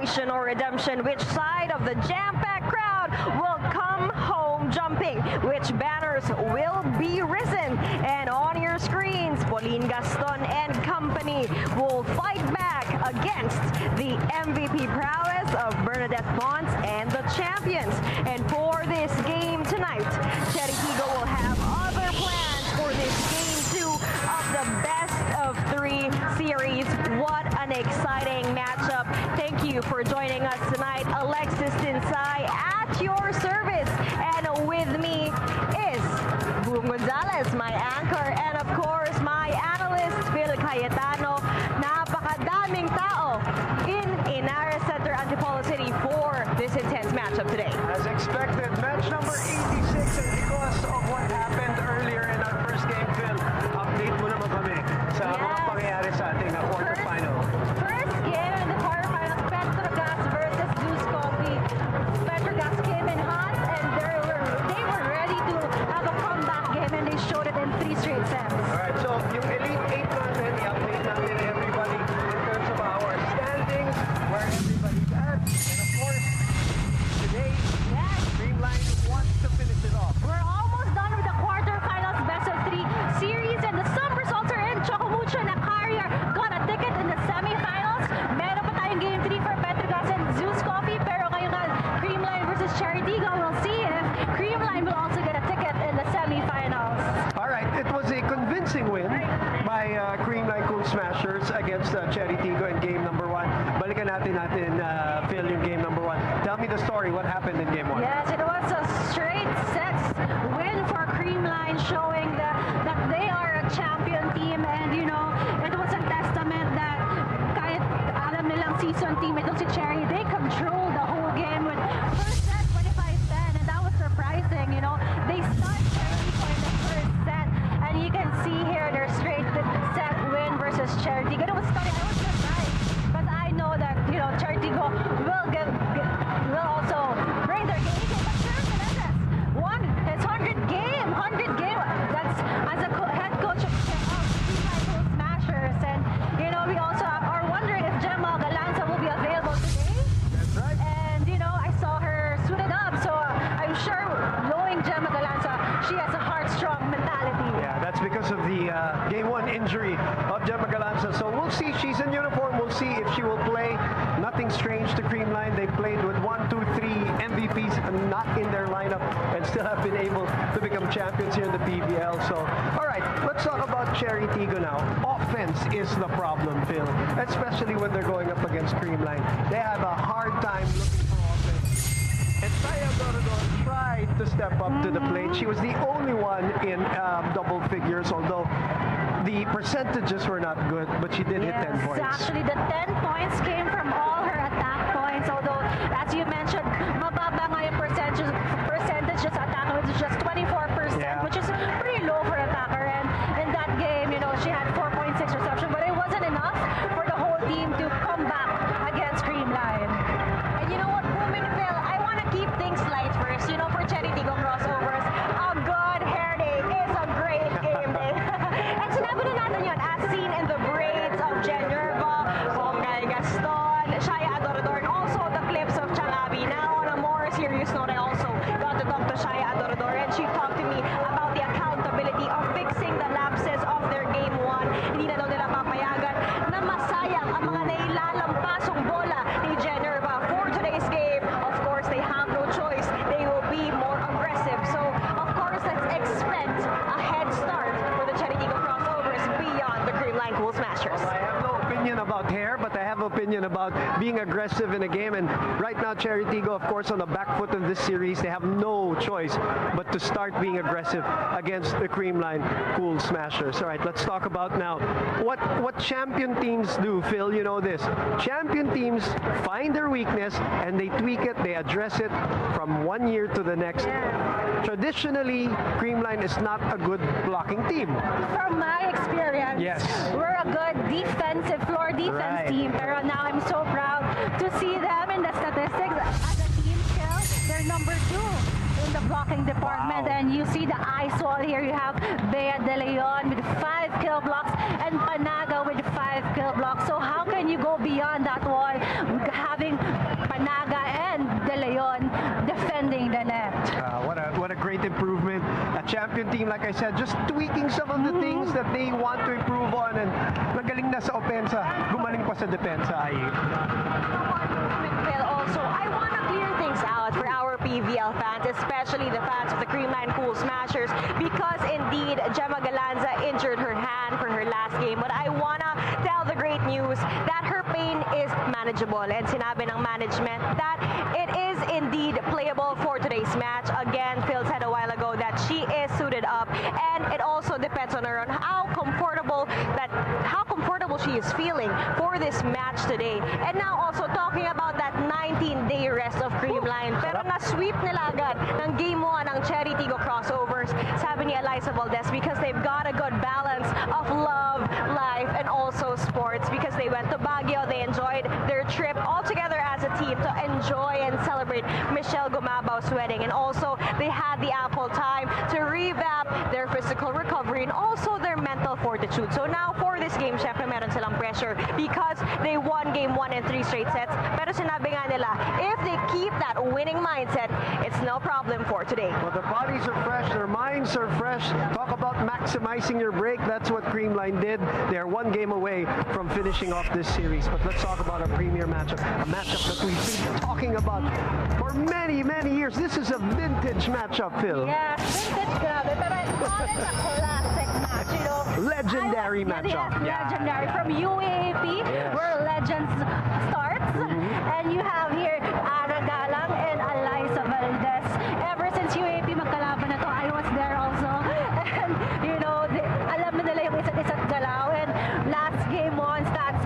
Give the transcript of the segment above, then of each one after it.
celebration or redemption? Which side of the jam-packed crowd will come home jumping? Which banners will be risen? And on your screens, Pauline Gaston and company will fight back against the MVP prowess of Bernadette Ponce and the champions. And for this game tonight, CHERY Tiggo will have other plans for this game 2 of the best of 3 series. What an exciting matchup. Thank you for joining us tonight. Alexis Tinsay at your service. And with me is Boom Gonzalez, my anchor, and of course, my analyst, Phil Cayetano. Napakadaming tao in Inares Center, Antipolo City for this intense matchup today. As expected, match number 86, and because of what happened earlier in our first game, Phil, update mo naman kami sa mga pangyayari sa ating quarterfinal. First game in the quarterfinals, Petrogas versus Goose Coffee. Petrogas came in hot and they were ready to have a comeback game, and they showed it in 3 straight sets. Alright, so yung Elite 8 natin, i-update natin everybody in terms of our standings, where everybody's at, and of course, today, Creamline wants to finish it off. We're almost done with the quarterfinals best of 3 series, and the sum results are in. Chocomucho na Carrier got a ticket in the semifinals. Meron pa tayong game 3 for Petrogas and Zeus Coffee, pero ngayon nga, Creamline versus CHERY Tiggo. We'll see if Creamline will also get a ticket in the semifinals. Alright, it was a convincing win by Creamline Cool Smashers against CHERY Tiggo in game number 1. Balikan natin Phil, yung game number 1. Tell me the story, what happened in game 1? Yes, it was a straight sets win for Creamline, showing that they are a champion team, and you know, it was a testament that kahit alam nilang season team itong si CHERY, they controlled the whole game with first set 25-10, and that was surprising. You know, they stunned CHERY Tiggo in the first set, and you can see here their straight set win versus CHERY Tiggo. It was funny, I was surprised, but I know that, you know, CHERY Tiggo will also bring their game. But Sir Menendez won his 100 game. That's as a head coach of Creamline Cool Smashers. And you know, we also are wondering if Gemma Galanza will be available today. That's right. And you know, I saw her suited up, so I'm sure, knowing Gemma Galanza, she has a heart-strong mentality. Yeah, that's because of the game 1 injury of Gemma Galanza. So we'll see. She's in uniform. We'll see if she will play. Nothing strange to Creamline. They played with 1, 2, 3 MVPs not in their lineup and still have been able to become champions here in the PVL. So, all right, let's talk about CHERY Tiggo now. Offense is the problem, Phil, especially when they're going up against Creamline. They have a hard time looking for offense. And Saya Dorador tried to step up to the plate. She was the only one in double figures, although the percentages were not good, but she did hit 10 points. Actually, the 10 points came from all her attack points, although, as you mentioned, mababa nga yung percentages attack, which is just 24%, which is pretty low for attacker. And in that game, you know, she had 4.6 reception, but it wasn't enough for the whole team to come back against Creamline. And you know what, Booming Phil, I want to keep things light first. You know, for CHERY Tiggo Crossovers, a good hair day is a great game day. And sinabi na natin yun, as seen in the braids of Generva, Pauline Gaston, Shaya Adorador, and also the clips of Chalabi. Now, on a more serious note, I also got to talk to Shaya Adorador, and she talked to me about the accountability of fixing the lapses of their game 1. Hindi na daw nila papayagan na masayang ang mga nailalampasong bola ni Generva. For today's game, of course, they have no choice. They will be more aggressive. So, of course, let's expect a head start for the CHERY Tiggo Crossovers beyond the Creamline Cool Smashers. I have no opinion about hair, but I have opinion about being aggressive in a game. And right now, CHERY Tiggo, of course, on the back foot of this series, they have no choice but to start being aggressive against the Creamline Cool Smashers. All right, let's talk about now what champion teams do. Phil, you know this. Champion teams find their weakness and they tweak it, they address it from one year to the next. Traditionally, Creamline is not a good blocking team. From my experience, we're a good defensive floor defense team. Pero now I'm so proud to see them in the statistics as a team still. They're number 2 in the blocking department. And you see the ice wall here. You have Bea De Leon with 5 kill blocks and Panaga with 5 kill blocks. So how can you go beyond that wall, having improvement. A champion team, like I said, just tweaking some of the things that they want to improve on, and nagaling na sa opensa, gumaling pa sa depensa. Well, also, I want to clear things out for our PVL fans, especially the fans of the Creamline Cool Smashers, because indeed, Gemma Galanza injured her hand for her last game. But I want to tell the great news that her pain is manageable, and sinabi ng management that it is indeed playable for today's match. Again, Phil said a while ago that she is suited up, and it also depends on her on how comfortable she is feeling for this match today. And now also talking about that 19-day rest of Creamline, pero na-sweep nila agad ng Game 1 ng CHERY Tiggo Crossovers, sabi ni Eliza Valdez, because they've got a good balance of love, life, and also sports, because they went to Baguio, they enjoyed their trip all together as a team to enjoy and celebrate Michelle Gumabao's wedding, and also they had the ample time to revamp their physical recovery and also their mental fortitude. So now for this game, syempre meron silang pressure because they won Game 1 in 3 straight sets, pero sinabi nga nila, if they keep that winning mindset, it's no problem for today. Well, their bodies are fresh, their minds are fresh. Talk about maximizing your break. That's what Creamline did. They're 1 game away from finishing off this series. But let's talk about our premier matchup, a matchup that we've been talking about for many, many years. This is a vintage matchup, Phil. Yes, vintage, grabe. Pero I call it a classic match, you know. Legendary Yes, matchup. legendary. From UAAP, where legends starts. And you have here Ara Galang and Eliza Valdez. Ever since UAAP magkalaban na to, I was there also. And, you know, alam na nila yung isa't galaw. And last game on stats,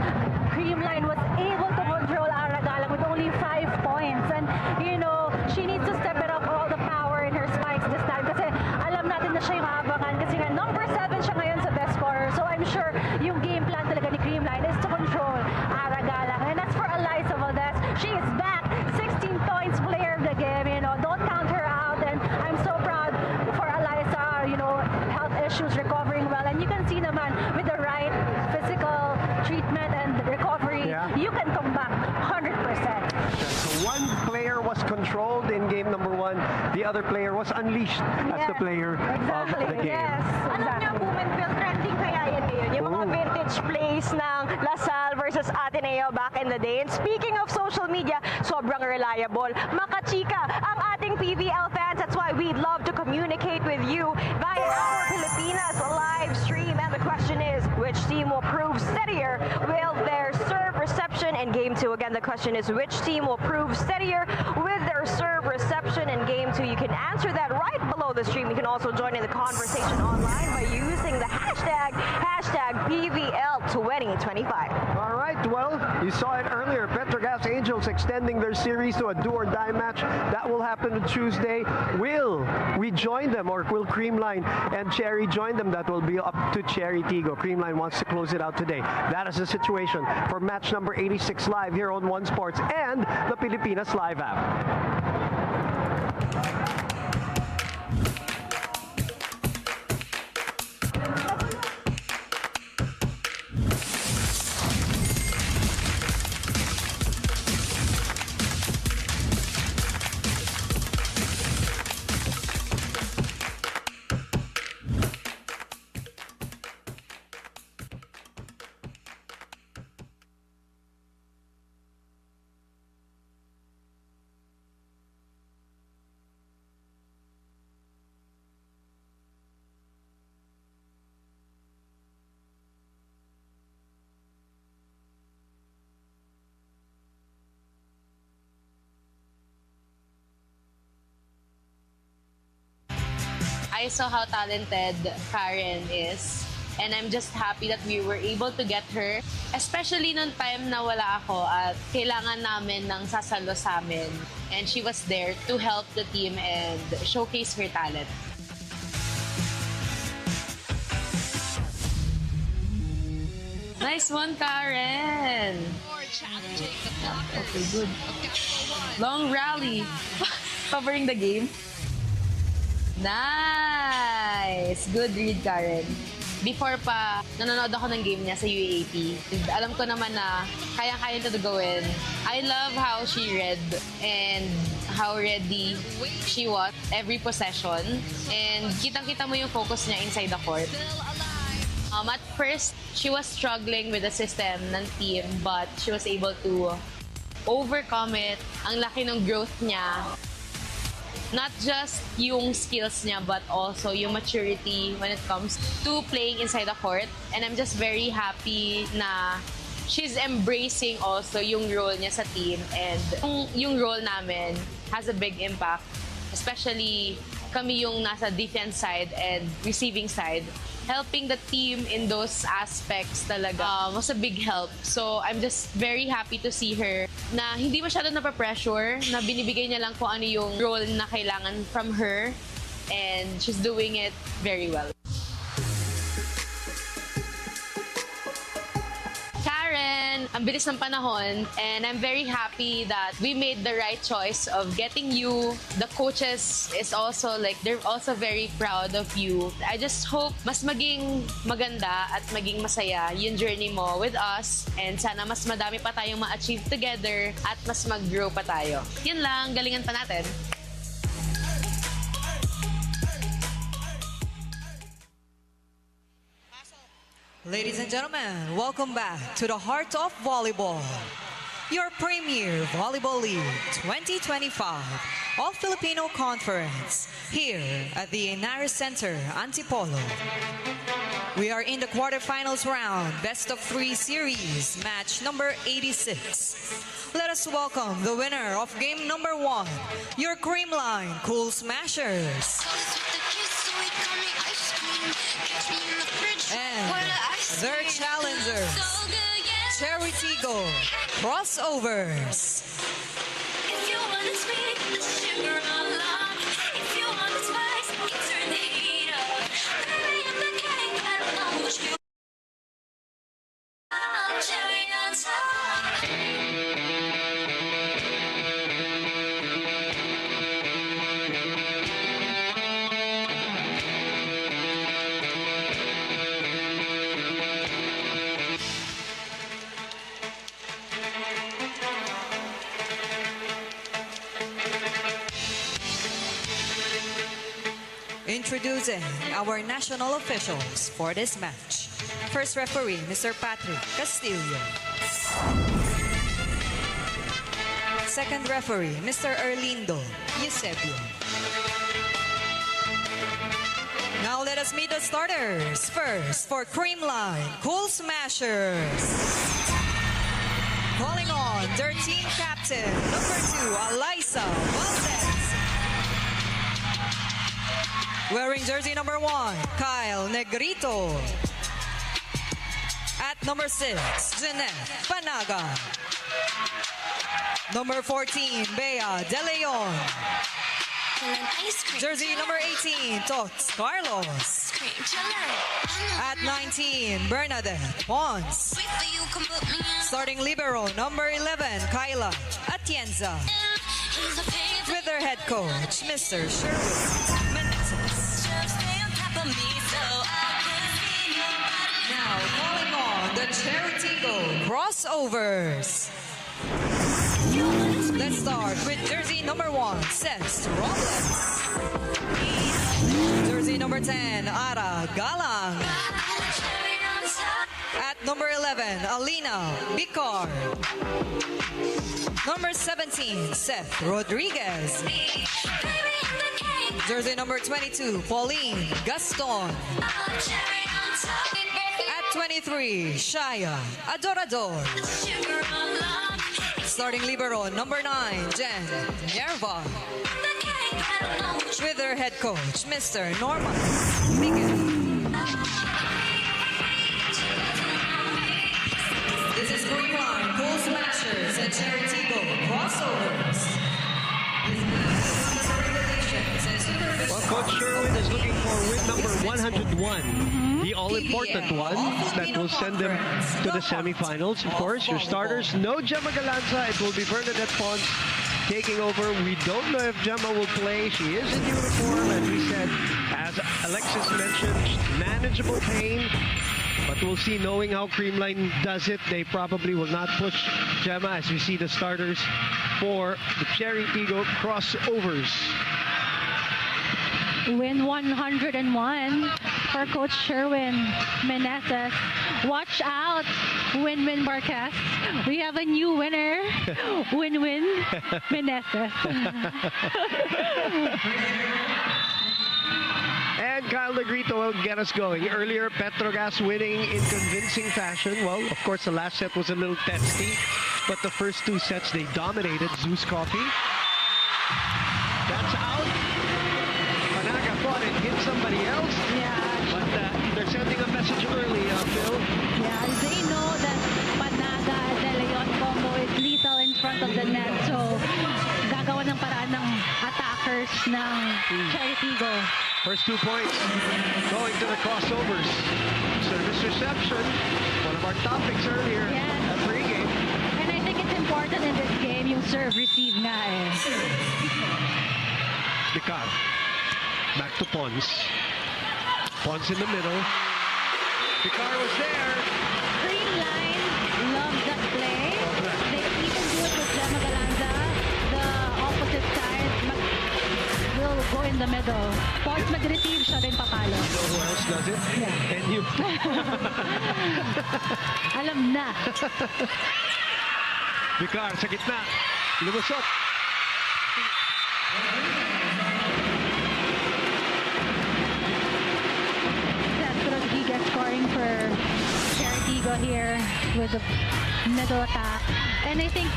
Creamline was able to control Ara Galang with only 5 points. And, you know, she needs to step it up all the power in her spikes this time. Kasi alam natin na siya yung aabangan. Kasi nga, number 7 siya ngayon sa best scorer. So I'm sure yung game plan talaga ni Creamline is to control Ara Galang. And as for Eliza Valdez, she is back. 16 points player of the game. You know, don't count her out. And I'm so proud for Eliza, you know, health issues, recovering well. And you can see naman with the right physical treatment and recovery, you can come back 100%. So one player was controlled in game number 1. The other player was unleashed as the player of the game. Yes, Alam niyo, exactly. Bumenville, trending kaya yan ngayon. Yung mga vintage plays ng LaSalle versus Ateneo back in the day. And speaking of social media, sobrang reliable. Makachika ang ating PVL fans. That's why we'd love to communicate with you via our Pilipinas live stream. And the question is, which team will prove steadier? Will their serve reception in Game 2? Again, the question is, which team will prove steadier with their serve reception in Game 2? You can answer that right below the stream. You can also join in the conversation online by using the hashtag PVL2025. All right, well, you saw it earlier. Petrogas Angels extending their series to a do-or-die match. That will happen on Tuesday. Will we join them, or will Creamline and CHERY join them? That will be up to CHERY Tiggo. Creamline wants to close it out today. That is the situation for match number 86 live here on One Sports and the Pilipinas Live app. I saw how talented Karen is. And I'm just happy that we were able to get her. Especially nung time na wala ako at kailangan namin ng sasalo sa amin. And she was there to help the team and showcase her talent. Nice one, Karen! Okay, good. Long rally. Covering the game. Nice! Good read, Karen. before pa nanonood ako ng game niya sa UAAP, alam ko naman na kaya-kaya ito gawin. I love how she read and how ready she was every possession. And kitang-kita mo yung focus niya inside the court. At first, she was struggling with the system ng team, but she was able to overcome it. Ang laki ng growth niya. Not just yung skills niya, but also yung maturity when it comes to playing inside the court. And I'm just very happy na she's embracing also yung role niya sa team. And yung role namin has a big impact. Especially kami yung nasa defense side and receiving side. Helping the team in those aspects talaga was a big help. So I'm just very happy to see her na hindi masyado napapressure, na binibigay niya lang kung ano yung role na kailangan from her. And she's doing it very well. Karen, ang bilis ng panahon, and I'm very happy that we made the right choice of getting you. The coaches is also they're also very proud of you. I just hope mas maging maganda at maging masaya yung journey mo with us, and sana mas madami pa tayong ma-achieve together at mas mag-grow pa tayo. Yun lang, galingan pa natin. Ladies and gentlemen, welcome back to the heart of volleyball. Your premier Volleyball League 2025 All-Filipino Conference here at the Inaris Center, Antipolo. We are in the quarterfinals round, best of 3 series, match number 86. Let us welcome the winner of game number 1, your Creamline Cool Smashers. And their challengers, CHERY Tiggo Crossovers. Introducing our national officials for this match. First referee, Mr. Patrick Castillo. Second referee, Mr. Erlindo Eusebio. Now let us meet the starters. First, for Creamline Cool Smashers. Calling on their team captain, number 2, Alyssa Valdez. Wearing jersey number 1, Kyle Negrito. At number 6, Jeanette Panaga. Number 14, Bea De Leon. Jersey number 18, Tots Carlos. At 19, Bernadette Pons. Starting libero, number 11, Kyla Atienza. With their head coach, Mr. Sherwood Menezes. Now calling on the CHERY Tiggo Crossovers. Let's start with jersey number 1, Seth Robles. Jersey number 10, Ara Galang. At number 11, Alina Bicar. Number 17, Seth Rodriguez. Jersey number 22, Pauline Gaston. At 23, Shaya Adorador. Starting libero, number 9, Jen Nerva. With their head coach, Mr. Norman Miguel. This is Creamline Cool Smashers and CHERY Tiggo Crossovers. Well, Coach Sherwood is looking for win number 101, the all-important one that will send them to the semifinals. Of course, your starters, no Gemma Galanza. It will be Bernadette Pons taking over. We don't know if Gemma will play. She is in uniform, as we said, as Alexis mentioned manageable pain, but we'll see. Knowing how Creamline does it, they probably will not push Gemma as we see the starters for the CHERY Tiggo Crossovers. Win 101 for Coach Sherwin Meneses. Watch out, Win-Win Marquez. We have a new winner, Win-Win Meneses. And Kyle Negrito will get us going. Earlier, Petrogas winning in convincing fashion. Well, of course, the last set was a little testy, but the first two sets, they dominated Zeus Coffee. That's out. Panaga thought it hit somebody else. Yeah. But they're sending a message early, Phil. Yeah, they know that Panaga De Leon combo is lethal in front of the net. So, gagawa ng paraan ng attackers ng CHERY Tiggo. First 2 points going to the crossovers. Service reception, one of our topics earlier Yes. at pregame. And I think it's important in this game yung serve receive nga eh. Vicar. Back to Pons. Pons in the middle. Vicar was there. Creamline loves that play. They even do it with Gemma Galanza. The opposite side will go in the middle. Pons mag-receive, siya rin papalo. You know who else does it? Yeah. And you. Alam na. Vicar sa gitna. Lumusot. That's Rodriguez scoring for CHERY Tiggo here with the middle attack. And I think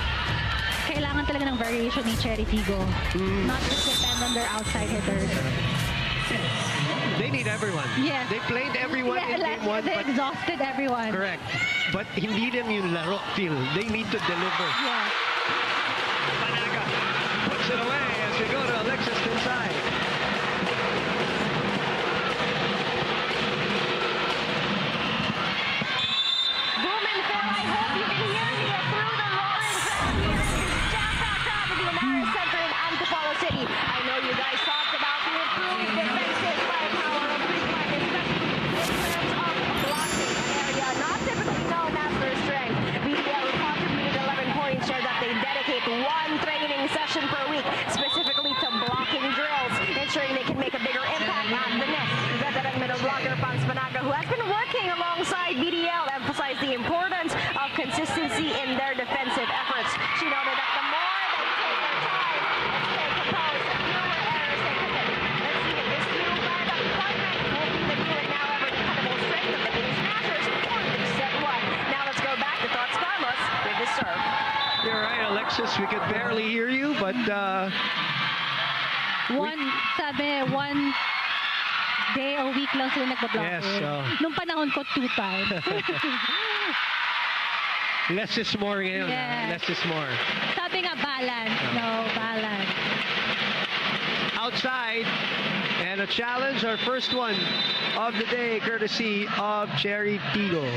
kailangan talaga ng variation ni CHERY Tiggo. Not just depend on their outside hitters. They need everyone. Yes. They played everyone in game one. They But exhausted everyone. correct. But hindi them yung laro feel. They need to deliver. Yeah. Panaga puts it away as they go to Alexis inside. Blumenthal, I hope you can hear me through the roaring crowd here. It's jam-packed crowd at the United Center in Antipolo City. I know you guys talked about the improved defensive firepower of Creamline, especially in terms of blocking, an area not typically known as their strength. PVL contributed 11 points, shared that they dedicate one training session per week, specifically to blocking drills, ensuring they can make a bigger impact on the net. Veteran middle blocker Pans Panaga, who has been working alongside BDL, emphasized the importance of consistency in their defensive efforts. She noted that the more they take their time and stay composed, the fewer errors they commit. Let's see if this new guard of deployment will be the new and now ever dependable strength of the Cool Smashers for this set one. Now let's go back to Tots Carlos with the serve. You're right, Alexis. We could barely hear you, but One day a week lang sila nagbablock. Yes, Nung panahon ko, 2 times. less is more ngayon. Yes. Less is more. Sabi nga, balance. No, balance. Outside, and a challenge, our first one of the day, courtesy of CHERY Tiggo.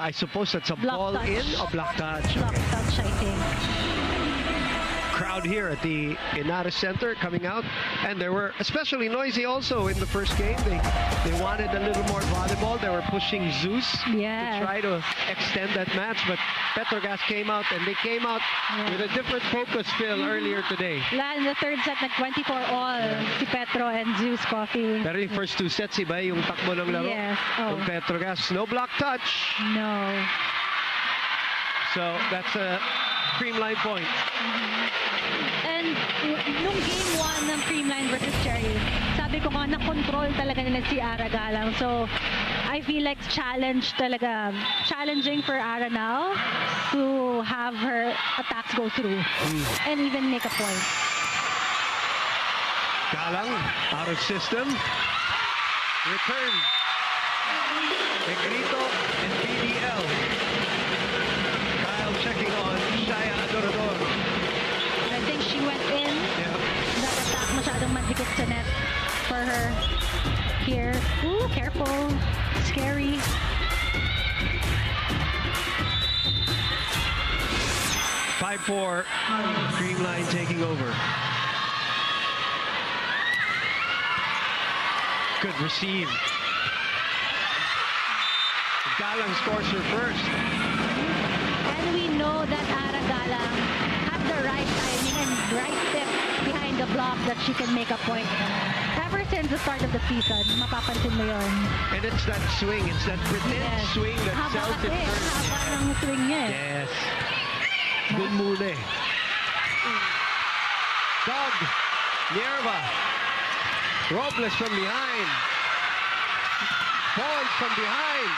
I suppose that's a Block ball touch. in or block touch. Block touch, I think. Crowd here at the Inara Center coming out, and they were especially noisy also in the first game. They wanted a little more volleyball. They were pushing Zeus Yes. to try to extend that match, but Petrogas came out, and they came out with a different focus, Phil, earlier today. In the third set, nag-24 all si Petro and Zeus Coffee. Pero yung first two sets, iba yung takbo ng laro Yes. Oh. ng Petrogas. No block touch. No. So that's a Creamline point. And nung game 1 ng Creamline versus CHERY, sabi ko nga, na-control talaga nila si Ara Galang. So, I feel like challenging for Ara now to have her attacks go through and even make a point. Galang out of system. Return. Negrito and PVL. Kyle checking on Shaya Adorador. I think she went in. Yeah. That attack masyadong madikit sa net for her here. Ooh, careful. Scary. (5-4). Creamline taking over. Good receive. Galang scores her first. And we know that Ara Galang has the right timing and right step behind the block that she can make a point. Ever since the start of the season, mapapansin mo yun. And it's that swing. It's that pretend swing that Haba sells it kasi, first. haba ng swing niya eh. Yes. Good muna eh. Dog. Nierva. Robles from behind. Falls from behind.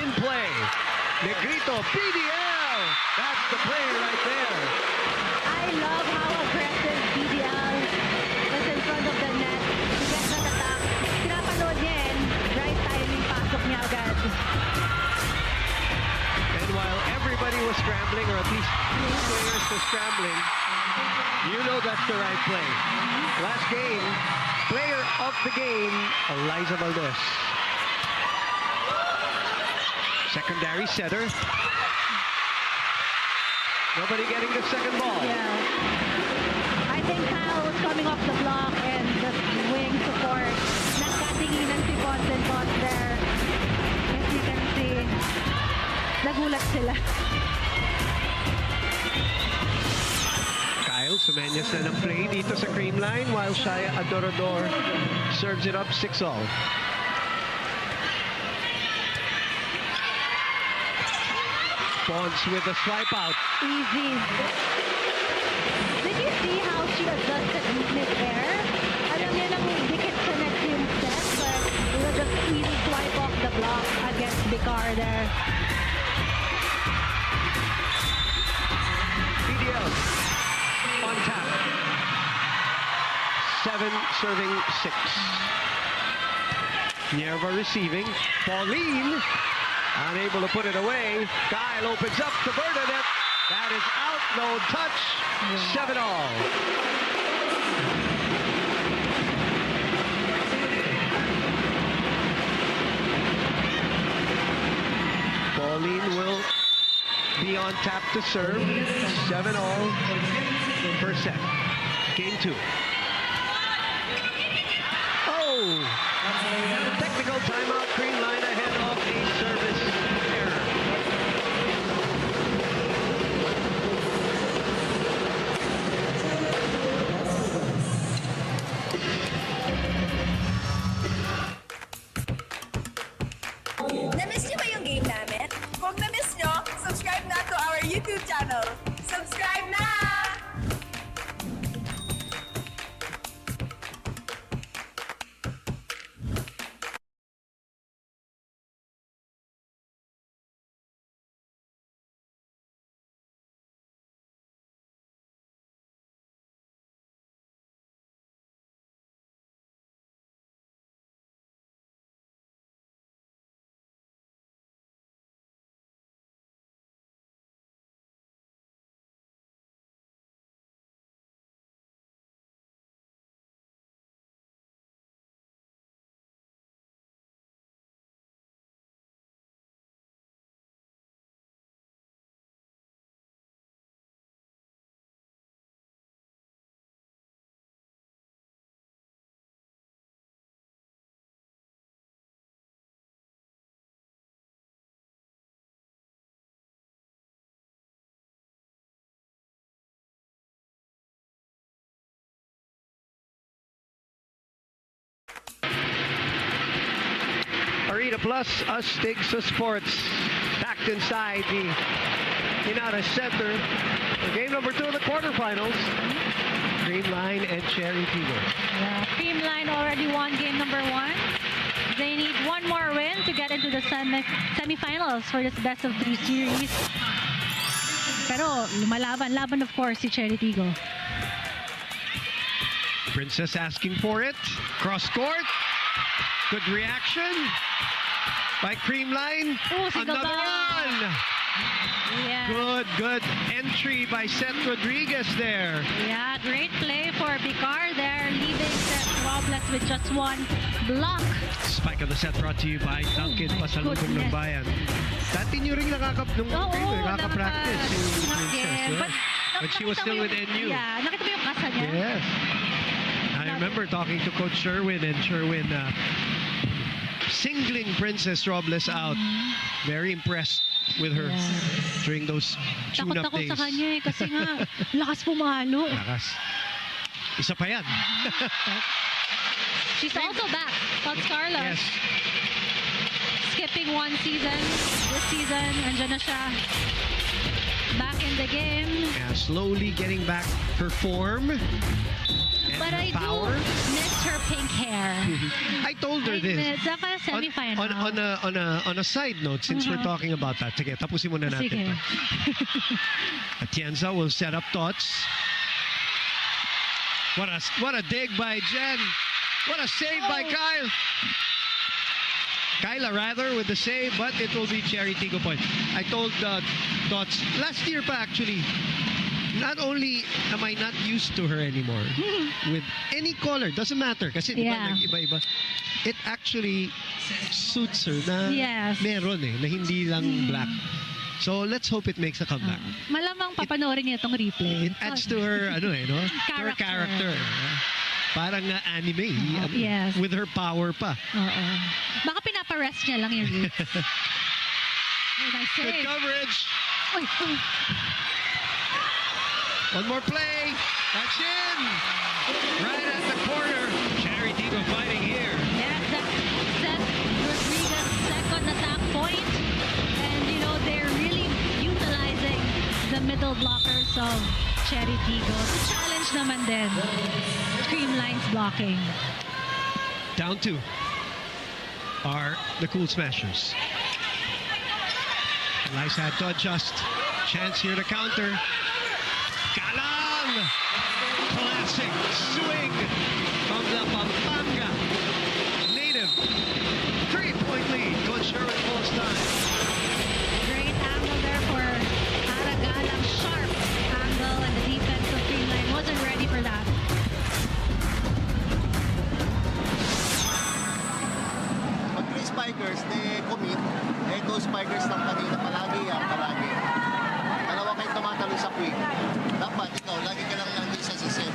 In play. Negrito. PVL. That's the play right there. I love how aggressive PVL was in front of the net to get that attack. Pinapanood niya and right timing, pasok niya agad. And while everybody was scrambling, or at least two players were scrambling, you know that's the right play. Last game, player of the game, Eliza Valdez. Secondary setter. Nobody getting the second ball. Yeah. I think Kyle was coming off the block and the wing support. Nagkatinginan si Pons and Pons there. As you can see, nagulat sila. Kyle Sumeñas na ng play dito sa Creamline while Shaya Adorador serves it up 6-all. Pons with a swipe out. Easy. Did you see how she adjusted mid-air? Alam niya lang dikit sa net yung step, but it was just easy swipe off the block against Bicar there. PDL on tap. 7 serving 6. Nierva receiving. Pauline unable to put it away. Kyle opens up to Bernadette. That is out. No touch. 7-all. Pauline will be on tap to serve. 7-all per set. Game 2. Oh! Technical timeout. Creamline ahead of a service error. Na-miss niyo ba yung game namin? Kung na-miss niyo, subscribe na to our YouTube channel. Subscribe na! Arena Plus, us Stig sa Sports. Backed inside the Inara Center. For game number 2 of the quarterfinals. Creamline and CHERY Tiggo. Yeah, Creamline already won game number 1. They need one more win to get into the semifinals for this best of 3 series. Pero lumalaban of course si CHERY Tiggo. Princess asking for it. Cross court. Good reaction by Creamline. Oh, single Another ball. one. Yeah. Good entry by Seth Rodriguez there. Yeah, great play for Bicar there, leaving Seth Robles with just one block. Spike of the set brought to you by Dunkin' Pasalubong ng Bayan. Dati nyo rin nakaka-practice si Princess. But When she was still with NU. Yeah, nakita mo yung kasa niya? Yes. I remember talking to Coach Sherwin, and Sherwin singling Princess Robles out. Very impressed with her during those tune-up Takot days. ako sa kanya eh, kasi nga, lakas pumalo. Lakas. Isa pa yan. She's also back, Tots Carlos. Yes. Skipping one season. This season, andyan na siya. Back in the game. Yeah, slowly getting back her form. And But her I power. do miss her pink hair. I told her this. Saka semi-final. On a side note, since we're talking about that, sige, tapusin muna natin. Sige. Atienza will set up Tots. What a dig by Jen. What a save by Kyle. Kyla rather with the save, but it will be CHERY Tiggo point. I told Tots last year pa actually, not only am I not used to her anymore with any color, doesn't matter kasi di ba nag-iba-iba, it actually suits her na meron na hindi lang black. So let's hope it makes a comeback. Malamang papanoorin niya itong replay. It adds to her to her character. Parang anime. Yes. With her power pa. Oo. Baka pinaparest niya lang yung roots. Oh, nice Good save. coverage. Uy, uy. One more play. That's in. Right at the corner. CHERY Tiggo fighting here. Yes, that's Rodriguez's second attack point. And, you know, they're really utilizing the middle blockers of CHERY Tiggo. To challenge naman din Creamline's blocking. Down two are the Cool Smashers. Nice had to adjust. Chance here to counter. Galang! Classic swing from the Pampanga native. 3-point lead. Coach Sherwin full time. Great angle there for Aragalang. Sharp angle, and the defense of Creamline wasn't ready for that. Pag 3 spikers, they commit. Eh, 2 spikers lang kanina. Palagi. Dalawa kayo tumatalo sa quick. Dapat ikaw, lagi ka lang nandun sa set.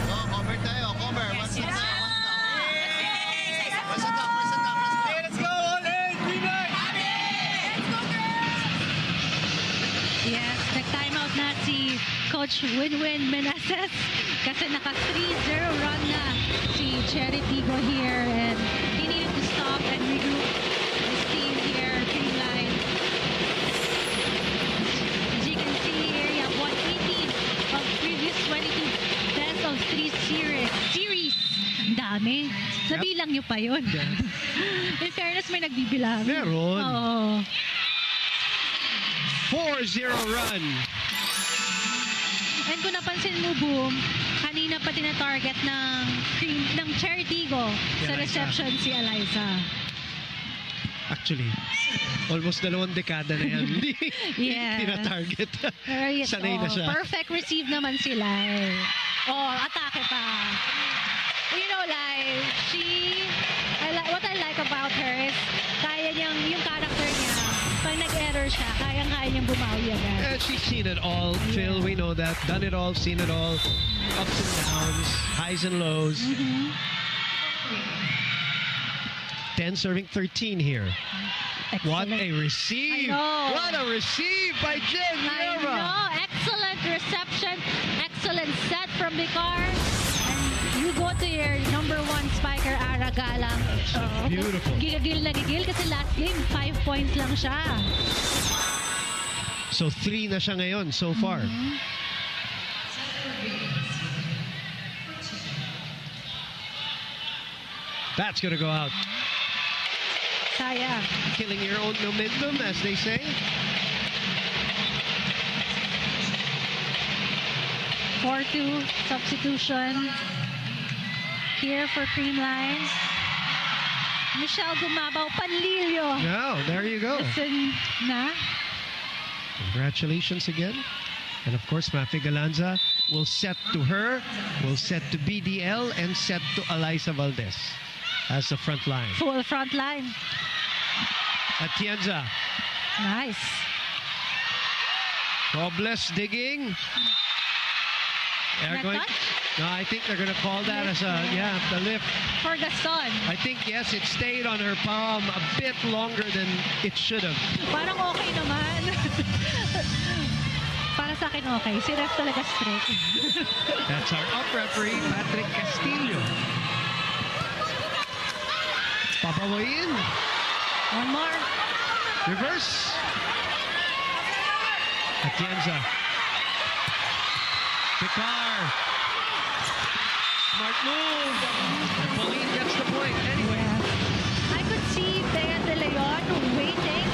So, cover tayo. Cover. Once na. Press it up. Let's go, all in. Yes, nag-timeout na si Coach Winwin Meneses kasi naka 3-0 run na si CHERY Tiggo here, and he needed to stop and regroup his team here, Creamline. As you can see here, you have 118 of previous 22 best of 3 series. Ang dami. Nabilang nyo pa yun. In fairness, may nagbibilang. Meron. Oo. 4-0 run. And kung napansin mo, Boom, kanina pa tina-target ng CHERY Tiggo sa Eliza. reception si Eliza. Actually, almost 2 dekada na yan. Hindi Yes. tina-target. Yes, Sanay na siya. Perfect receive naman sila eh. Atake pa. You know, like, what I like about her is kaya niyang, yung character niya, pag nag-error siya, kaya niyang bumawi agad. And she's seen it all, Phil. We know that. Done it all, seen it all. Ups and downs, highs and lows. 10 serving 13 here. What a receive! I know. What a receive by Jen I Guerra. know. Excellent reception. Excellent set from Vicar. And you go to your number 1 spiker, Aragalang. Beautiful. Gigil na gigil kasi last game, 5 points lang siya. So 3 na siya ngayon so far. That's gonna go out. Sayang. Killing your own momentum, as they say. Four-2 substitution here for Creamline. Michelle Gumabaw, Panlilio. No, there you go. Listen na. Congratulations again. And of course, Mafi Galanza will set to her, will set to BDL, and set to Eliza Valdez as the front line. Full front line. Atienza. Nice. Robles digging. They're going, no, I think they're going to call that as a, yeah, the lift. For Gaston. I think, yes, it stayed on her palm a bit longer than it should have. Parang okay naman. Para sa akin okay. Si ref talaga strict. That's our up referee, Patrick Castillo. Papawain. One more. Reverse. Atienza. Picar. Smart move. And Pauline gets the point anyway. I could see Bea De Leon waiting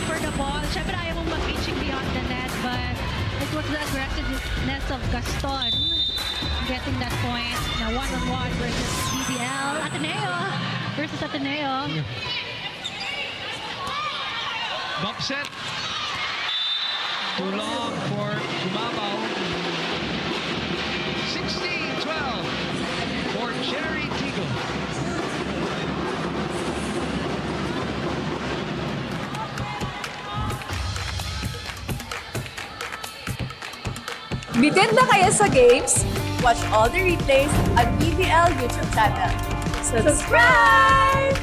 for the ball. Siyempre ayaw mong mag-reaching beyond the net, but it was the aggressiveness of Gaston getting that point. Now one-on-one versus PVL. Ateneo versus Ateneo. Bump set. Too long for Gumabaw. 16-12 for CHERY Tiggo. Bitin na kayo sa games? Watch all the replays on PVL YouTube channel. Subscribe!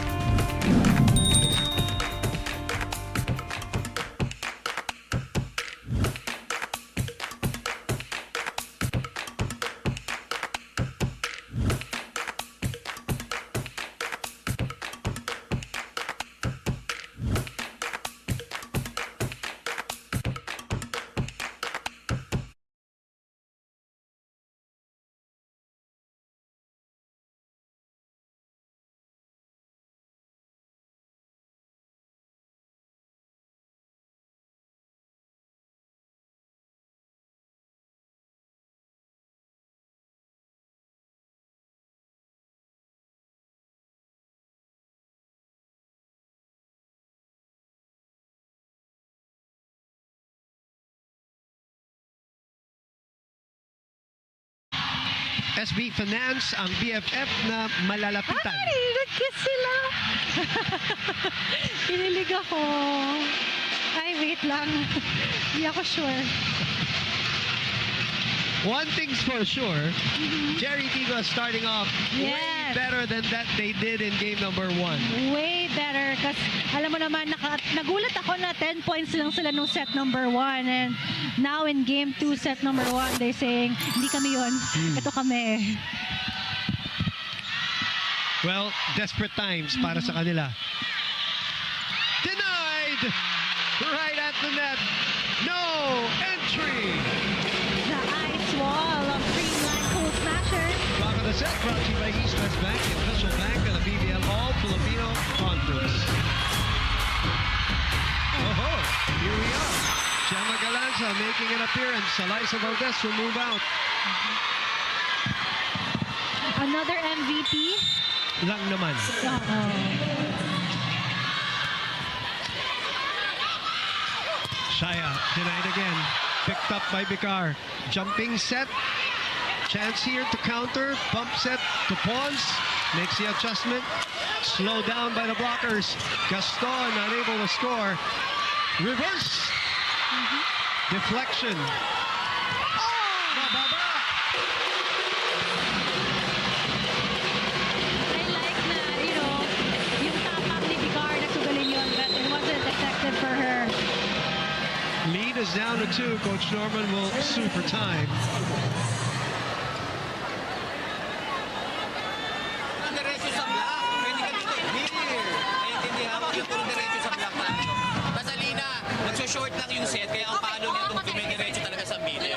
SB Finance ang BFF na malalapitan. Ay, nag-kiss sila. Kinilig ako. Ay, wait lang. Hindi ako sure. One thing's for sure, CHERY Tiggo is starting off way Yes. better than that they did in game number 1. Way better. Kasi alam mo naman, nagulat ako na 10 points lang sila nung set number 1. And now in game 2, set number 1, they're saying, hindi kami yun. Ito kami. Well, desperate times para sa kanila. Denied! Right at the net. No entry! The ice wall of Creamline Cool Smashers. Back of the set, brought to you by East West Bank, the official bank of the PVL All-Filipino Conference. Oh, here we are. Gemma Galanza making an appearance. Eliza Valdez will move out. Another MVP. Lang naman. Shaya denied again. Picked up by Bicar. Jumping set. Chance here to counter. Bump set to pawns. Makes the adjustment. Slowed down by the blockers. Gaston unable to score. Reverse. Deflection. Mababa. I like na, yung tapak ni Bicar na sugalin yun, but it wasn't effective for her. Lead is down to 2. Coach Norman will sue for time. Diretso sa block. Pwede ka dito i-clear. Naiintindihan mo yung puro diretso sa block na. Madali na. Nagso-short lang yung set. Kaya ang paano niya itong dumidiretso talaga sa middle.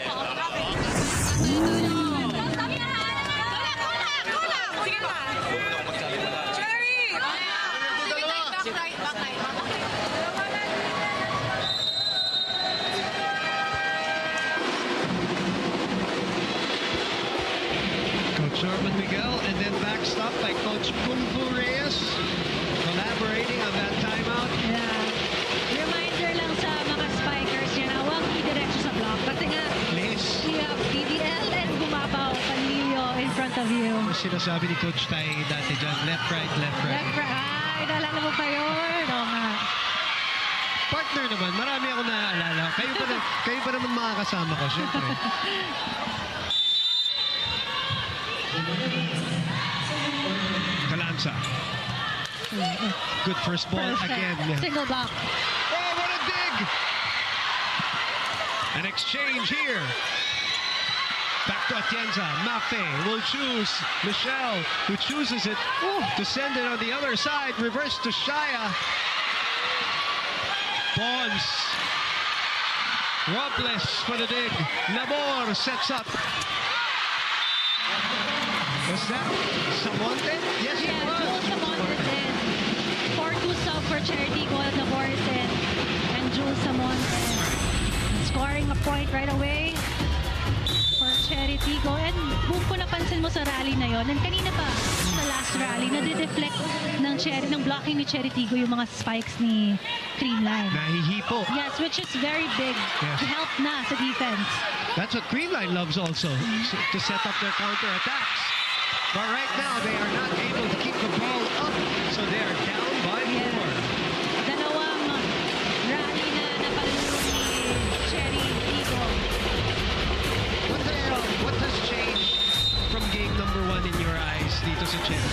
Sige pa! Cherry! Backlight. Coach Norman Miguel, and then backstop by Coach Kung Fu Reyes, collaborating on that timeout. Yeah. Reminder lang sa mga spikers yan na huwag i-diretso sa block. Kasi nga, Please. you have PVL and Gumabaw, Panilio in front of you. Ano sinasabi ni Coach Tai dati dyan? Left, right, left, right. Left, right. Naalala mo pa yun? Oo nga. Partner naman, marami ako naaalala. Kayo pa naman mga kasama ko, syempre. Galanza. Good first ball Perfect. again. Yeah. Single block. Oh, what a dig! An exchange here. Back to Atienza. Mafe will choose Michelle, who chooses it to send it on the other side. Reverse to Shaya. Bonds. Robles for the dig. Labor sets up. Was that Samonte? Yes, it was. Jules Samonte din. 4-2 sub for CHERY Tiggo at Laborten. And Jules Samonte scoring a point right away for CHERY Tiggo. And kung napansin mo sa rally na yon, and kanina pa sa last rally, nade-deflect ng blocking ni CHERY Tiggo yung mga spikes ni Creamline. Nahihipo. Yes, which is very big. Yes. Help na sa defense. That's what Creamline loves also, to set up their counter-attacks. But right now, they are not able to keep the ball up, so they are down by 4. Dalawang rally na napalalo ni CHERY Tiggo. What has changed from game number 1 in your eyes dito sa CHERY?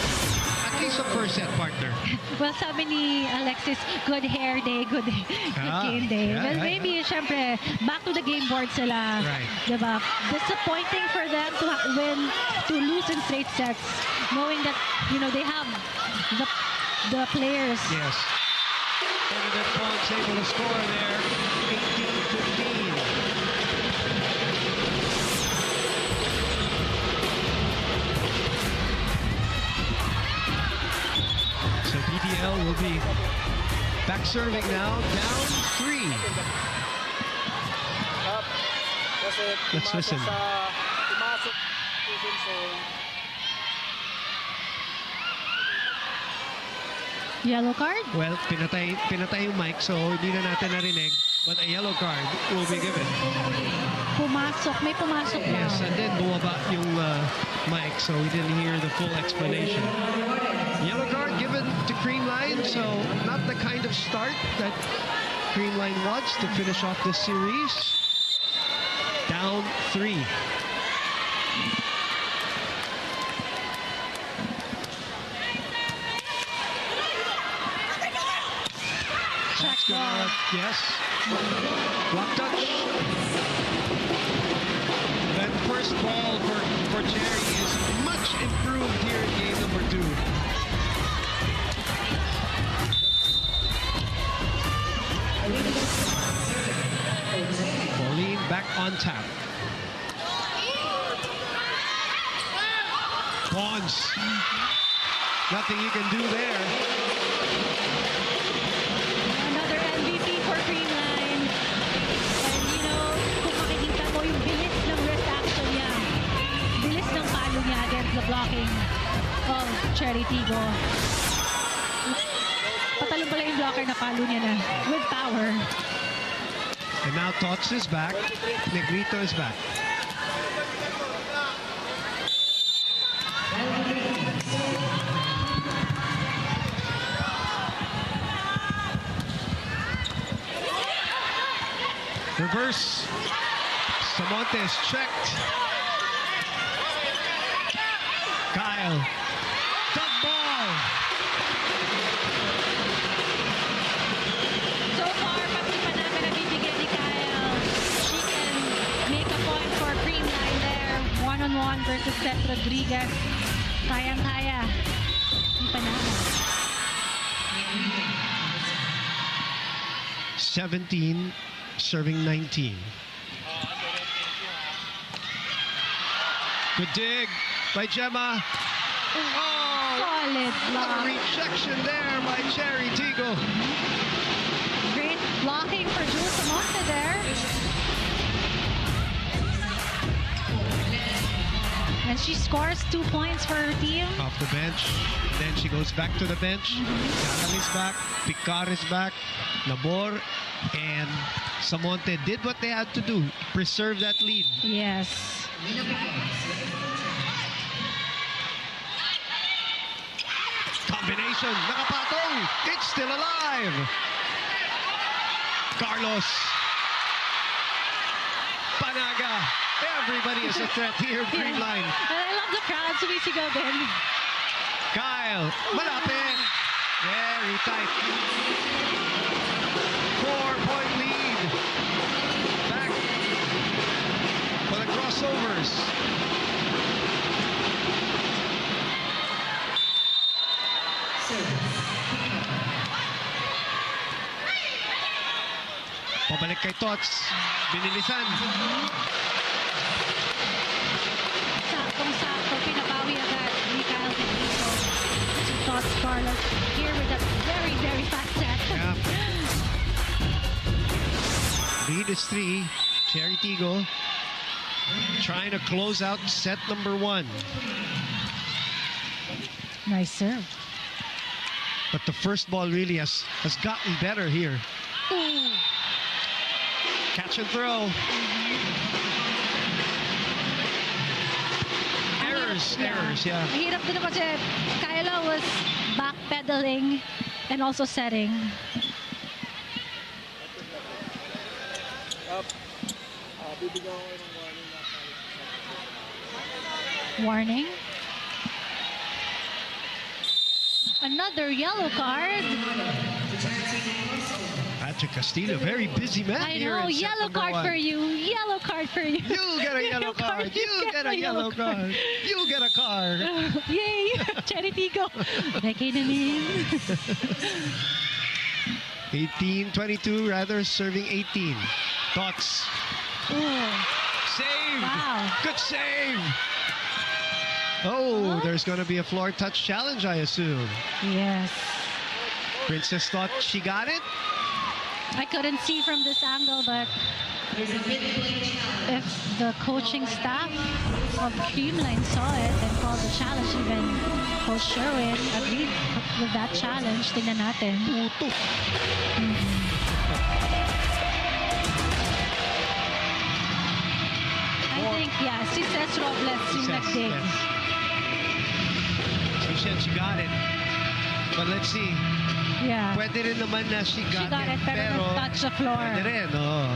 At least the first set, partner. Well, sabi ni Alexis, good hair day, good game day. Yeah, Well, yeah, maybe, syempre, back to the game board sila. Right. Diba? Disappointing for them to to lose in straight sets, knowing that, they have the players. Yes. Bernadette Pong's able to score there. 18-15. So PVL will be back serving now, down 3. Let's listen. Yellow card? Well, pinatay yung mic, so hindi na natin narinig. But a yellow card will be given. May pumasok na. Yes, and then bumaba yung mic, so we didn't hear the full explanation. Yellow card given to Creamline, so not the kind of start that Creamline wants to finish off this series. Down 3. Check ball. Yes. Block touch. That first ball for CHERY is much improved here in game number 2. Pauline back on tap. Bonds. Nothing you can do there. Another MVP for Creamline. And kung makikita mo yung bilis ng wrist action niya, bilis ng palo niya against the blocking of CHERY Tiggo. Patalong pala yung blocker na palo niya na with power. And now Tots is back. Negrito is back. Reverse. Samonte is checked. Kyle. Dug ball. So far, pati pa namin nabibigyan ni Kyle. She can make a point for Creamline there. One-on-one versus Seth Rodriguez. Kayang-kaya. Hindi pa namin. 17, serving 19. Good dig by Gemma. Oh, Solid what a block. rejection there by CHERY Tiggo. Great blocking for Jules Samonte there. And she scores 2 points for her team. Off the bench. Then she goes back to the bench. Galang is back. Picar is back. Labor and Samonte did what they had to do. Preserve that lead. Yes. Combination. Nakapatong. It's still alive. Carlos. Panaga. Everybody is a threat here in Creamline. And I love the crowd. Sumisigaw din. Kyle, malapit. Very tight. 4-point lead. Back for the Crossovers. Pabalik kay Tots. Binilisan. Saktong-sakto, pinabawi agad ni Kyle Federico. Si Todd Scarlett here with a very, very fast set. Yeah. Lead is 3. CHERY Tiggo trying to close out set number 1. Nice serve. But the first ball really has gotten better here. Ooh. Catch and throw. Errors, yeah. Mahirap din kasi Kyla was backpedaling and also setting. Warning. Another yellow card. Patrick Castillo, very busy man I here. know, in set yellow number card 1. for you. Yellow card for you. You get a yellow card. You get a yellow card. You get a card. Yay! CHERY Tiggo. Becky namin. 18-22, rather, serving 18. Thoughts? Oh, Save! wow. Good save! Oh, there's going to be a floor touch challenge, I assume. Yes. Princess thought she got it. I couldn't see from this angle, but if the coaching staff of Creamline saw it and called the challenge, even Coach Sherwin agreed with that challenge. Tingnan natin. Puto. I think, yeah, si Cez Robles yung nag-dig. She said she got it. But let's see. Yeah. Pwede rin naman na she got it, pero touch the floor. Pwede rin, oh.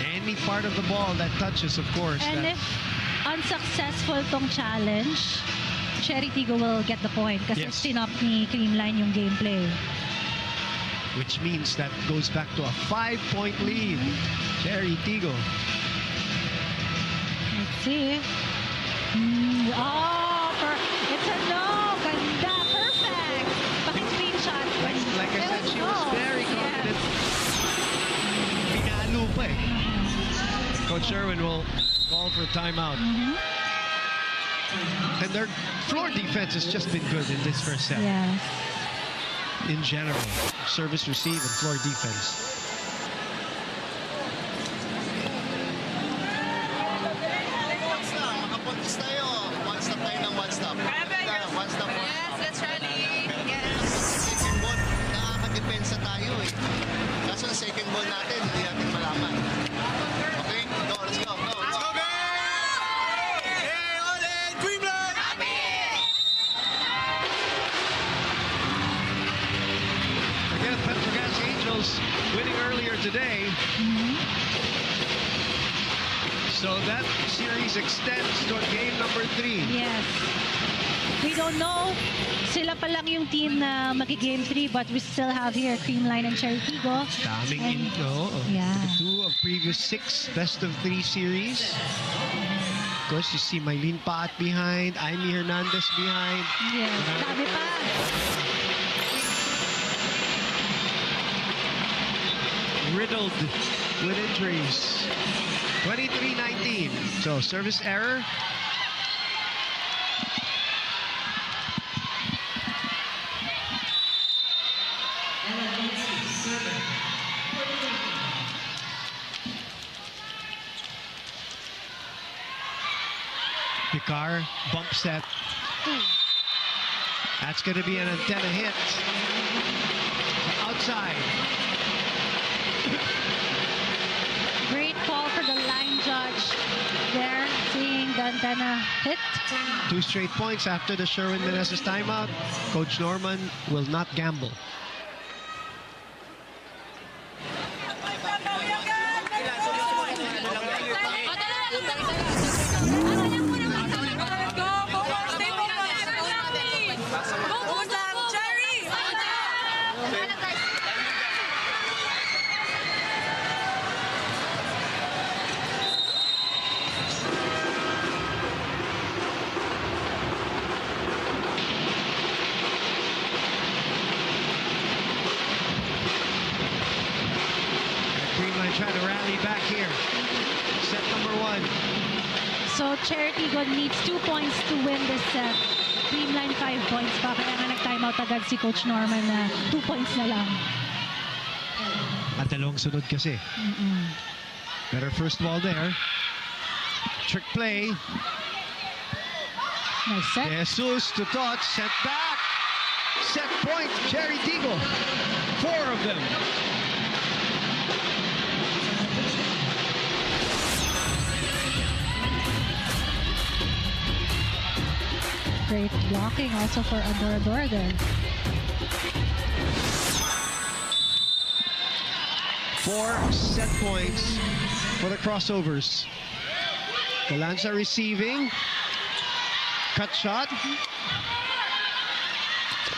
Any part of the ball that touches, of course. And if unsuccessful tong challenge, CHERY Tiggo will get the point kasi Yes. sinop ni Creamline yung gameplay. Which means that goes back to a 5-point lead. CHERY Tiggo. Let's see. It's a no. Ganda. Perfect. Paki-screenshot. Like I said, she was very confident. Pinalo pa eh. Coach Sherwin will call for a timeout. And their floor defense has just been good in this first set. Yes. In general, service, receive, and floor defense. Makapuntis tayo. One stop tayo ng one stop. One stop. Yes, let's rally. Yes. Second ball, nakaka-depensa tayo eh. Kaso na second ball natin, hindi natin malaman. Okay? Go, let's go. Go, let's go. Again, Petrogas Angels winning earlier today. So that series extends to game number 3. Yes. We don't know. Sila pa lang yung team na magi-game 3, but we still have here Creamline and CHERY Tiggo. Daming And- intro. Yeah. The 2 of previous 6 best-of-3 series. Of course, you see Mylene Paat behind, Amy Hernandez behind. Yes. Dami pa. Riddled with injuries. 23-19. So, service error. Picard, bump set. That's going to be an antenna hit. Outside. Great call for the line judge there, seeing the antenna hit. 2 straight points after the Sherwin Meneses timeout. Coach Norman will not gamble. Creamline trying to rally back here. Set number 1. So CHERY Tiggo needs 2 points to win this set. Creamline 5 points pa. Kaya nga nag-timeout agad si Coach Norman na 2 points na lang. At dalawang sunod kasi. Better first ball there. Trick play. Nice set. Jesus to touch. Set back. Set point. CHERY Tiggo. 4 of them. Great blocking also for Adorador there. 4 set points for the Crossovers. Galanza receiving. Cut shot.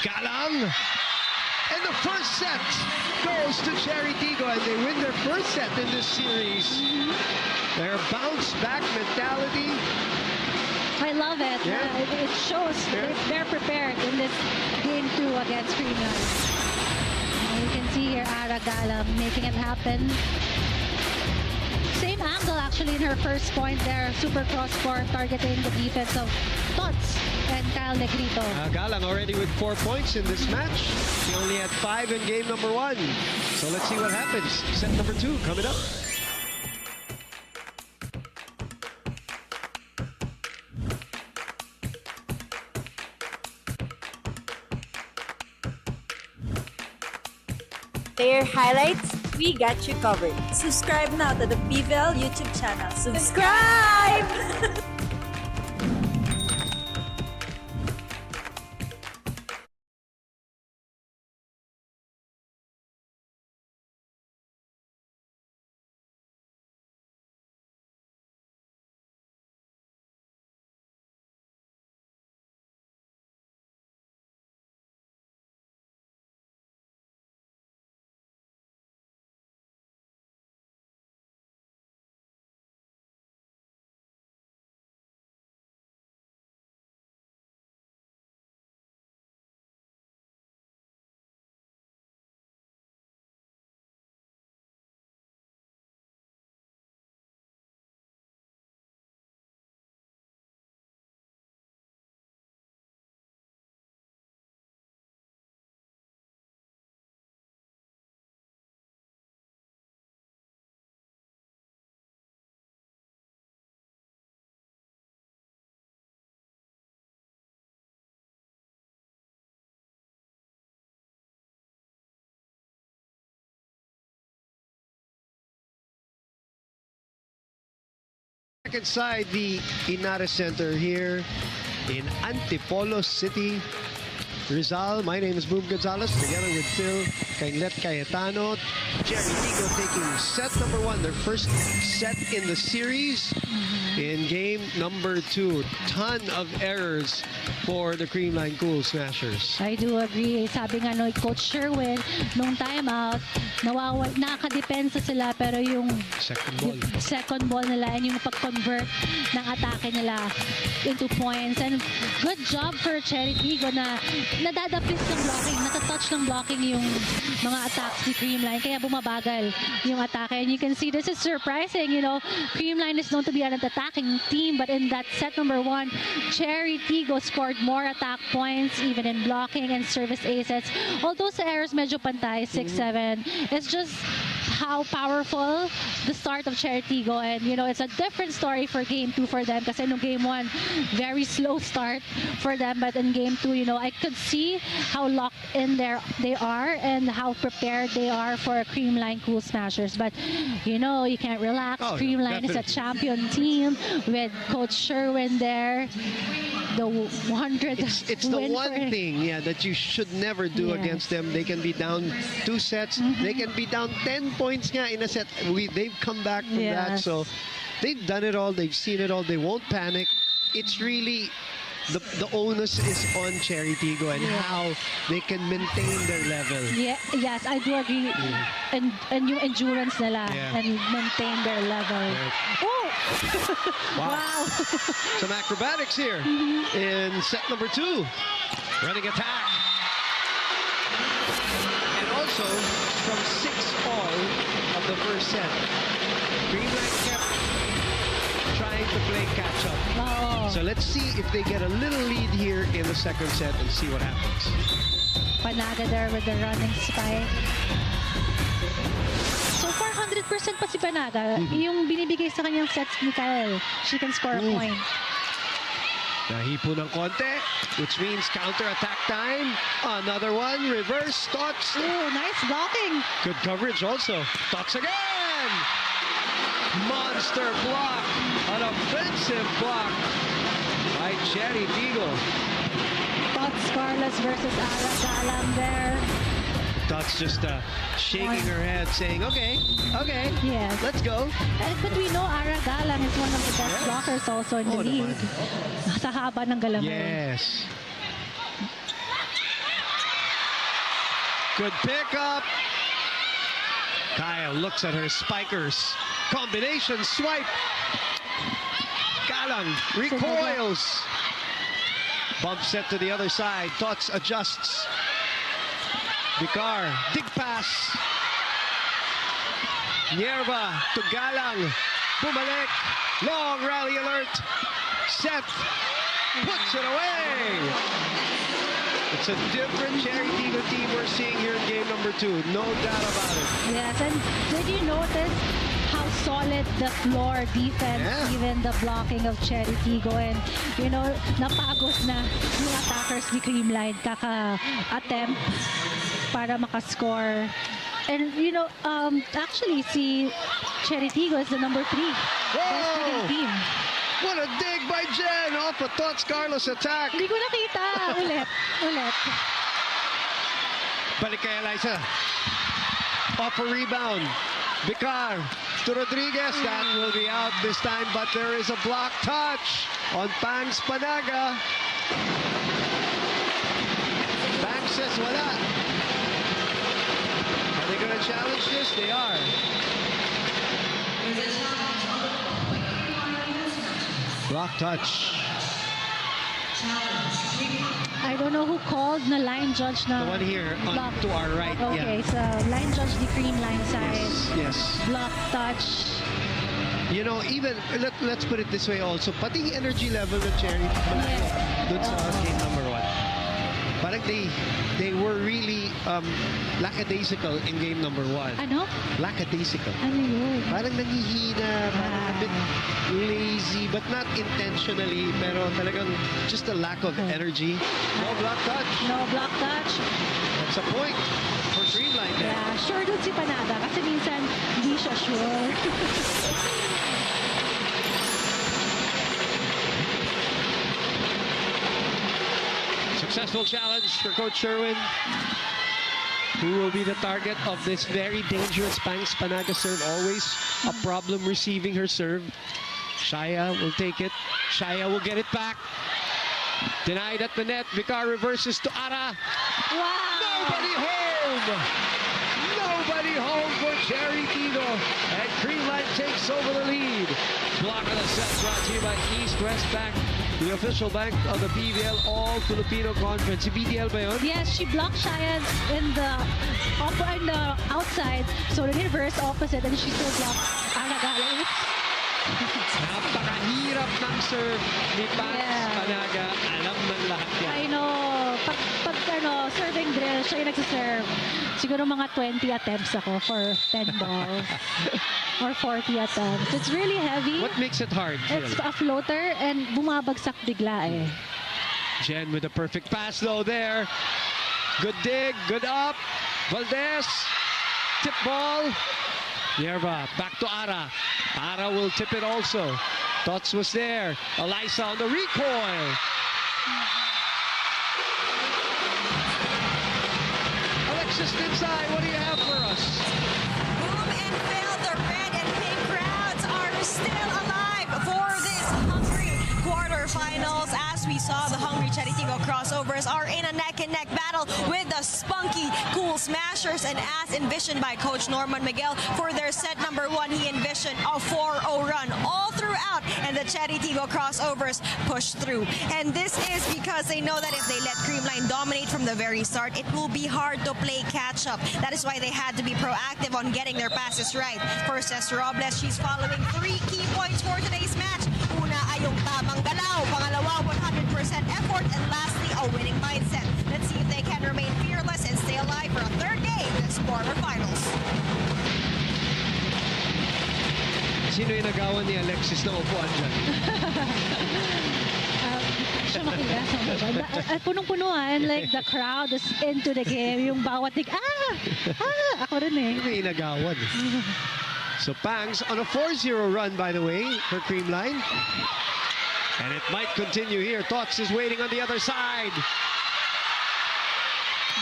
Galang. And the first set goes to CHERY Tiggo, and they win their first set in this series. Their bounce back mentality. I love it. Yeah. It shows they're prepared in this game 2 against Creamline. You can see here Ara Galang making it happen. Same angle actually in her first point there. Super cross court targeting the defense of Tots and Kyle Negrito. Galang already with 4 points in this match. He only had 5 in game number 1. So let's see what happens. Set number 2 coming up. Player highlights, we got you covered. Subscribe now to the PVL YouTube channel. Subscribe! Back inside the Inares Center here in Antipolo City, Rizal. My name is Boom Gonzalez, together with Phil Kainlet Cayetano. CHERY Tiggo taking set number 1, their first set in the series. In game number 2, ton of errors for the Creamline Cool Smashers. I do agree. Sabi nga no, Coach Sherwin, nung timeout, nakakadepensa sila pero yung second ball nila and yung pag-convert ng atake nila into points. And good job for CHERY Tiggo na nadadapis ng blocking, natatouch ng blocking yung mga attacks ni Creamline. Kaya bumabagal yung atake. And you can see this is surprising. You know, Creamline is known to be an attacking team, but in that set number 1, CHERY Tiggo scored more attack points, even in blocking and service aces. Although sa errors medyo pantay, 6-7, it's just how powerful the start of CHERY Tiggo. And you know, it's a different story for game 2 for them kasi no game 1, very slow start for them, but in game 2, you know, I could see how locked in there they are and how prepared they are for Creamline Cool Smashers. But you know, you can't relax. Creamline is a champion team with Coach Sherwin there. The 100 it's the one thing, yeah, that you should never do against them. They can be down 2 sets. They can be down 10 points nga in a set. They've come back from that. So they've done it all, they've seen it all, they won't panic. It's really the onus is on CHERY Tiggo and how they can maintain their level. Yeah, yes, I do agree. And yung endurance nila and maintain their level. Oh! Wow. Some acrobatics here in set number 2. Running attack. And also, from 6-all of the first set, Creamline kept trying to play catch-up. Oh. So let's see if they get a little lead here in the second set and see what happens. Panaga there with the running spike. So far, 100% pa si Panaga. Yung binibigay sa kanyang sets ni Kyle, she can score a point. Nahipo ng konti, which means counter-attack time. Another one, reverse, Tots. Oh, nice blocking. Good coverage also. Tots again! Monster block, an offensive block by CHERY Tiggo. Tots Carlos versus Ara Galang there. Tots just shaking her head, saying, okay, Yes. let's go. But we know Ara Galang is one of the best blockers also in the league. Sa haba ng galang. Yes. Good pickup. Kyle looks at her spikers. Combination swipe. Galang recoils. Bump set to the other side. Tots adjusts. Vicar, dig pass. Nierva to Galang. Bumalik. Long rally alert. Seth puts it away. It's a different CHERY Tiggo team we're seeing here in game number 2. No doubt about it. Yes, and did you notice how solid the floor defense, even the blocking of CHERY Tiggo, and you know, napagos na yung attackers ni Creamline kaka-attempt para makascore. And you know, actually si CHERY Tiggo is the number 3 best hitting team. What a dig by Jen off a Tots Carlos attack. Hindi ko nakita. Ulit. Balik kay Eliza. Off a rebound. Vicar to Rodriguez. That will be out this time, but there is a block touch on Pangs Panaga. Pangs says wala. Are they going to challenge this? They are. Block touch. I don't know who called the line judge na The one here block. to our right. Okay, so line judge the Creamline side. Yes. Block touch. You know, even let's put it this way also. Pati energy level ng CHERY dun sa game number 1. Parang they were really lackadaisical in game number 1. Ano? Lackadaisical. Ano yun? Parang nangihina, parang a bit lazy, but not intentionally, pero talagang just a lack of energy. No block touch. No block touch. That's a point for Creamline there. Yeah, sure dun si Panaga kasi minsan hindi siya sure. Successful challenge for Coach Sherwin. Who will be the target of this very dangerous Pangs Panaga serve? Always a problem receiving her serve. Shaya will take it. Shaya will get it back. Denied at the net. Vicar reverses to Ara. Wow! Nobody home! Nobody home for CHERY Tiggo. And Creamline takes over the lead. Block of the set brought to you by East West Bank, the official bank of the PVL All-Filipino Conference. Si BDL ba yun? Yes, she blocked Shaya in the outside, so the reverse opposite, and she still blocked Aragala. Napakahirap ng serve ni Pangs Panaga. Alam ng lahat yan. I know. Pag serving drill, siya yung nagsiserve. Siguro mga 20 attempts ako for 10 balls. Or 40 attempts. It's really heavy. What makes it hard, Jill? It's a floater and bumabagsak bigla eh. Jen with a perfect pass though there. Good dig, good up. Valdez, tip ball. Yerba, back to Ara. Ara will tip it also. Tots was there. Eliza on the recoil. Alexis inside, what do you have for us? Boom and fail. The red and pink crowds are still alive. Crossovers are in a neck-and-neck battle with the spunky Cool Smashers, and as envisioned by Coach Norman Miguel for their set number 1, he envisioned a 4-0 run all throughout, and the CHERY Tiggo Crossovers pushed through. And this is because they know that if they let Creamline dominate from the very start, it will be hard to play catch-up. That is why they had to be proactive on getting their passes right. First, as Robles, she's following 3 key points for today's match. Una ay yung tamang galaw, pangalawa 100% effort, and lastly, a winning mindset. Let's see if they can remain fearless and stay alive for a third game in this quarterfinals. Sino yung nagawan ni Alexis na upuan dyan? Siya makigas. At punong-punuan, like the crowd is into the game. Yung bawat ako rin eh. May nagawan. So Pangs on a 4-0 run, by the way, for Creamline. And it might continue here. Tots is waiting on the other side.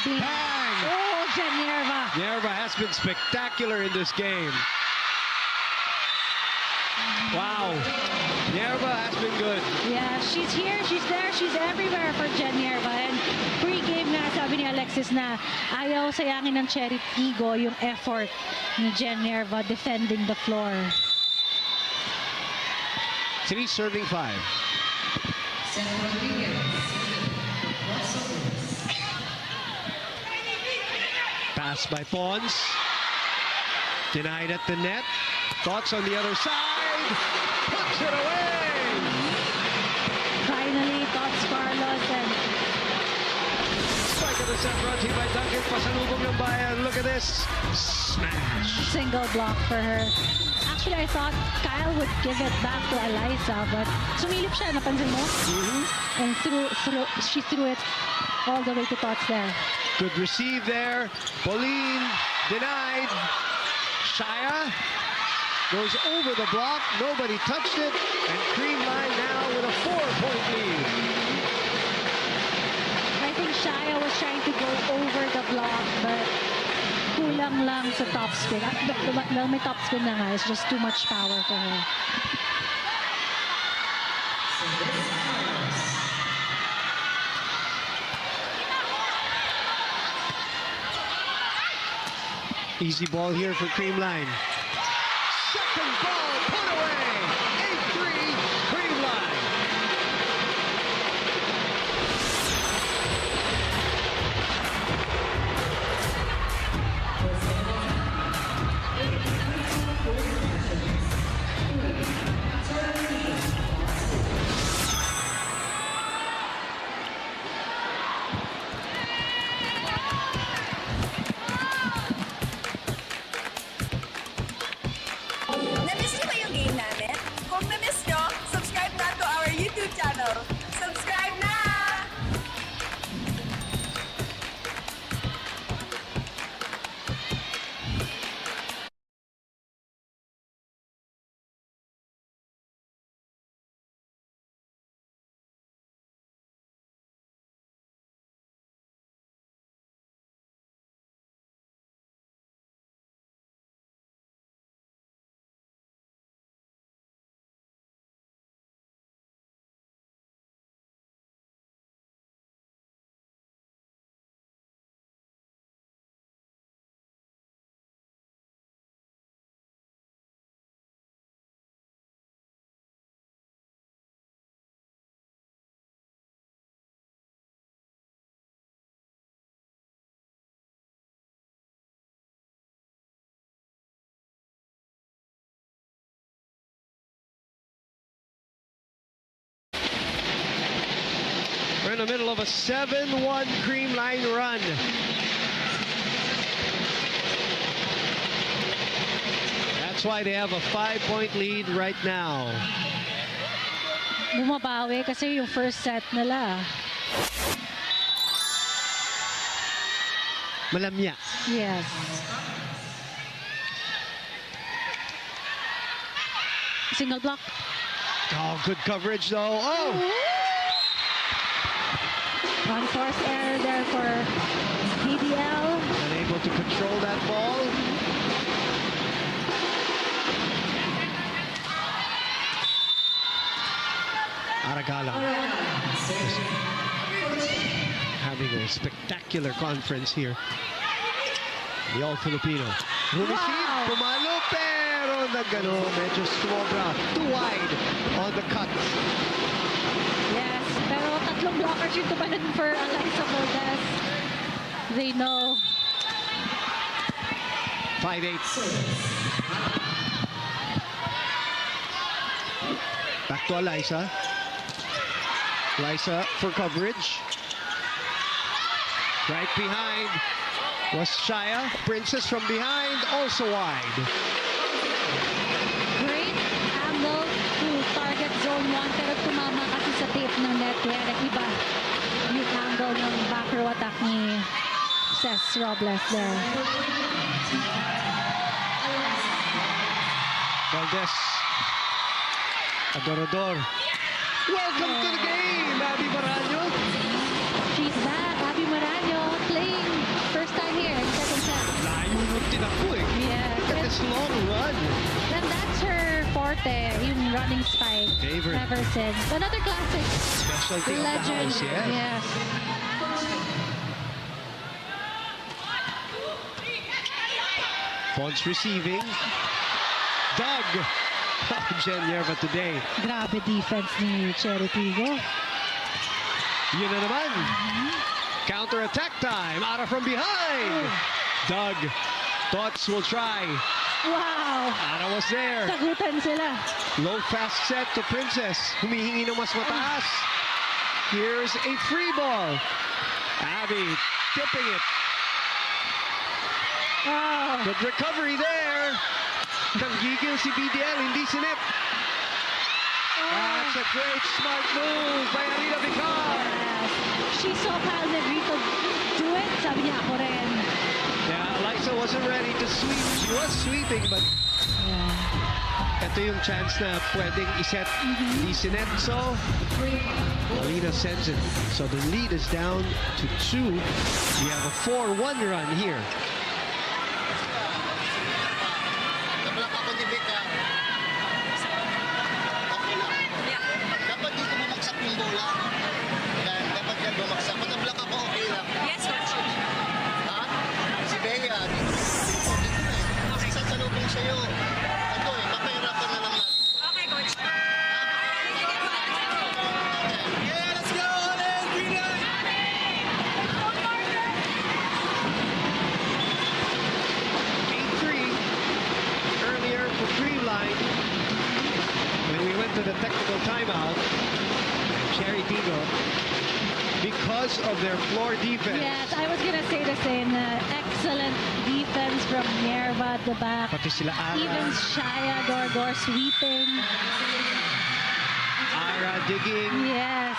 Bang! Oh, Genierva. Nerva has been spectacular in this game. Wow. Nerva has been good. Yeah, she's here, she's there, she's everywhere for Genierva. And pre-game nga sabi ni Alexis na ayaw sayangin ng CHERY Tiggo yung effort ni Genierva defending the floor. 3 serving 5. Pass by Pons. Denied at the net. Thoughts on the other side. Puts it away. Finally, Tots Carlos and Strike of the set brought to you by Duncan. Pasalubong ng bayan. Look at this. Smash. single block for her. Actually, I thought Kyle would give it back to Eliza, but sumilip siya, napansin mo? And she threw it all the way to Tots there. Good receive there. Pauline denied. Shaya goes over the block. Nobody touched it. And Creamline now with a 4-point lead. I think Shaya was trying to go over the block, but kulang lang sa top spin. Well, may top spin na nga. It's just too much power for her. Easy ball here for Creamline. Second ball put away. 8-3 Creamline. Na-miss niyo ba yung game namin? Kung na-miss niyo, subscribe na to our YouTube channel. Subscribe na! We're in the middle of a 7-1 Creamline run. That's why they have a 5-point lead right now. Bumabawi kasi yung first set nila. Malamya. Yes. Single block. Oh, good coverage though. Oh! One forced error there for PVL. Unable to control that ball. Aragala. a spectacular conference here. The All-Filipino. Receive, pumalo, pero nagano, medyo sumobra. Too wide on the cut. Yes, pero tatlong blockers yung tumalan for Eliza Valdez. They know. 5-8. Back to Eliza. Eliza for coverage. Right behind was Shaya. Princess from behind, also wide. Great angle to target zone 1 pero tumama kasi sa tape ng net. Kaya nag-iba yung angle ng back row attack ni Cez Robles there. Valdez. Adorador. Welcome to the game, Abby Maraño. She's back. Abby Maraño playing first time here in second set. Layo nung tinakbo eh. Yes. Look at this long run. And that's her forte, yung running spike. Favorite. Ever since. Another classic. Specialty of the Legend. house, yes. Yes. Pons receiving. Doug. Jen Yerba today. Grabe defense ni CHERY Tiggo. Yun na naman. Counter-attack time. Ara from behind. Doug. Thoughts will try. Wow! Ara was there. Sagutan sila. Low fast set to Princess. Humihingi ng mas mataas. Here's a free ball. Abby tipping it. Wow! Good recovery there. Nanggigil si BDL, hindi sinip. That's a great smart move by Alina Vicar. Yes. She saw Kyle Negrito do it. Sabi niya ako rin. Yeah, Eliza wasn't ready to sweep. She was sweeping, but ito yung chance na pwedeng iset ni Sinet. So, Alina sends it. So the lead is down to 2. We have a 4-1 run here. Nablak ako ni Becca. Okay lang. Dapat dito bumagsak yung bola. Yan, dapat yan bumagsak. Kung nablak ako, okay lang. Yes, coach. Ha? Si Bea, dito eh. Sasalubong sa'yo. Ito eh, papahirapan na lang natin. Okay, coach. Yeah, let's go! Ulit! Creamline! 8-3 earlier for Creamline. When we went to the technical timeout, CHERY Tiggo, because of their floor defense, Yes, I was gonna say the same. Excellent defense from Nerva at the back. pati sila Even Ara, Shaya Dorgor sweeping. Ara digging, Yes.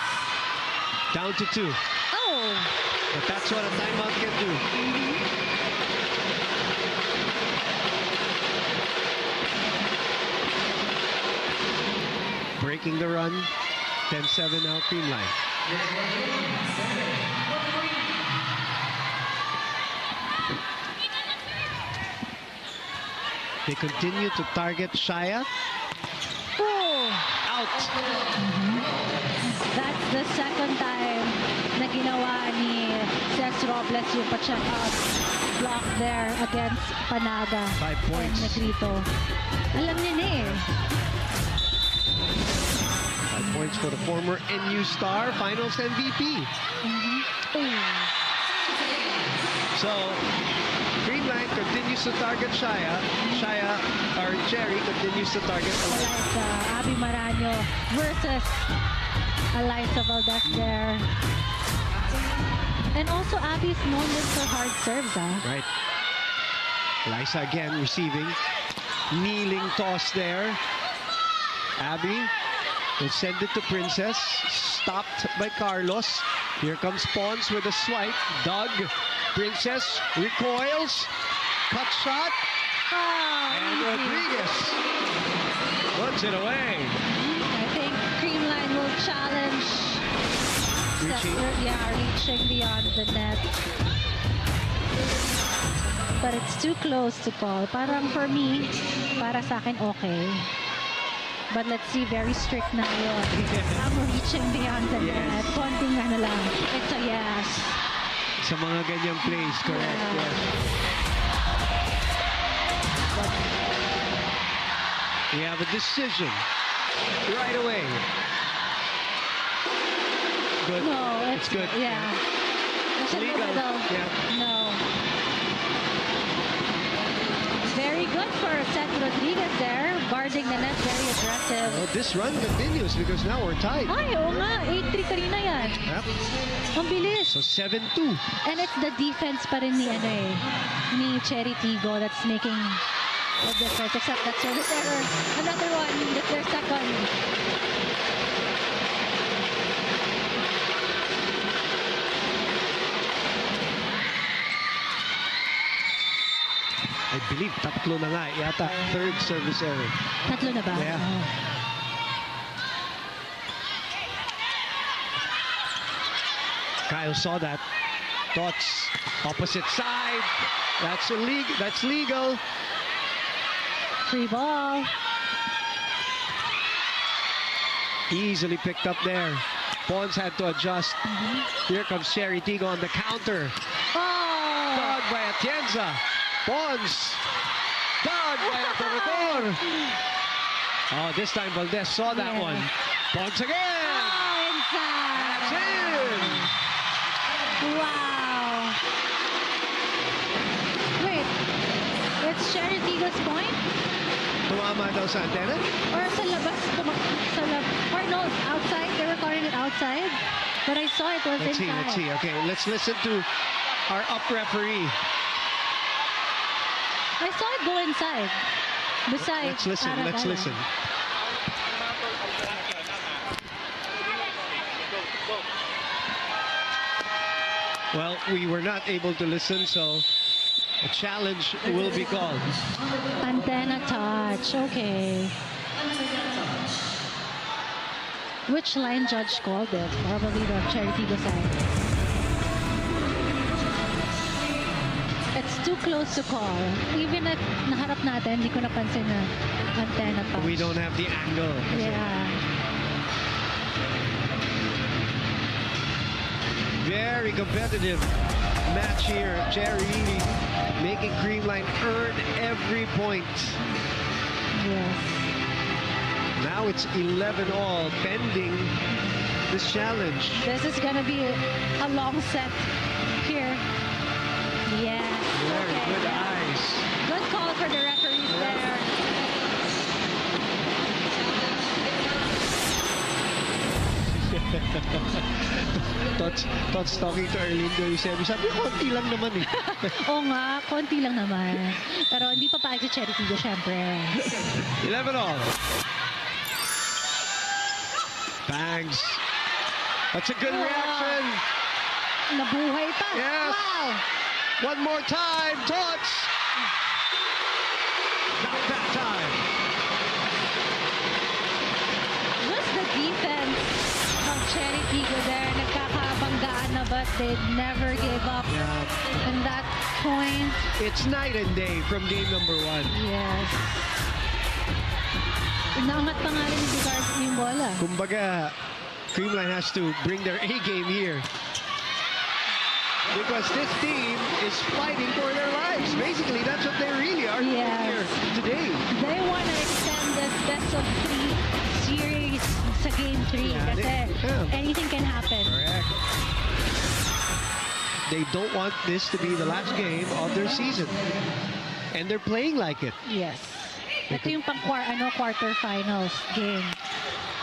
down to 2. Oh! But that's what a timeout can do. Breaking the run, 10-7 now, Creamline. They continue to target Shaya. Oh! Out. That's the second time na ginawa ni Cez Robles yung pa-check out block there against Panaga 5 points. and Negrito. Alam niya na eh. 5 points for the former NU star, finals MVP. So, Creamline continues to target Shaya. CHERY continues to target Eliza. Eliza, Abby Maraño versus Eliza Valdez there. And also Abby's known this for hard serves, Right. Eliza again receiving. Kneeling toss there. Abby will send it to Princess. Stopped by Carlos. Here comes Pons with a swipe. Doug. Princess recoils. Cut shot. And Rodriguez puts it away. I think Creamline will challenge. Reaching beyond the net. But it's too close to call. Parang for me, para sa akin okay. But let's see, very strict na yun. I'm reaching beyond the net. Konting ano lang. It's a yes. Sa mga ganyang plays, correct. Yes. We have a decision right away. Good. No, it's good. Yeah. That's a Legal. little. Yeah. No. Very good for Seth Rodriguez there. Guarding the net, very aggressive. Well, this run continues because now we're tied. Ay, oo nga. 8-3 kanina yan. Yep. Ang bilis. So 7-2. And it's the defense pa rin ni, ni CHERY Tiggo that's making the difference. Except that service error. Another one. That's their second. I believe tatlo na nga yata. Third service error. Tatlo na ba? Yeah. Oh. Kyle saw that. Thoughts. Opposite side. That's illegal. That's legal. Free ball. Easily picked up there. Pons had to adjust. Here comes CHERY Tiggo on the counter. Oh! Dodged by Atienza. Pons. Dodged by Atorador. Oh, this time Valdez saw that Yeah. one. Pons again. Oh, inside. That's in. Wow. Wait. It's CHERY Tiggo's point? Tumama daw sa antena. Or sa labas? Or no, outside? They were calling it outside? But I saw it was Let's see, inside. let's see. Okay, let's listen to our up referee. I saw it go inside. Besides, Let's listen, let's Aragala. listen. Well, we were not able to listen, so a challenge will be called. Antenna touch. Okay. Which line judge called it? Probably the CHERY Tiggo side. It's too close to call. Even if naharap natin, hindi ko napansin na antenna touch. We don't have the angle. Yeah. Very competitive match here. CHERY making Creamline earn every point. Yes. Now it's 11-all pending this challenge. This is gonna be a long set here. Yes. Very Okay, good yeah. eyes. Good call for the referees there. Tots talking to Erlindo Eusebio. Sabi, konti lang naman eh. Oo nga, konti lang naman. Pero hindi pa paayos si CHERY Tiggo, syempre. 11-all. Bangs. That's a good reaction. Nabuhay pa. Yes. Wow. One more time. Tots. Not that time. Just the defense of CHERY Tiggo there. Nagkakabanggaan na but they never gave up. Yeah. And that point, It's night and day from game number 1. yes. Inaangat pa nga rin ni Dugar's yung bola. Kumbaga, Creamline has to bring their A game here. Because this team is fighting for their lives. Basically, that's what they really are doing Yes. here today. They want to extend this best of 3 series sa game 3 Yeah, kasi yeah. anything can happen. Correct. They don't want this to be the last game of their season. And they're playing like it. Yes. Ito yung pang quarterfinals game.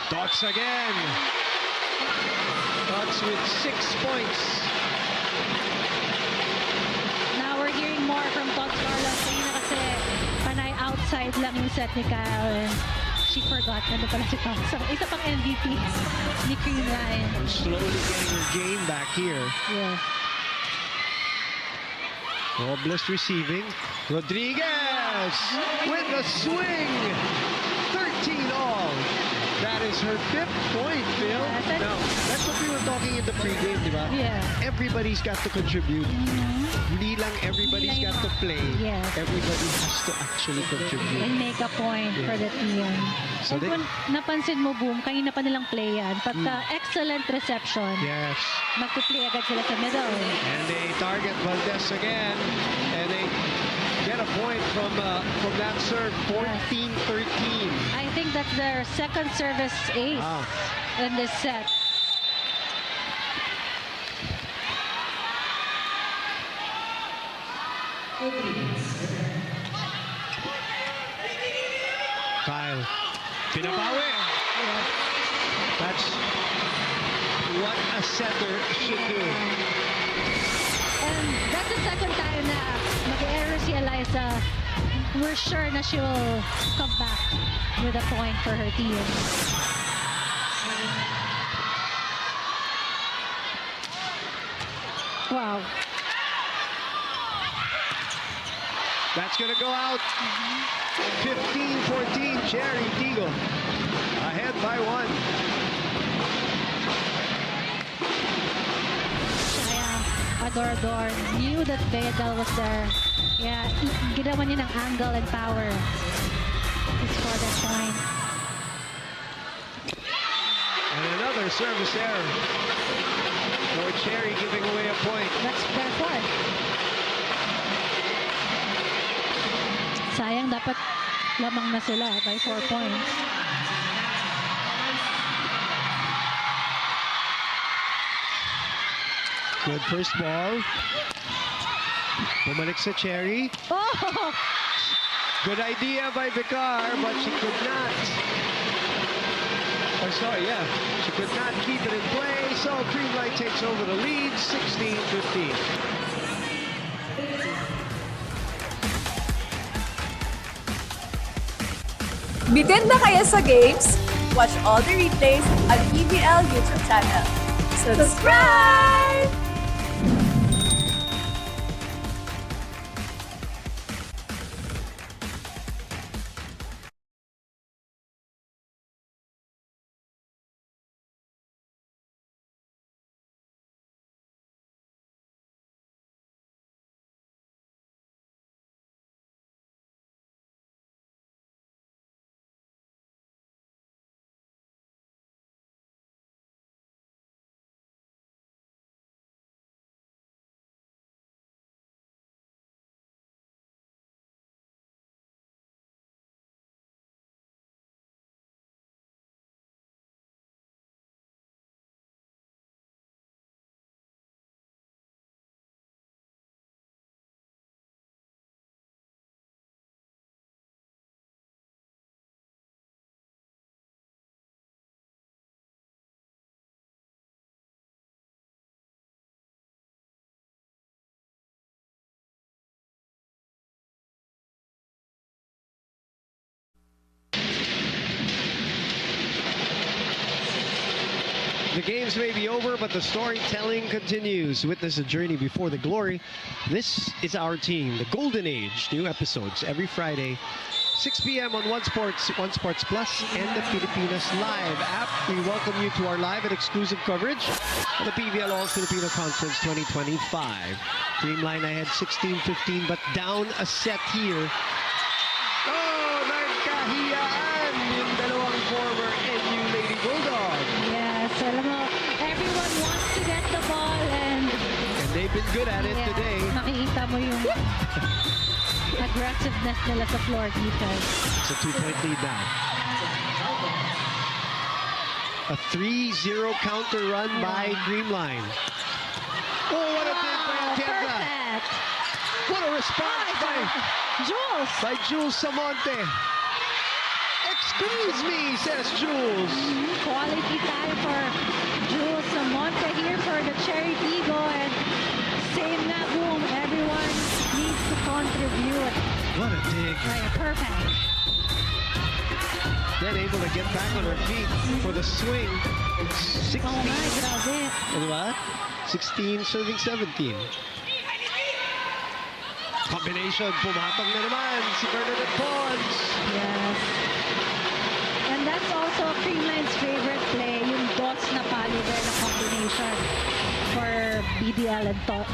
Tots again. Tots with 6 points. Now we're hearing more from Tots Carlos. Kanina kasi panay outside lang yung set ni Kyle and she forgot na pala si Tots. Isa pang MVP ni Creamline. Slowly getting her game back here. Yes. Robles receiving. Rodriguez with the swing. 13-all. That is her 5th point, Phil. Yes, Now, that's what we were talking in the pregame, di ba? Yeah. Everybody's got to contribute. Hindi lang everybody's got to play. Yes. Everybody has to actually contribute. And make a point for the team. So And they- kung napansin mo, Boom, kanina pa nilang play yan. Pagka excellent reception, Yes. magpi-play agad sila sa middle. And they target Valdez again. And they get a point from that serve, 14-13. I think that's their second service ace Wow. in this set. Kyle, pinabawi. That's what a setter should do. And that's the second time na mag-error si Eliza. We're sure na she will come back with a point for her team. Wow. That's going to go out. 15-14, CHERY Tiggo ahead by 1. Shaya Adorador knew that PVL was there. Yeah, ginawa niya ng angle and power to score that point. And another service error. For CHERY giving away a point. That's their fourth. Sayang, dapat lamang na sila by 4 points. Good first ball. Bumalik sa CHERY. Oh! Good idea by Vicar, but she could not. Oh, sorry, yeah. She could not keep it in play, so Creamline takes over the lead, 16-15. Bitin na kaya sa games? Watch all the replays on PVL YouTube channel. Subscribe! The games may be over, but the storytelling continues. Witness a journey before the glory. This is our team, the Golden Age. New episodes every Friday, 6 p.m. on One Sports Plus, and the Filipinas Live app. We welcome you to our live and exclusive coverage of the PVL All-Filipino Conference 2025. Creamline ahead 16-15, but down a set here. Oh, nagkahiyaan yung dalawang former NU Lady Bulldog. Yes, alam mo, everyone wants to get the ball and They've been good at it today. makikita mo yung aggressiveness nila sa floor defense. It's a 2-point lead now. A 3-0 counter run by Creamline. Oh, what a big by Atienza. Perfect. What a response by Jules Samonte. Excuse me, says Jules. Quality time for Jules Samonte here for the CHERY Tiggo, and same na, Boom. Everyone needs to contribute. What a dig. Right, perfect. Then able to get back on her feet for the swing. 16. Oh my, grabe. Diba? 16 serving 17. Combination, pumatong na naman si Bernadette Pons. Yes. And that's also a Creamline competition for PVL and Pons.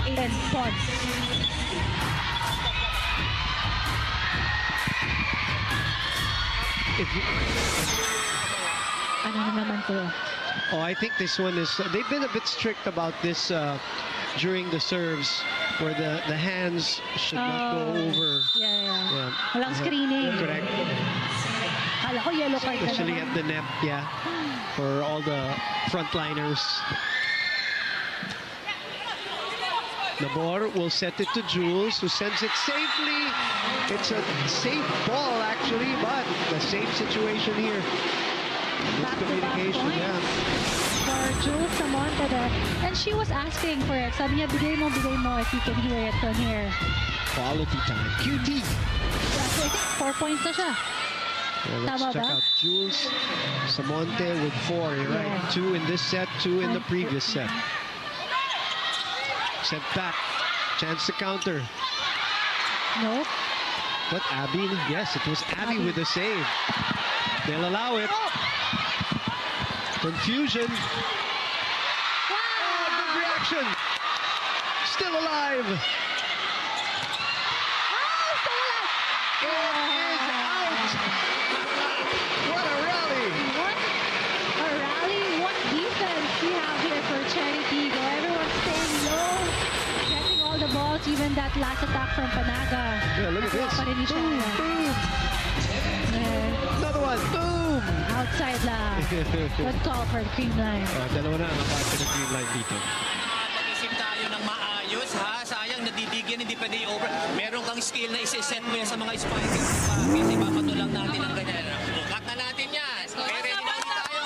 Ano na naman to? Oh, I think this one is, they've been a bit strict about this during the serves, where the hands should not go over. Yeah. Walang screening. Correct. Kala ko yellow card na Especially naman. at the net, yeah, for all the frontliners. Nabor will set it to Jules, who sends it safely. It's a safe ball, actually, but the same situation here. Miscommunication, yeah. For Jules Samonte there. And she was asking for it. Sabi niya, bigay mo if you can hear it from here. Quality time. QT. So I think 4 points na siya. Well, let's Tama check ba? out Jules Samonte with 4. You're right. 2 in this set, 2 in the previous set. Sent back. Chance to counter. Nope. But Abby, yes, it was Abby with the save. They'll allow it. Confusion. Oh, good reaction. Still alive. It is out. What a rally. What a rally. What defense we have here for CHERY Tiggo. Everyone's staying low. Getting all the balls. Even that last attack from Panaga. Yeah, look at this. Pa rin ni Boom, Shana. boom. Yeah. Another one. Boom. Outside lang. Good call for the Creamline. Dalawa na ang abante ng Creamline dito. Pag-isip tayo ng maayos, ha? Sayang, nadidigyan, hindi pwede over. Meron kang skill na isi-set mo yan sa mga spikers. Kasi papatulang natin ang ganyan. Cut na natin yan. Ready na ulit tayo.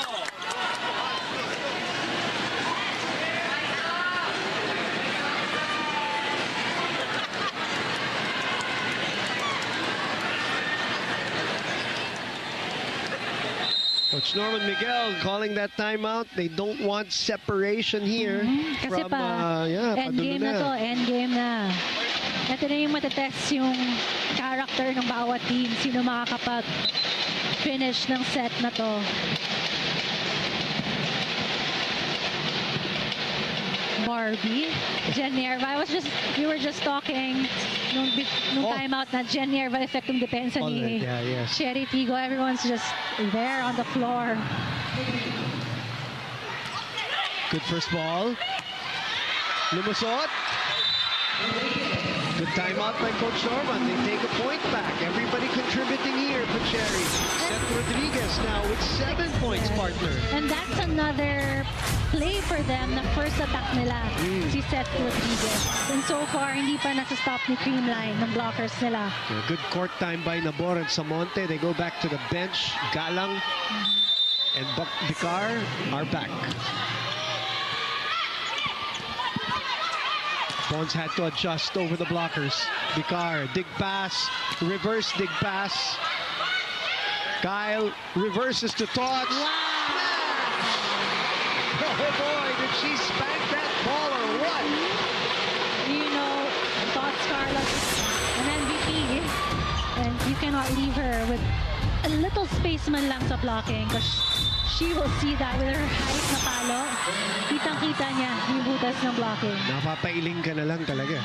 Coach Norman Miguel calling that timeout. They don't want separation here. Kasi from, end game na to, end game na. Ito na yung matetest yung character ng bawat team. Sino makakapag-finish ng set na to. Barbie, Jen Nerva. We were just talking nung timeout na Jen Nerva effect yung depensa ni yes. CHERY Tiggo. Everyone's just there on the floor. Good first ball. Lumusot. Good timeout by Coach Norman. They take a point back. Everybody contributing here for CHERY. Seth Rodriguez now with 7 points, partner. And that's another play for them na first attack nila, si Seth Rodriguez. And so far, hindi pa nasa-stop ni Creamline ng blockers nila. Yeah, good court time by Nabor and Samonte. They go back to the bench. Galang and Vicar are back. Pons had to adjust over the blockers. Vicar, dig pass, reverse dig pass. Kyle reverses to Tots. Oh boy, did she spank that ball or what? You know, Tots Carlos is an MVP. And you cannot leave her with a little space man lang sa blocking because she will see that with her height na palo. Kitang-kita niya yung butas ng blocking. Napapailing ka na lang talaga.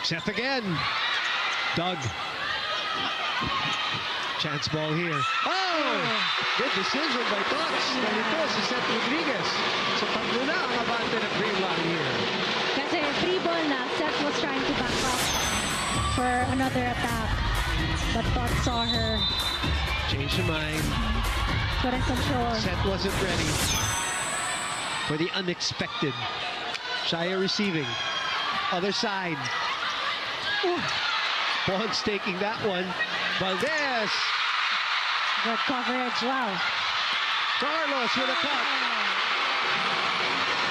Seth again. Doug. Chance ball here. Oh! Good decision by Tots. Ganito si Seth Rodriguez. So tatlo na ang abante ng Creamline here. Kasi free ball na, Seth was trying to back up for another attack. But Tots saw her. Change your mind. Couldn't control. Seth wasn't ready for the unexpected. Shia receiving. Other side. Pons taking that one. Valdez. Good coverage. Wow. Carlos with a cut.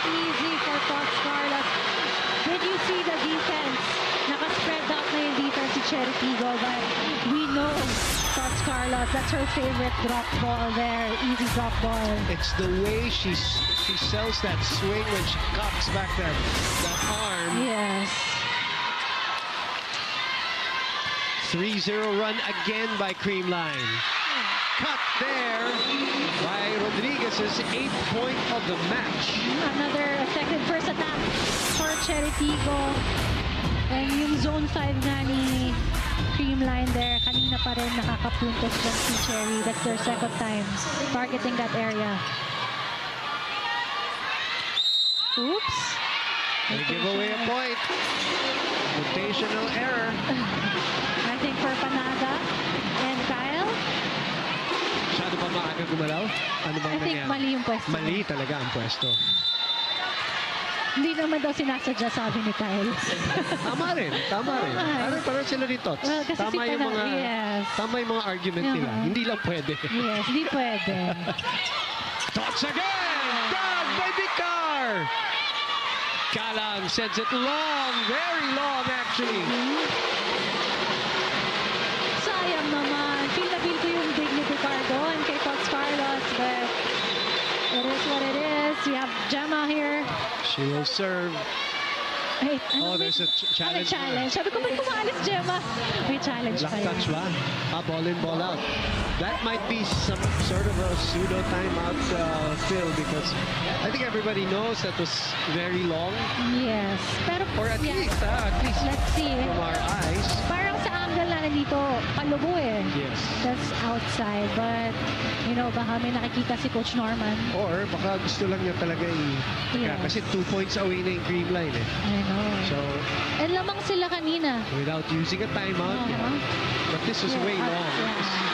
Easy for Tots Carlos. Did you see the defense? Naka-spread out na yung defense si CHERY Tiggo. But we know Tots Carlos, that's her favorite drop ball there. Easy drop ball. It's the way she sells that swing when she cocks back that arm. Yes. 3-0 run again by Creamline. cut there by Rodriguez's 8th point of the match. Another effective first attack for CHERY Tiggo. And yung zone 5 nga ni Creamline there, kanina pa rin nakakapuntos dyan si CHERY. That's their second time targeting that area. Oops. They give away a point. Rotational error. I think for Panaga and Kyle. Masyado ba maaga gumalaw? Ano bang I think nangyari? mali yung pwesto. Mali talaga ang pwesto. Hindi naman daw sinasadya, sabi ni Kyle. Tama rin. Parang sila ni Tots. Well, kasi Tama si yung mga Panaga, yes. tama yung mga argument nila. Hindi lang pwede. Yes, hindi pwede. Tots again! Done by Vicar! Kalang sends it long, very long actually. Sayang naman. Feel na feel ko yung dignity card doon kay Coach Carlos, but it is what it is. We have Gemma here. She will serve. Wait, Oh, there's a challenge. challenge. Sabi ko, ba't kumaalis, Gemma? May challenge Black pa yun. touch ba? Ball in, ball out. That might be some sort of a pseudo timeout, Phil, because I think everybody knows that was very long. Yes. Pero, Or at yeah. least Let's see. from our eyes. Parang sa angle na nandito, palubo eh. Yes. That's outside. But, you know, baka may nakikita si Coach Norman. Or baka gusto lang niya talaga Yes. kasi 2 points away na yung Creamline eh. I know. So, And lamang sila kanina. without using a timeout, but this was Yeah, way long. yeah.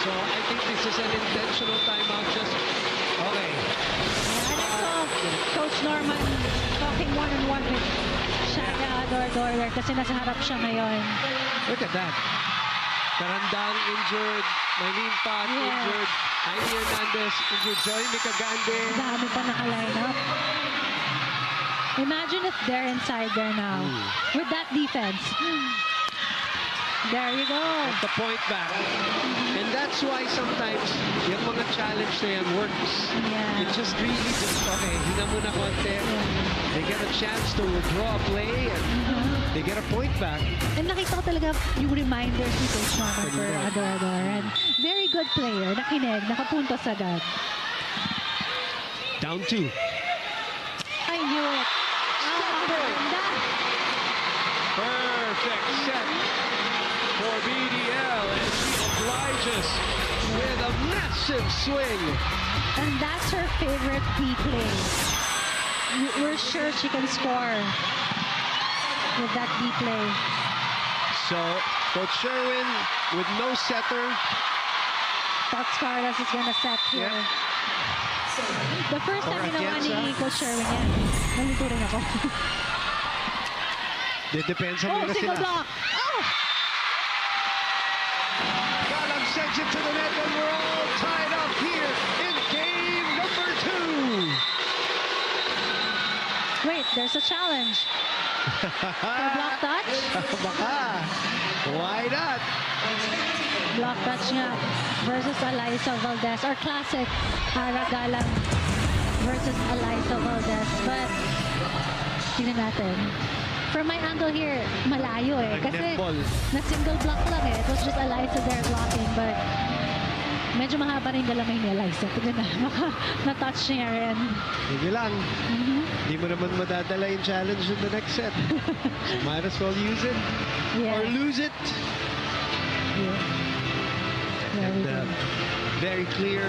So, I think this is an intentional timeout. Okay. And I saw Coach Norman talking one-on-one with Shaga Dorder kasi nasa harap siya ngayon. Look at that. Karandang injured, Maylene Pat Yeah. injured, Heidi Hernandez injured, Joy Micagande. Dami pa naka-line up. Imagine if they're inside there now with that defense. There you go. At the point back. And that's why sometimes yung mga challenge na yan works. Yeah. It's just really okay, hinga muna konti. They get a chance to withdraw a play and they get a point back. And nakita ko talaga yung reminders ni Coach Norman for Adorador. And very good player. Nakinig, nakapuntos agad. Down 2. I knew it. Ganda. Perfect set for BDL and she obliges with a massive swing. And that's her favorite play. We're sure she can score with that play. So, Coach Sherwin with no setter. Coach Carlos is gonna set here. Yeah. The first time Or ginawa ni Atienza. Coach Sherwin yan. Nalito rin ako. It depends on Oh, where single sila. block. Oh! Galang sends it to the net and we're all tied up here in game number 2. Wait, there's a challenge. For block touch? Baka. Why not? Block touch nga versus Eliza Valdez. Or classic Ara Galang versus Eliza Valdez. But, tingnan natin. From my angle here, malayo eh. Kasi Nag-netball. na single block lang eh. It was just Eliza there blocking. But, medyo mahaba rin galamay ni Eliza. Tingnan na, baka na-touch niya rin. Sige lang. Hindi mo naman madadala yung challenge in the next set. So might as well use it Yeah. or lose it. Yeah. There we And go. very clear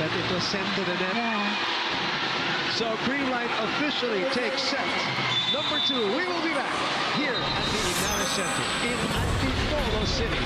that it was sent to the net. Yeah. So Creamline officially takes set number 2. We will be back here at the Ignacio Center in Antipolo City.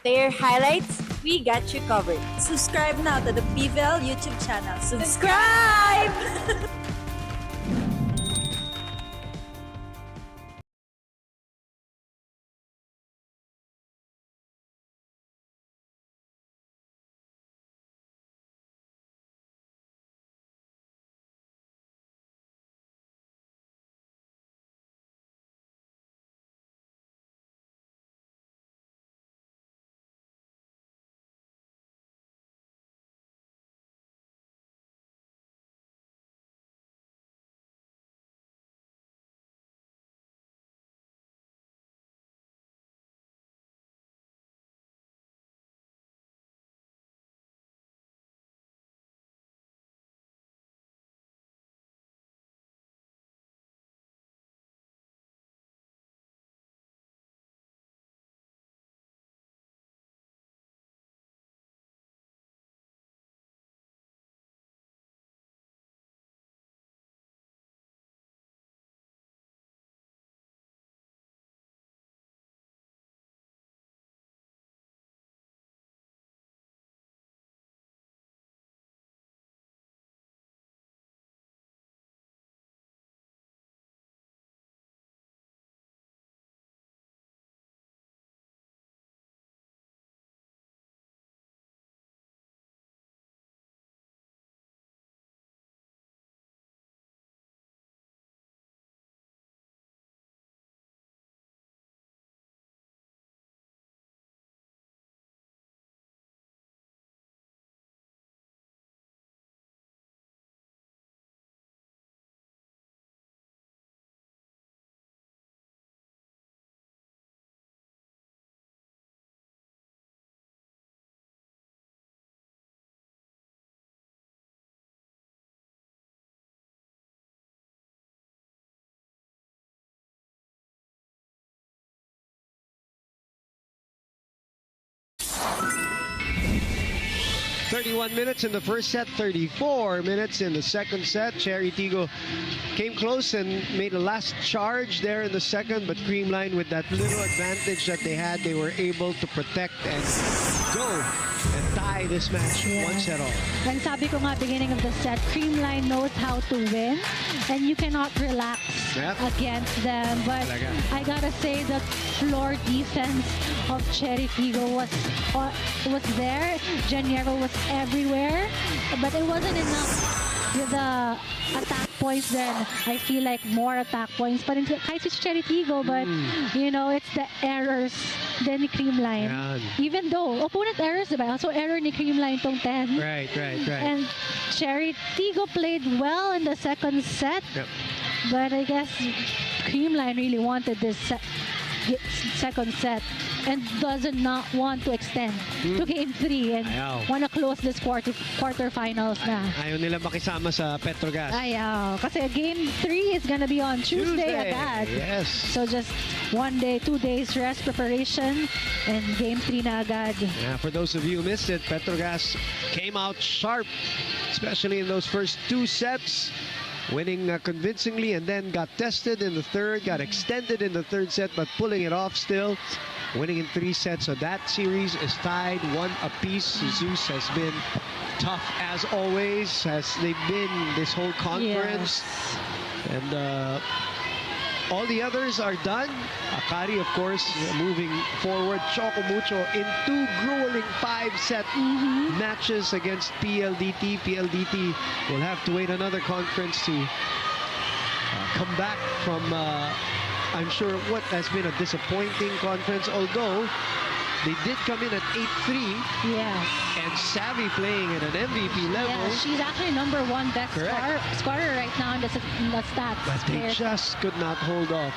Player highlights, we got you covered. Subscribe now to the PVL YouTube channel. Subscribe! 31 minutes in the first set, 34 minutes in the second set. CHERY Tiggo came close and made a last charge there in the second, but Creamline, with that little advantage that they had, they were able to protect and go and tie this match 1-all. And sabi ko nga, beginning of the set, Creamline knows how to win, and you cannot relax against them. But Talaga. I gotta say, the floor defense of CHERY Tiggo was there. Janiero was everywhere, but it wasn't enough with the attack points. Then I feel like more attack points, but kahit si CHERY Tiggo, but you know, it's the errors then ni Creamline. Yan. Even though opponent errors, diba? So error ni Creamline tong 10. Right. And CHERY Tiggo played well in the second set, but I guess Creamline really wanted this second set and does not want to extend to game 3 and want to close this quarterfinals na. Ayaw nila makisama sa Petrogas. Ayaw. Kasi game 3 is gonna be on Tuesday agad. Yes. So just 1 day, 2 days rest preparation and game 3 na agad. Yeah, for those of you who missed it, Petrogas came out sharp, especially in those first 2 sets. Winning convincingly, and then got tested in the third, got extended in the third set, but pulling it off still. Winning in 3 sets, so that series is tied 1 apiece. Jesus has been tough as always, as they've been this whole conference. And all the others are done. Akari, of course, moving forward. Choco Mucho in 2 grueling 5-set matches against PLDT. PLDT will have to wait another conference to come back from, I'm sure, what has been a disappointing conference, although they did come in at 8-3. Yes. And Savvy playing at an MVP level. Yeah, she's actually number 1 best scorer right now in the stats. But they just could not hold off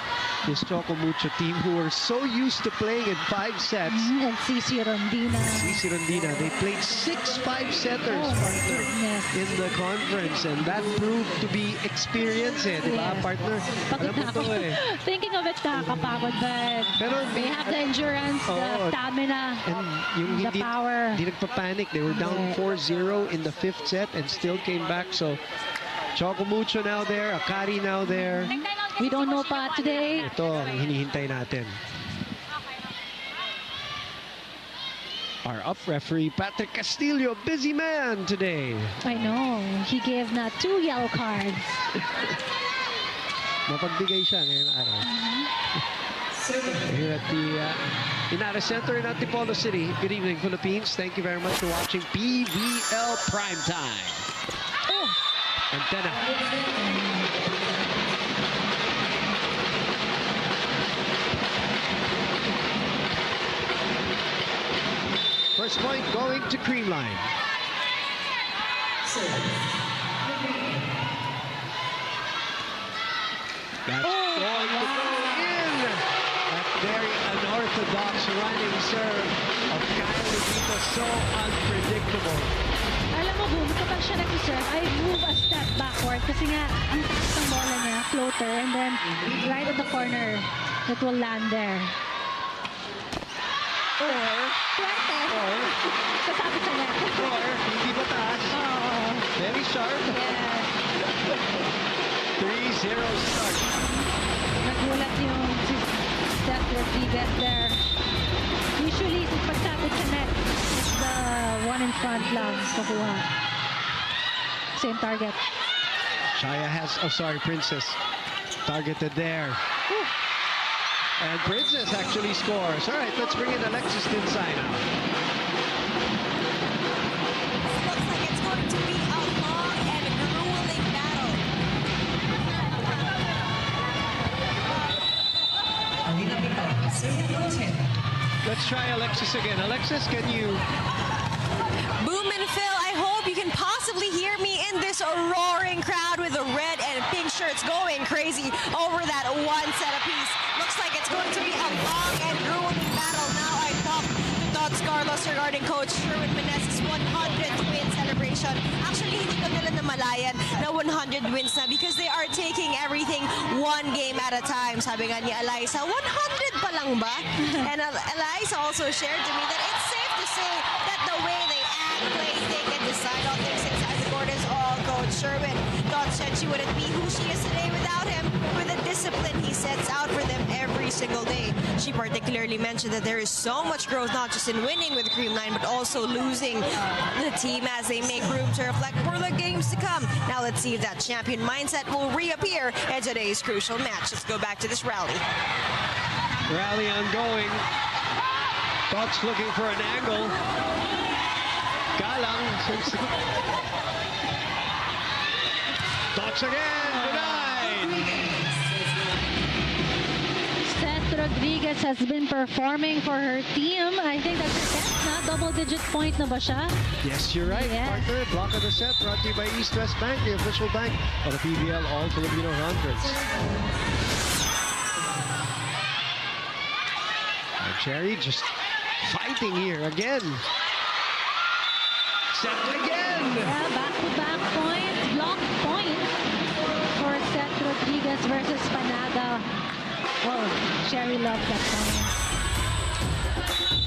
this Choco Mucho team, who are so used to playing in 5 sets. And CC Rondina. They played 6 5-setters partner in the conference, and that proved to be experience, diba, partner? Pagod na ako. Thinking of it, nakakapagod, but they have the endurance, the stamina, and the power. Hindi nagpa-panic. They were down 4-0 in the 5th set and still came back. So Choco Mucho now there, Akari now there. We don't know pa today. Ito ang hinihintay natin. Our up referee, Patrick Castillo, busy man today. I know. He gave na 2 yellow cards. Mapagbigay siya ngayong araw. Here at the Inara Center in Antipolo City. Good evening, Philippines. Thank you very much for watching PVL Primetime. Antenna. First point going to Creamline. That's going to go in. That very unorthodox running serve of Kylie Dito, so unpredictable. Alam mo, boom, kapag siya nag-serve, I move a step backward kasi nga, ang taas ng bola niya, floater, and then right at the corner, it will land there. Or kasabit sa net. Or hindi mataas. Very sharp. Yes. 3-0 start. Nagulat yung si Steph Rodriguez there. Usually, pagsabit sa net, it's the one in front lang kukuha. Same target. Shaya has, Princess targeted there. And Princess actually scores. All right, let's bring in Alexis Tinsay now. Looks like it's going to be a long and grueling battle. Let's try Alexis again. Alexis, can you... Boom and Phil, I hope you can possibly hear me in this roaring crowd with the red and pink shirts going crazy over that 1 set apiece. Looks like it's going to be a long and grueling battle. Now I talk to Tots Carlos regarding Coach Sherwin Meneses' 100th win celebration. Actually, hindi ko nila namalayan na 100 wins na because they are taking everything 1 game at a time. Sabi nga ni Eliza, 100 pa lang ba? And Eliza also shared to me that it's safe to say that the way they act, play, think, and Coach Sherwin thought Chechi wouldn't be who she is today without him, with the discipline he sets out for them every single day. She particularly mentioned that there is so much growth, not just in winning with Creamline, but also losing the team as they make room to reflect for the games to come. Now let's see if that champion mindset will reappear in today's crucial match. Let's go back to this rally. Rally ongoing. Bucks looking for an angle. Galang. Thoughts again. Denied. Seth Rodriguez has been performing for her team. I think that's her best na. Double-digit point na ba siya? Yes, you're right, Yes. partner. Block of the set brought to you by East West Bank, the official bank of the PVL All-Filipino Conference. And CHERY just fighting here again. Set again. Yeah, back-to-back points, block point for Seth Rodriguez versus Panada. Oh, CHERY loves that point.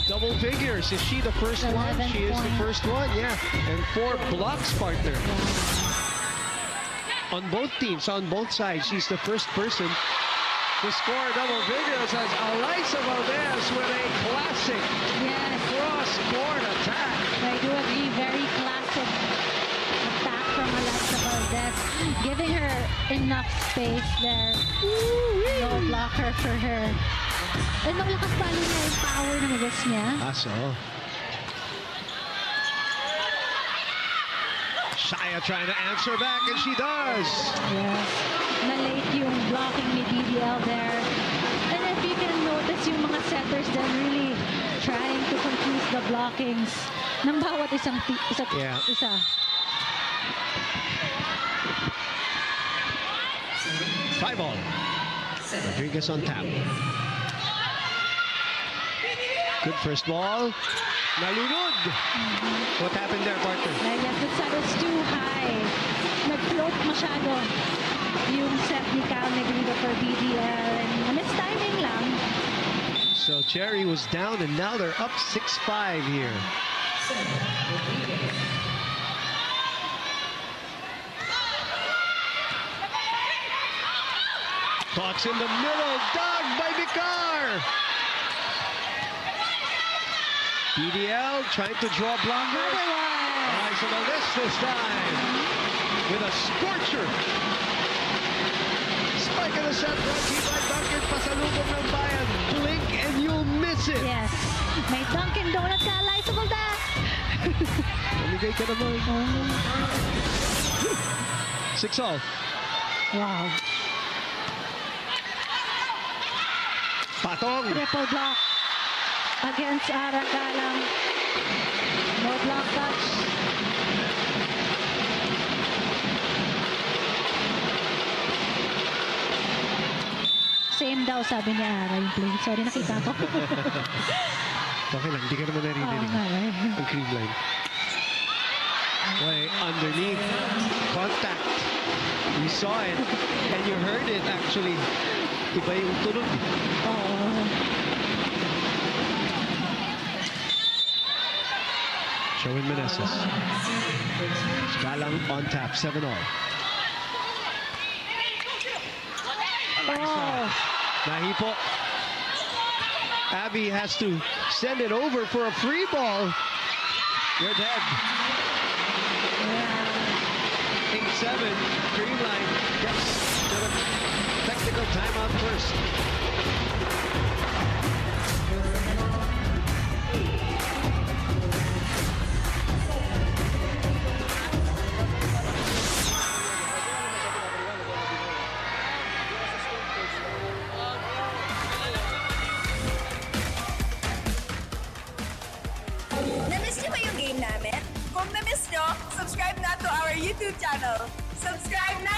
Double figures. Is she the first one? 11 She is the points. first one, yeah. And 4 blocks, partner. On both teams, on both sides, she's the first person to score double figures as Alyssa Valdez with a classic Yes, cross-court attack. I do agree. Very classic attack from Alexa Valdez, giving her enough space there. No blocker for her. And ang lakas palo niya yung power ng gusto niya. So. Shaya trying to answer back, and she does. Yes. Na-late yung blocking ni PVL there. And if you can notice yung mga setters then really trying to confuse the blockings ng bawat isa. Yeah. Five all. Rodriguez on tap. Good first ball. Nalunod. What happened there, partner? I guess the set was too high. Nag-float masyado yung set ni Cal Negrito for PVL. And miss-timing lang. So CHERY was down, and now they're up 6-5 here. Thoughts in the middle, dug by Vicar. PVL trying to draw blockers. Alyssa this time with a scorcher. Spike of the set brought to you by Dunkin' Pasalubong ng Bayan. Blink and you'll miss it. Yes. May Dunkin' Donut ka, Liza Valdez. Namigay ka naman. 6-all. Wow. Patong. Triple block against Ara Galang. No block touch. Same daw sabi ni Ara yung play. Sorry, nakita ko. Okay lang, hindi ka naman naririnig. Ang Creamline. Okay, underneath. Contact. You saw it. And you heard it actually. Iba yung tunog. Showing Meneses. Galang on tap, 7-all. Nahipo. Abby has to send it over for a free ball. You're dead. 8-7. Creamline gets to the technical timeout first. Na-miss niyo ba yung game namin? Kung na-miss niyo, subscribe na to our YouTube channel. Subscribe na!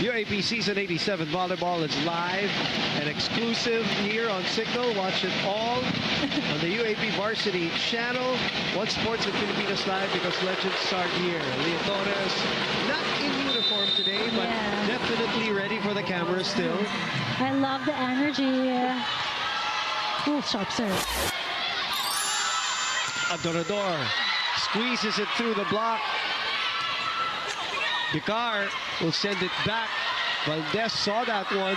UAP Season 87 Volleyball is live and exclusive here on Signal. Watch it all on the UAP Varsity channel. One Sports and Filipinas Live because legends start here. Leo Torres, not in uniform today, but definitely ready for the camera still. I love the energy. Ooh, sharp serve. Adorador squeezes it through the block. Vicar will send it back. Valdez saw that one.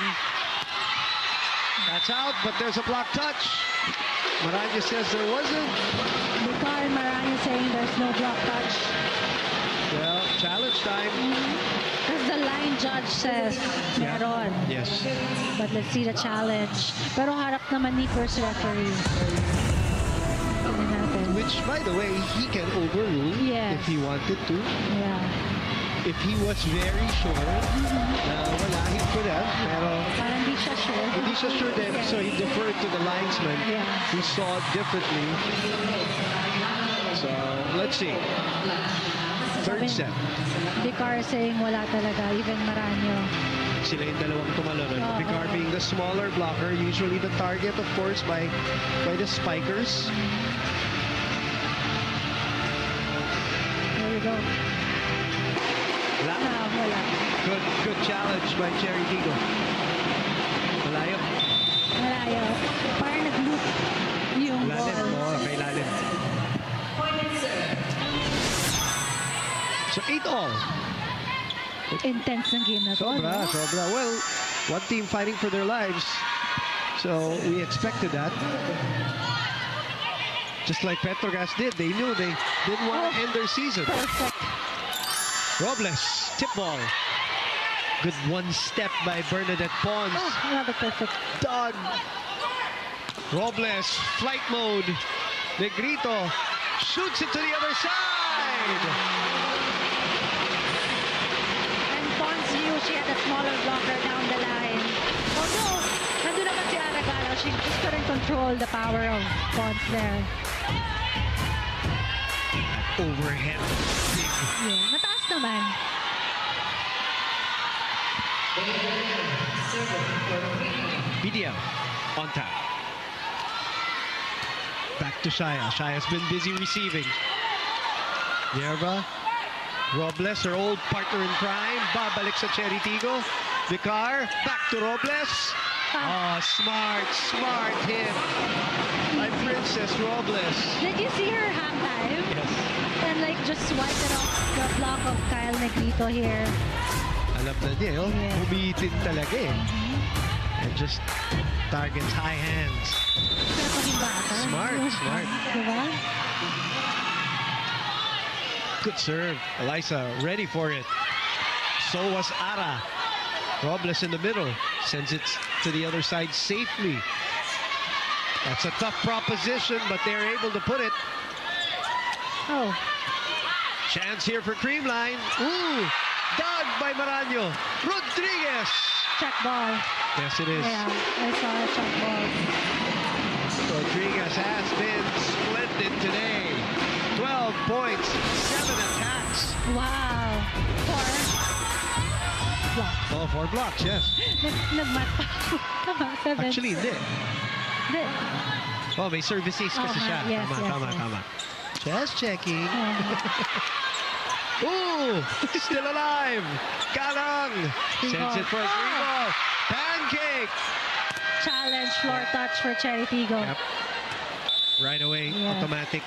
That's out, but there's a block touch. Maranya says there wasn't. Vicar and Maranya saying there's no block touch. Well, challenge time. Because the line judge says meron. Yes. But let's see the challenge. Pero harap naman ni first referee. Tingnan natin. Which, by the way, he can overrule if he wanted to. Yeah. If he was very sure na wala, he could have. Pero Parang di siya sure. hindi siya sure din. So he deferred to the linesman who saw it differently. So, let's see. Third set. Vicar saying wala talaga, even Maranyo. Sila yung dalawang tumalon. Vicar being the smaller blocker, usually the target, of course, by the spikers. There we go. Wala. Good challenge by CHERY Tiggo. Malayo. Parang nag-loop yung ball. Okay, lalim. So 8-all. Intense ng game na to. Sobra. Well, one team fighting for their lives. So we expected that. Just like Petrogas did. They knew they didn't want to end their season. Perfect. Robles, tip ball. Good one step by Bernadette Pons. Another perfect. Dog. Robles, flight mode. Negrito shoots it to the other side. And Pons knew she had a smaller blocker down the line. Although, nandun naman si Aragala, she just couldn't control the power of Pons there. Overhead. Yeah, mataas naman. PVL on tap. Back to Shaya. Shaya's been busy receiving. Yerba. Robles, her old partner in crime. Babalik sa CHERY Tiggo. Vicar. Back to Robles. Oh, smart hit by Princess Robles. Did you see her hand dive? Yes. And like just swipe it off the block of Kyle Negrito here. Alam na niya, humihitin talaga eh. And just targets high hands. Pero paging bata. Smart. Diba? Good serve. Elisa ready for it. So was Ara. Robles in the middle. Sends it to the other side safely. That's a tough proposition, but they're able to put it. Oh. Chance here for Creamline. Ooh! Dug by Maranyo. Rodriguez. Check ball. Yes, it is. Yeah, I saw a check ball. Rodriguez has been splendid today. 12 points, 7 attacks. Wow. 4 blocks. Oh, 4 blocks, yes. Nagmat pa. 7. Actually, hindi. Hindi. Oh, may services kasi siya. Yes, Tama. Just checking. Ooh, still alive. Galang. Sends it for a free ball. Pancake. Challenge floor touch for CHERY Tiggo. Yep. Right away, automatic.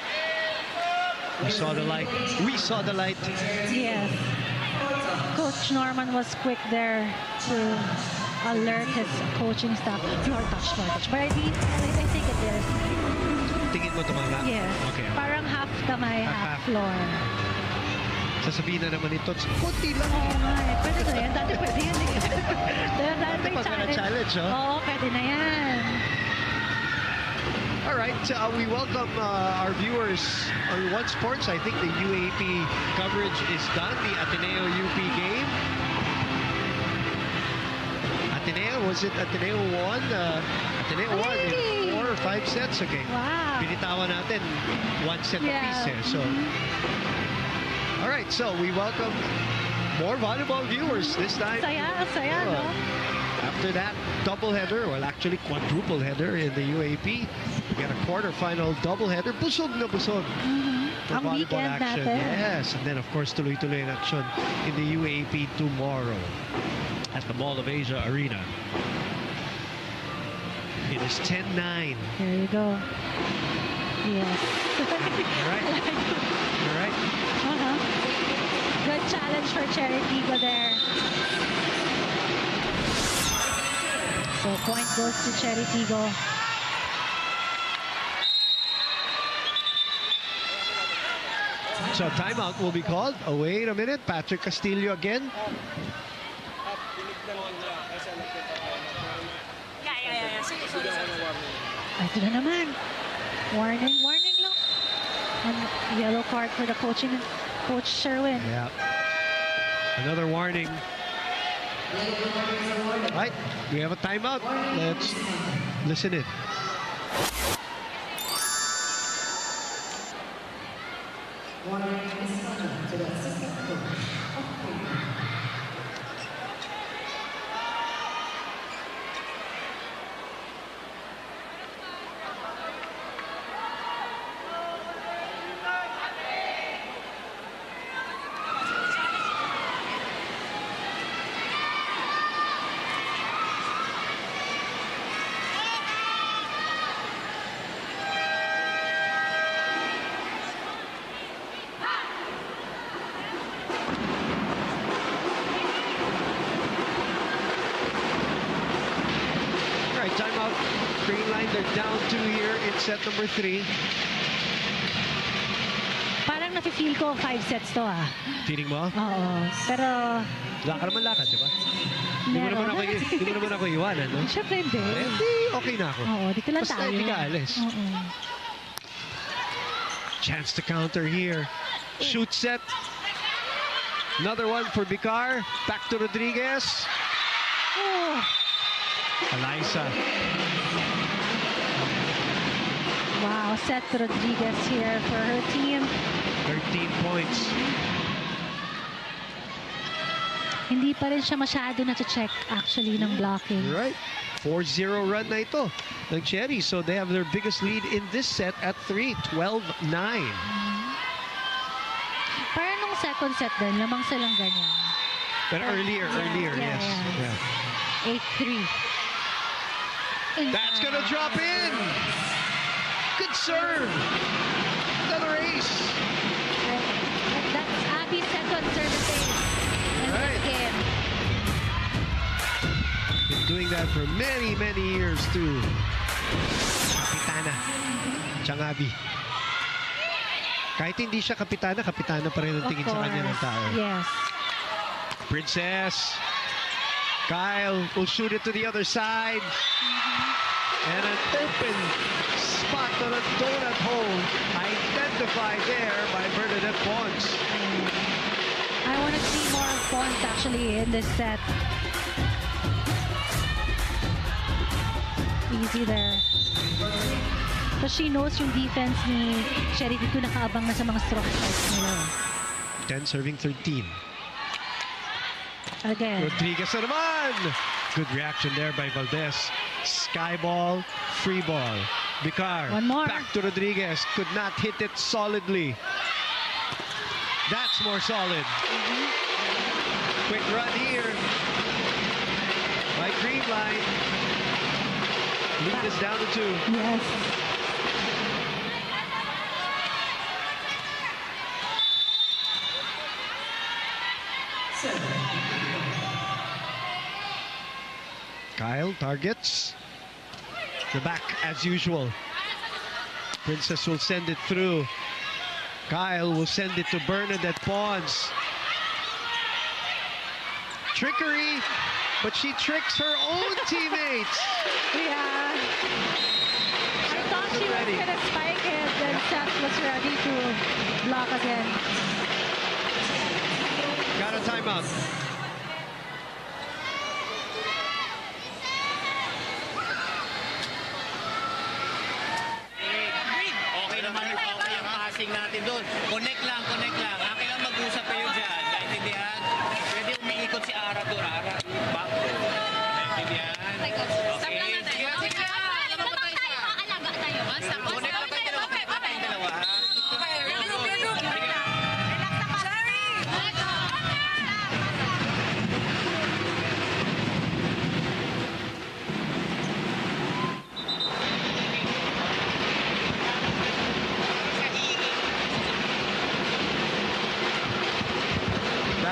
We saw the light. Yes. Coach Norman was quick there to alert his coaching staff. Floor touch. But I think it is. Tingin mo tumama? Yes. Okay. Parang half kamay, half floor. Sasabihin na naman ito, kunti lang. Oo nga eh. Pwede na yan. Dati pwede yan eh. Dati may challenge, oh. Oo, pwede na yan. All right, we welcome our viewers on One Sports. I think the UAP coverage is done. The Ateneo-UP game. Was it Ateneo won? Ateneo won in 4 or 5 sets. Okay. Wow. Binitawan natin 1 set apiece. So, all right. So we welcome more volleyball viewers this time. Saya, no? After that doubleheader, well, actually quadruple header in the UAP, we get a quarterfinal doubleheader. Busog na busog. For Ang volleyball weekend action. natin. Yes, and then of course tuloy-tuloy ang action in the UAP tomorrow at the Mall of Asia Arena. It is 10-9. There you go. Yes. All right. All right. Good challenge for CHERY Tiggo there. So point goes to CHERY Tiggo. So timeout will be called. Oh, wait a minute. Patrick Castillo again. Ito na naman. Warning lang. Yellow card for the Coach Sherwin. Yeah. Another warning. All right. We have a timeout. Let's listen in. Timeout. Creamline, they're down 2 here in set number 3. Parang nafe-feel ko 5 sets to Feeling mo? Oo. Pero Wala ka naman lakad, di ba? Hindi mo naman ako iwanan, no? Siyempre hindi. Hindi, okay na ako. Oo, dito lang Basta tayo. hindi ka alis. Oo. Chance to counter here. Shoot set. Another one for Bicar. Back to Rodriguez. Oh. Eliza. Wow, Seth Rodriguez here for her team. 13 points. Hindi pa rin siya masyado na-check actually ng blocking. Right. 4-0 run na ito ng CHERY. So they have their biggest lead in this set at 3. 12-9. Parang nung second set din, lamang silang ganyan. But earlier, yes. Yeah. 8-3. That's gonna drop in. Good serve. Another ace. That's Abby's second service ace in this game. Been doing that for many, many years too. Kapitana. Changabi. Kahit hindi siya kapitana, kapitana pa rin ang tingin sa kanya ng tao. Yes. Princess. Kyle will shoot it to the other side. And an open spot on a donut hole identified there by Bernadette Pons. I want to see more of Pons actually in this set. Easy there. But she knows yung defense ni CHERY dito nakaabang na sa mga stroke strikes nila. 10 serving 13. Again. Rodriguez na naman. Good reaction there by Valdez. Sky ball, free ball. Bicar. One more. Back to Rodriguez. Could not hit it solidly. That's more solid. Quick run here by Creamline. Lead is down to 2. Yes. Kyle targets the back as usual. Princess will send it through. Kyle will send it to Bernadette Pons. Trickery, but she tricks her own teammates. Yeah. I thought she was going to spike it, then Seth was ready to block again. Got a timeout. Okay ang passing natin doon. Connect lang. Akin lang mag-usap kayo dyan. Naintindihan?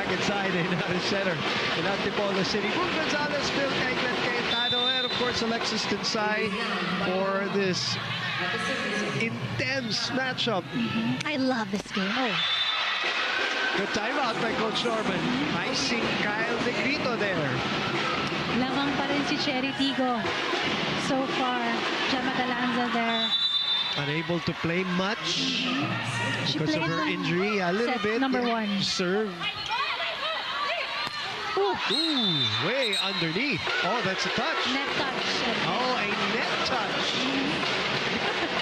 second side in center in Antipolo City. Boom Gonzalez, Phil Cayetano, and of course Alexis Tinsay for this intense matchup. I love this game. Oh. Good timeout by Coach Norman. Icing Kyle Negrito there. Lamang pa rin si CHERY Tiggo. So far, Gemma Galanza there. Unable to play much because of her injury. A little bit. Number 1. Serve. Ooh, way underneath. Oh, that's a touch. Net touch. Oh, a net touch.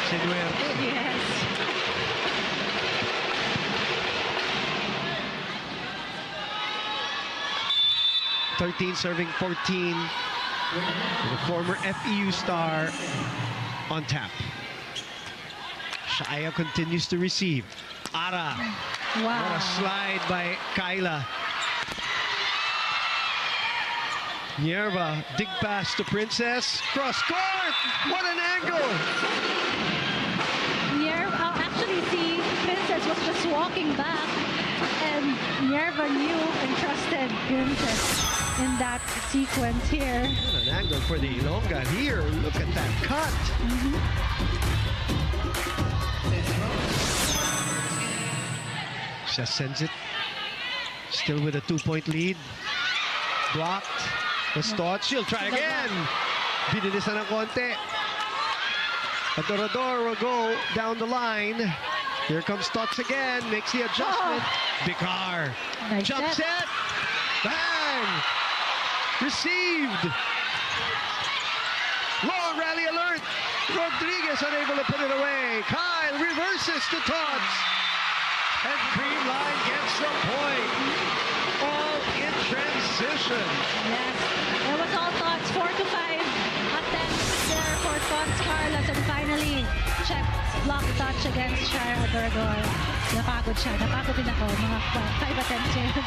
Sinuerte. Yes. .13 serving 14. The former FEU star on tap. Shaya continues to receive. Ara. Wow. What a slide by Kyla. Nierva, dig pass to Princess. Cross court. What an angle. Actually, see, Princess was just walking back, and Nierva knew and trusted Princess in that sequence here. What an angle for the Ilongga here. Look at that cut. Just sends it. Still with a 2-point lead. Blocked. Was thought. She'll try again. Binilisan ng konti. Adorador will go down the line. Here comes Tots again. Makes the adjustment. Bikar. Nice Jump set. Bang. Received. Long rally alert. Rodriguez unable to put it away. Kyle reverses to Tots. And Creamline gets the point. All in transition. Yes, it was all Tots. 4-5 attempts there for Tots Carlos, and finally check block touch against Shara Adorador. Napagod siya. Napagod din ako. Mga 5 attempts here.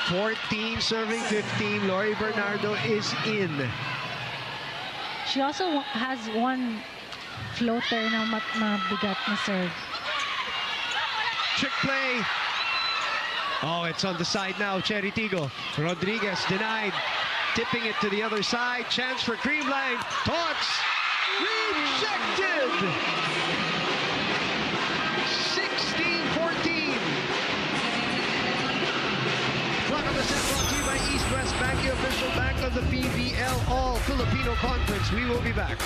.14 serving 15. Lori Bernardo is in. She also has one floater na mabigat na serve. Trick play. Oh, it's on the side now. CHERY Tiggo. Rodriguez denied. Tipping it to the other side. Chance for Creamline. Tots. Rejected. 16-14. Clock on the set brought to you by East West Bank, the official bank of the PVL All-Filipino Conference. We will be back.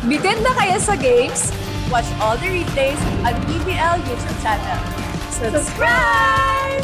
Bitin na kaya sa games? Watch all the replays on PVL YouTube channel. Subscribe!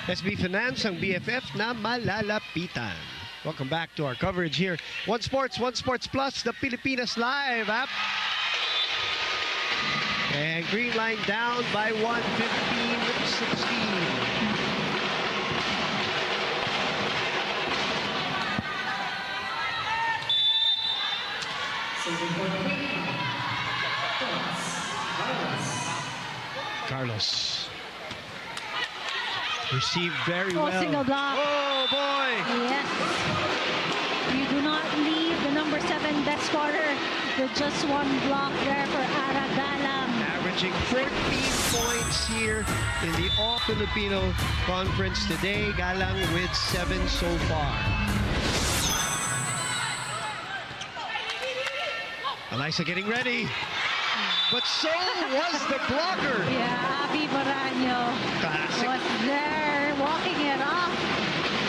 SB Finance, ang BFF na malalapitan. Welcome back to our coverage here. One Sports Plus, the Pilipinas Live app. And Creamline down by 1, 15-16. Carlos. Received very Oh, well. single block. Oh, boy. Yes. You do not leave the number 7 best scorer with just one block there for Ara Galang. Averaging 14 points here in the All-Filipino Conference today. Galang with 7 so far. Eliza getting ready. But so was the blocker. Yeah, Abby Barano Classic. was there walking it off.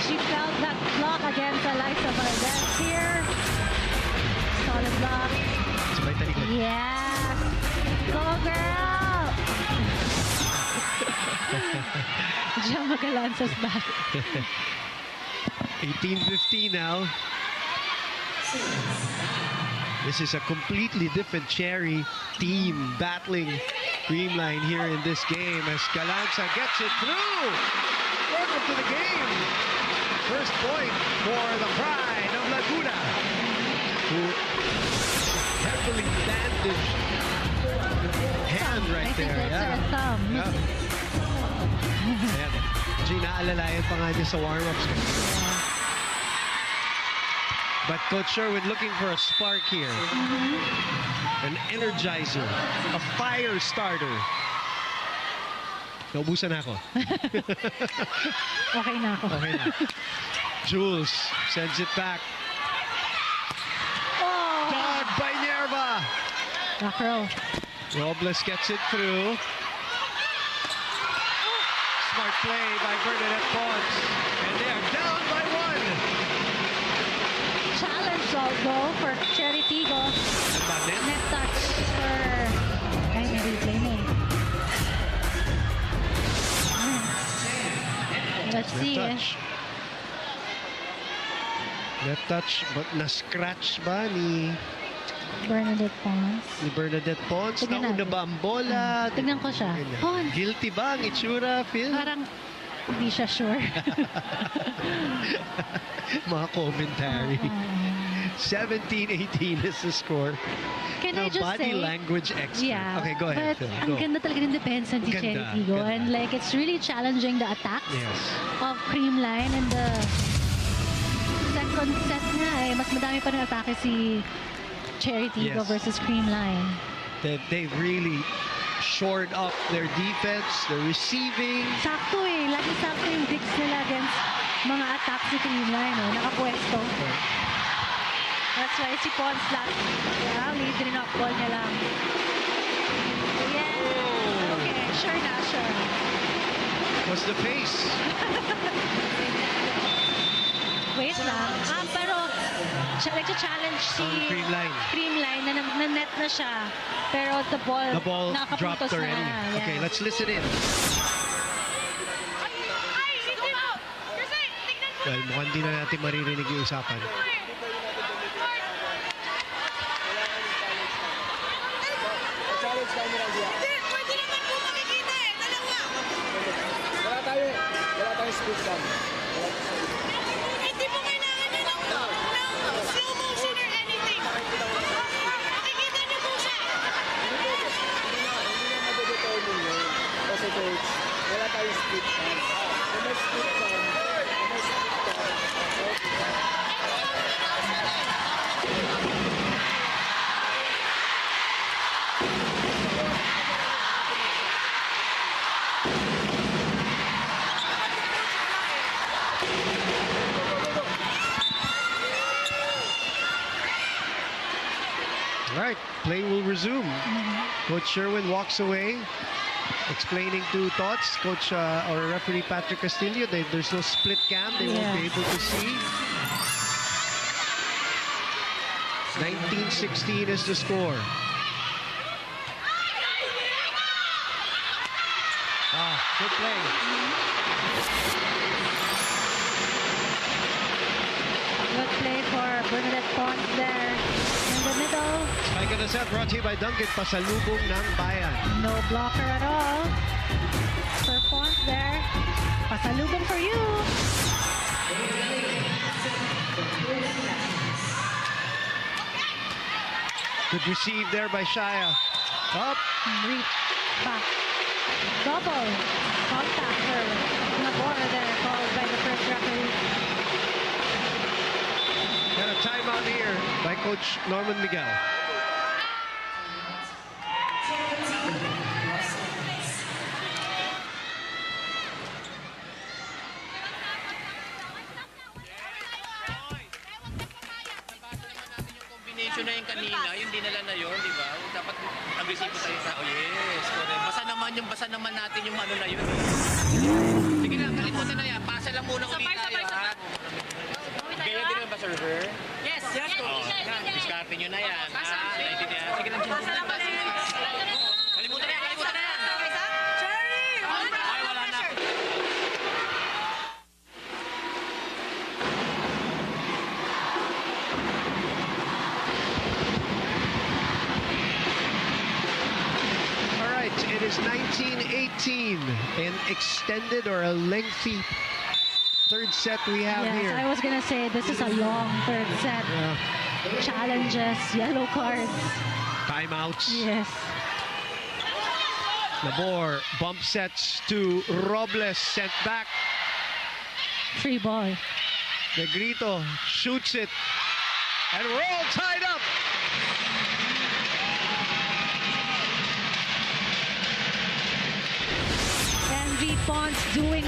She felt that block against Eliza Valdez here. Solid block. Sabay talikod. Yes. Go, girl. Diyan Magalansa's back. 18-15 now. This is a completely different Cherry team battling Creamline here in this game as Galanza gets it through. Welcome to the game. First point for the pride of Laguna, who heavily bandaged hand right I think there. that's her thumb. Ayan. Gina, alalayan pa nga niya sa warm-ups. But Coach Sherwin looking for a spark here. An energizer. A fire starter. Naubusan na ako. Okay na ako. Okay na. Jules sends it back. Oh, Dog by Nerva. back row. Robles gets it through. Smart play by Bernadette Pons. And they are down by 1. Challenge although for CHERY Tiggo. Net touch for... Ay, may replay na eh. Let's see eh. Left touch, but na-scratch ba ni Bernadette Pons. Bernadette Pons? Tignan Nauna natin. ba ang bola? Tignan ko siya. Ganyan. Pons. Guilty ba ang itsura, Phil? Parang hindi siya sure. Mga commentary. 17-18 is the score. Can I just body say... language expert. Yeah. Okay, go ahead, But Phil. ang Go. ganda talaga ng depensa ni Ganda, CHERY Tiggo. ganda. And like, it's really challenging the attacks Yes. of Creamline. And the second set nga eh, mas madami pa rin atake si CHERY Tiggo Yes. versus Creamline. They really shored up their defense, their receiving. Sakto eh. Lagi sakto yung digs nila against mga attacks ni Creamline. Oh. Nakapwesto. That's why si Pons last. Yeah, leading up ball niya lang. Yeah. Okay, sure na, sure. Was the face. Wait lang. Pero nag-challenge si On Creamline. Creamline na net na siya. Pero the ball Dropped nakapuntos already. na. Yeah. Okay, let's listen in. Well, mukhang di na natin maririnig yung usapan. Pwede naman po makikita eh. Dalawa. Wala tayong speed cam. Hindi po kailangan nyo ng slow motion or anything. Makikita nyo po siya. Hindi na madedetermine yun. Kasi coach, wala tayong speed cam. Kung may speed cam, All right, play will resume. Coach Sherwin walks away, explaining two thoughts. Coach or referee Patrick Castillo, there's no split cam. They won't be able to see. 19-16 is the score. Good play. Good play for Bernadette Pons there in the middle. Spike in the set brought to you by Duncan, pasalubong ng bayan. No blocker at all. For Pons there. Pasalubong for you. Good receive there by Shaya. Up. Reach back. Double contact for Nabor there, called by the first referee. Got a timeout here by Coach Norman Miguel. Combination na yung kanina, yung dinala na yun, di ba? Dapat agresibo tayo sa, oh yes, correct. Basa naman natin yung ano na yun. Sige lang, kalimutan na yan. Pasa lang muna ulit tayo, ha? Ganyan din naman ba, server? Yes, yes. Oh, diskarte nyo na yan, ha? Naintindihan. Sige lang, kalimutan na yan, kalimutan na yan. Ay, wala na. It is 19-18, an extended or a lengthy third set we have Yes, here. I was gonna say this is a long third set. Challenges, yellow cards. Timeouts. Yes. Nabor bump sets to Robles, sent back. Free ball. Negrito shoots it, and we're all tied up. Ponce doing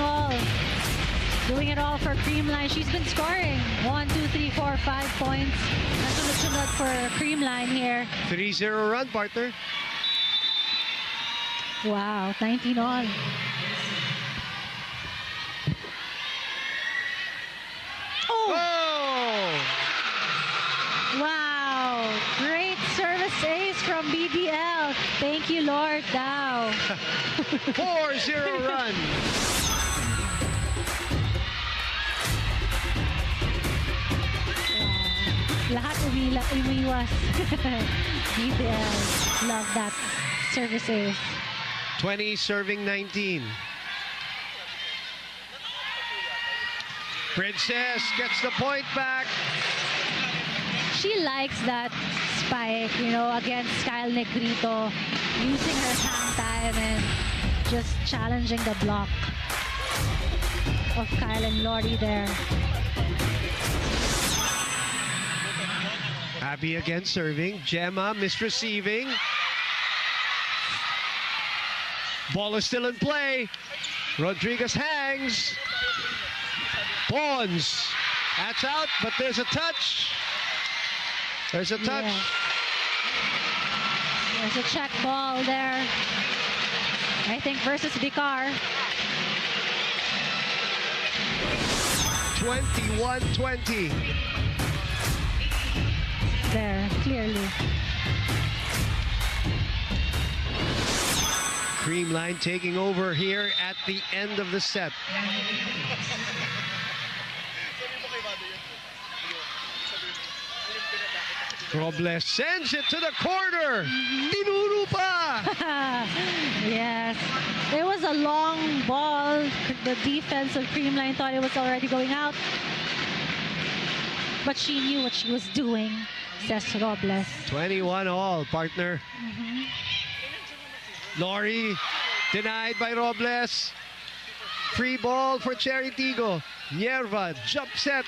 it all for Creamline. She's been scoring 1, 2, 3, 4, 5 points. Nasunod-sunod for Creamline here. 3-0 run, partner. Wow, 19 all. Oh! Wow, great service ace from BBL. Thank you, Lord Dow. 4-0 run. Lahat umiwas. BBL, love that service ace. 20 serving 19. Princess gets the point back. She likes that spike, you know, against Kyle Negrito, using her hang time and just challenging the block of Kyle and Lori there. Abby again serving. Gemma misreceiving. Ball is still in play. Rodriguez hangs. Pawns. That's out, but there's a touch. There's a touch. Yeah. There's a check ball there. I think versus Vicar. 21-20. There, clearly. Creamline taking over here at the end of the set. Robles sends it to the corner. Tinuro pa. Yes. It was a long ball. The defense of Creamline thought it was already going out. But she knew what she was doing, says Robles. 21 all, partner. Lori denied by Robles. Free ball for CHERY Tiggo. Nierva jump set.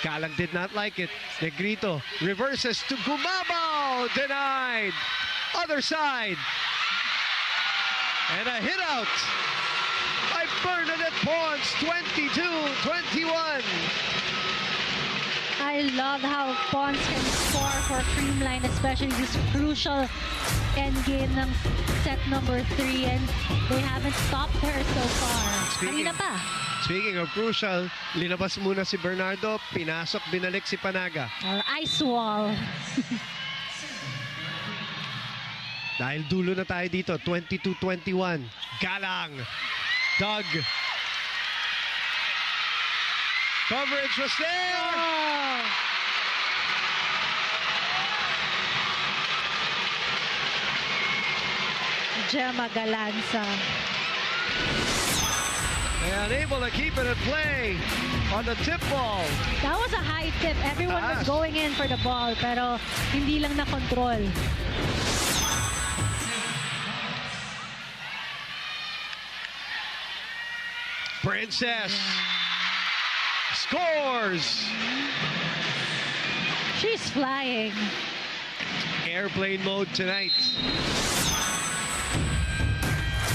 Kalang did not like it. Negrito reverses to Gumabao. Denied. Other side. And a hit out by Bernadette Pons. 22-21. I love how Pons can score for Creamline, especially this crucial end game ng set number 3, and they haven't stopped her so far. Kanina pa. Speaking of crucial, linabas muna si Bernardo, pinasok, binalik si Panaga. Or ice wall. Dahil dulo na tayo dito, 22-21. Galang. Doug. Coverage was there. Oh. Gemma Galanza. And able to keep it at play on the tip ball. That was a high tip. Everyone was going in for the ball, pero hindi lang na-control. Princess scores. She's flying. Airplane mode tonight.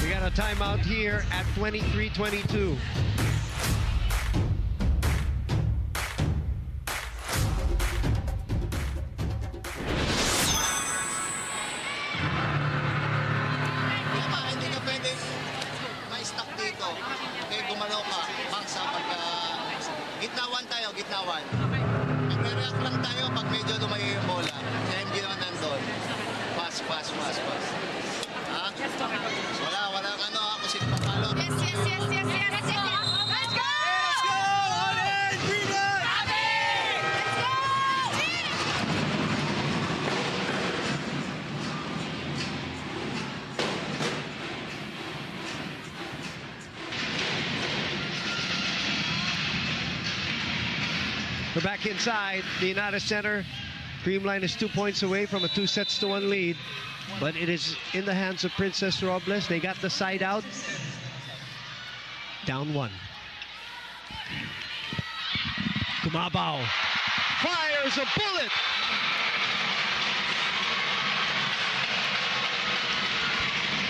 We got a timeout here at 23-22. Hindi ka pwede ma-stuck dito. Okay, gumalaw ka. Bangsa pagka gitnawan tayo, gitnawan. Magre-react lang tayo pag medyo lumayo yung bola. Kaya hindi naman nandun. Pass. Ha? Walang ano ha, kung sino papalo. Yes. Let's go! Let's go! On it! Greenlight! Let's go! We're back inside the United Center. Creamline is 2 points away from a 2-1 lead. But it is in the hands of Princess Robles. They got the side out. Down 1. Gumabao fires a bullet.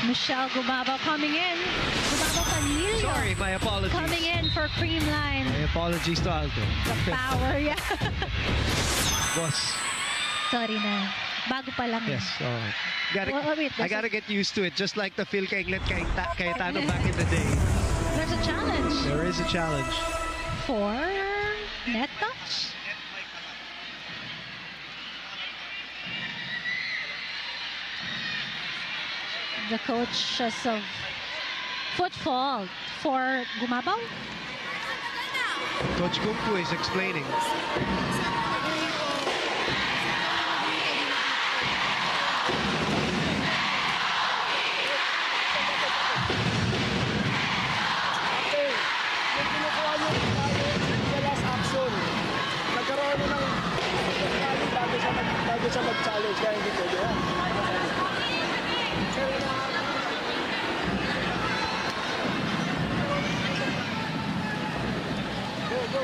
Michelle Gumabao coming in. Gumabao Panilio. Sorry, my apologies. Coming in for Creamline. My apologies to Aldo. The power, yeah. Boss. Sorry na. Bago pa lang. Yes. I gotta get used to it. Just like the Phil Kainglet Cayetano back in the day. There's a challenge. There is a challenge. For net touch. The coach has a foot fault for Gumabao. Coach Kumpu is explaining. Nagkaroon na ng bago siya mag-challenge kaya hindi pwede yan. Go.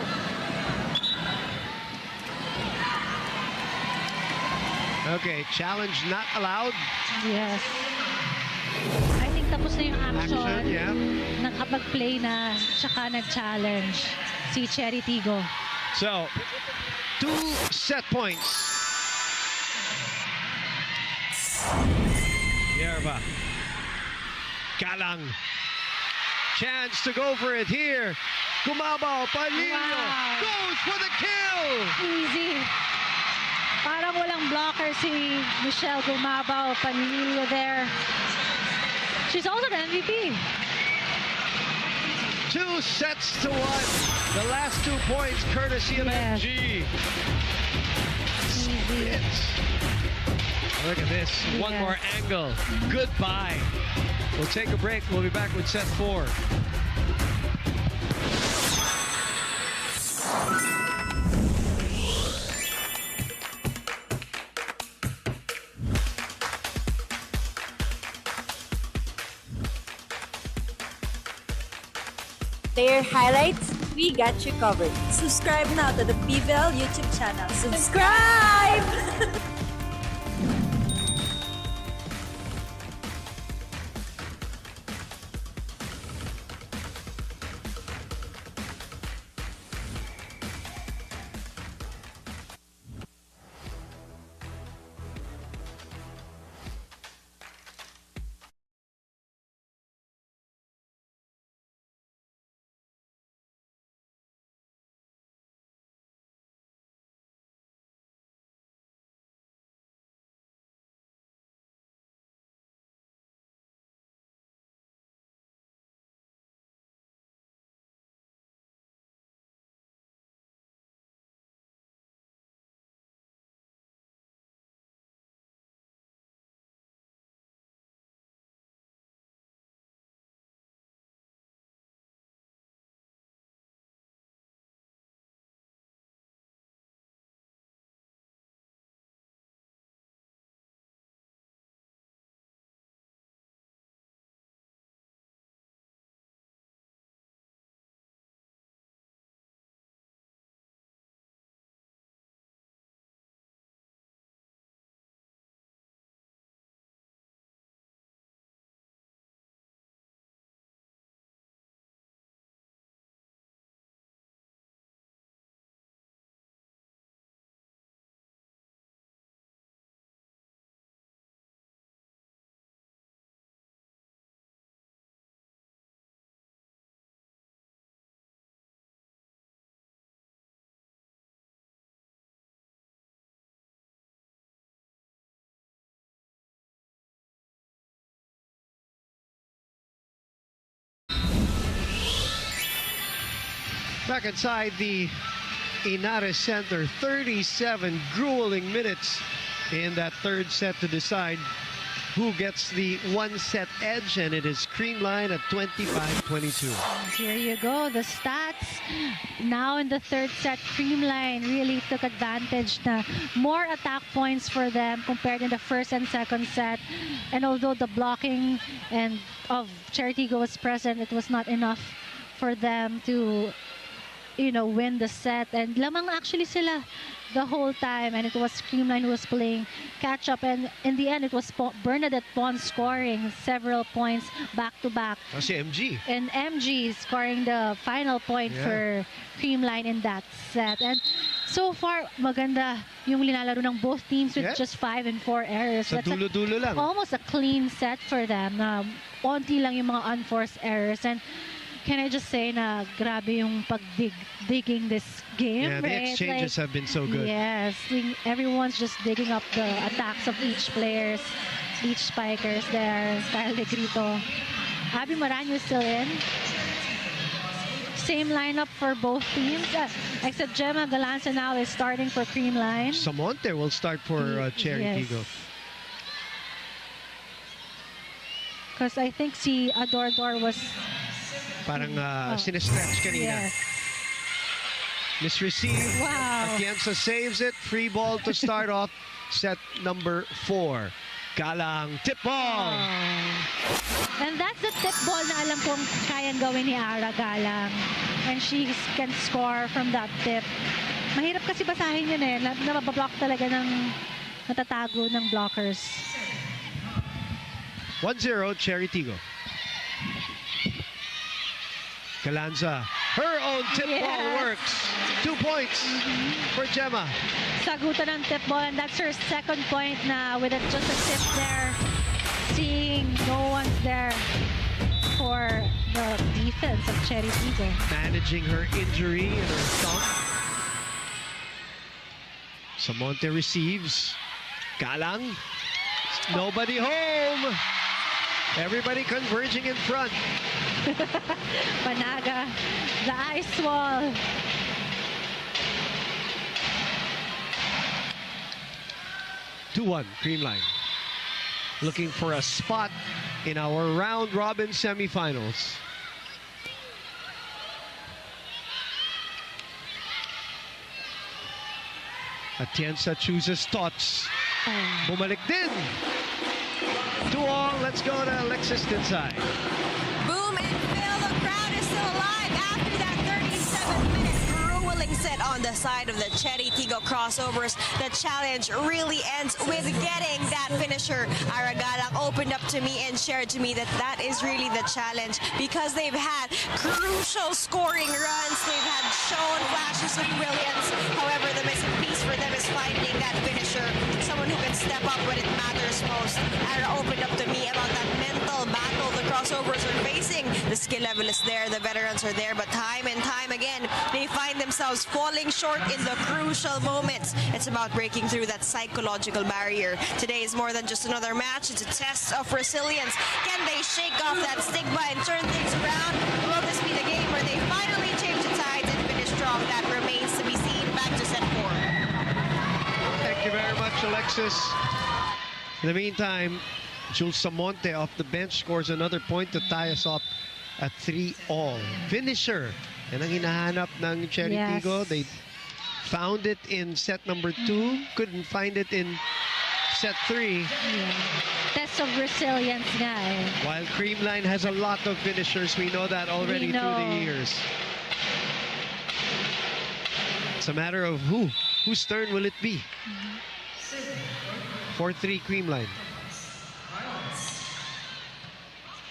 Okay, challenge not allowed. Yes. I think tapos na yung action. Yeah. Nakapag-play na, tsaka nag-challenge si CHERY Tiggo. So, 2 set points. Yerba. Galang. Chance to go for it here. Gumabao, Panilio goes for the kill. Easy. Parang walang blocker si Michelle Gumabao Panilio there. She's also the MVP. 2 sets to 1. The last 2 points courtesy of MG. Easy. Look at this. One more angle. Goodbye. We'll take a break. We'll be back with set 4. Player highlights, we got you covered. Subscribe now to the PVL YouTube channel. Subscribe! Back inside the Inares Center, 37 grueling minutes in that third set to decide who gets the one-set edge, and it is Creamline at 25-22. Here you go, the stats. Now in the third set, Creamline really took advantage na more attack points for them compared in the first and second set. And although the blocking and of CHERY Tiggo was present, it was not enough for them to, you know, win the set. And lamang actually sila the whole time, and it was Creamline who was playing catch up, and in the end it was Bernadette Pon scoring several points back to back. Kasi MG. And MG scoring the final point for Creamline in that set. And so far, maganda yung linalaro ng both teams with just 5 and 4 errors. Sa dulo-dulo lang. Almost a clean set for them. Onti lang yung mga unforced errors. And can I just say na grabe yung digging this game, yeah, right? the exchanges have been so good. Yes, everyone's just digging up the attacks of each players, each spikers there. Kyle Negrito. Abby Maranyo is still in. Same lineup for both teams. Except Gemma Galanza now is starting for Creamline. Samonte will start for CHERY Tiggo. Because I think si Ador was parang sinestretch kanina. Yes. Misreceived. Wow. Atienza saves it. Free ball to start off set number 4. Galang tip ball. And that's the tip ball na alam kong kayang gawin ni Ara Galang. And she can score from that tip. Mahirap kasi basahin yun eh. Nabablock talaga ng natatago ng blockers. 1-0 CHERY Tiggo. Galanza, her own tip ball works. 2 points for Gemma. Sagutan ng tip ball, and that's her second point na with just a tip there. Seeing no one's there for the defense of CHERY Tiggo. Managing her injury in her thumb. Samonte receives. Galang. Nobody home. Everybody converging in front. Panaga, the ice wall. (2-1) Creamline. Looking for a spot in our round-robin semifinals. Atienza chooses Tots. Bumalik din. 2-all. Let's go to Alexis inside. Boom and Phil, the crowd is still alive after that 37-minute grueling set on the side of the CHERY Tiggo Crossovers. The challenge really ends with getting that finisher. Ara Galang opened up to me and shared to me that that is really the challenge because they've had crucial scoring runs. They've had shown flashes of brilliance. However, the missing piece for them is finding that finisher, someone who can step up when it matters most. Ara opened up to me about that mental battle the Crossovers are facing. The skill level is there, the veterans are there, but time and time again, they find themselves falling short in the crucial moments. It's about breaking through that psychological barrier. Today is more than just another match. It's a test of resilience. Can they shake off that stigma and turn things around? Will this be the game where they finally change the tides and finish strong? That remains to be seen. Back to set 4. Thank you very much, Alexis. In the meantime, Jules Samonte off the bench scores another point to tie us up at 3-all. Finisher. Yan ang hinahanap ng CHERY Tiggo. They found it in set number 2. Couldn't find it in set 3. Test of resilience nga eh. While Creamline has a lot of finishers, we know that already through the years. It's a matter of whose turn will it be? 4-3 Creamline.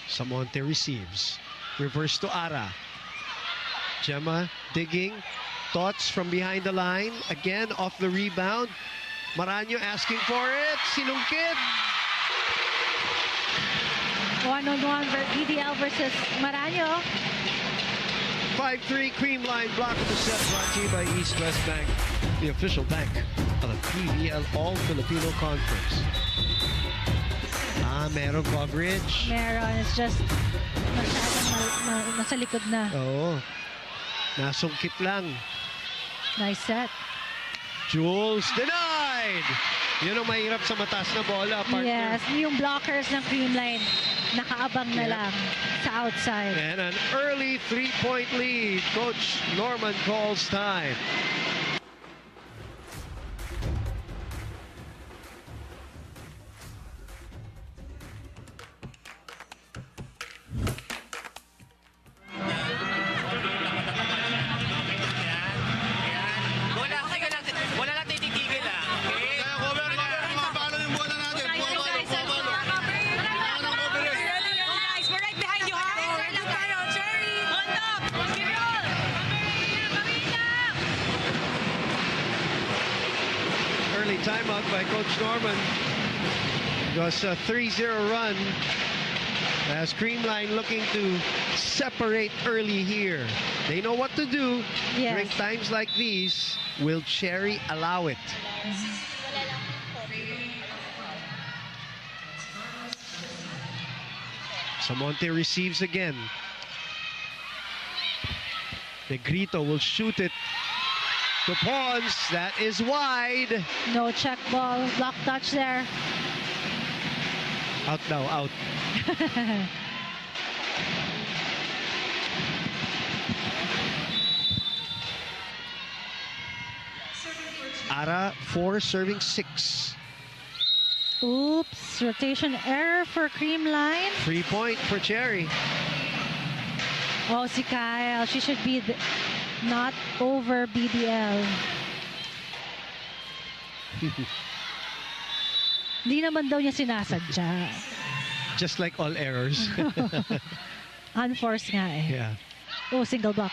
Samonte receives. Reverse to Ara. Gemma digging. Thoughts from behind the line. Again, off the rebound. Maranyo asking for it. Sinungkit. 1-on-1 PVL versus Maranyo. 5-3 Creamline block of the set, brought to you by East West Bank, the official bank of the PVL All-Filipino Conference. Meron coverage. Meron. It's just masyadong nasa likod na. Oo. Nasungkit lang. Nice set. Jules denied! Yun ang mahirap sa mataas na bola, partner. Yes, yung blockers ng Creamline nakaabang na lang sa outside. And an early 3-point lead. Coach Norman calls time. Wala lang titigil ah. Okay? Kaya cover, mga palo yung bola natin. Guys, we're right behind you, ha? Lang tayo, Cherry! On top! Early timeout by Coach Norman. It was a 3-0 run as Creamline looking to separate early here. They know what to do Yes. during times like these. Will Cherry allow it? Samonte receives again. Negrito will shoot it to Pons. That is wide. No check ball, block touch there. Out now, out. Ara 4 serving 6. Oops, rotation error for Creamline. 3-point for Cherry. Oh, si Kyle, she should be not over BDL. Hindi naman daw niya sinasadya. Just like all errors. Unforced nga eh. Yeah. Oh, single block.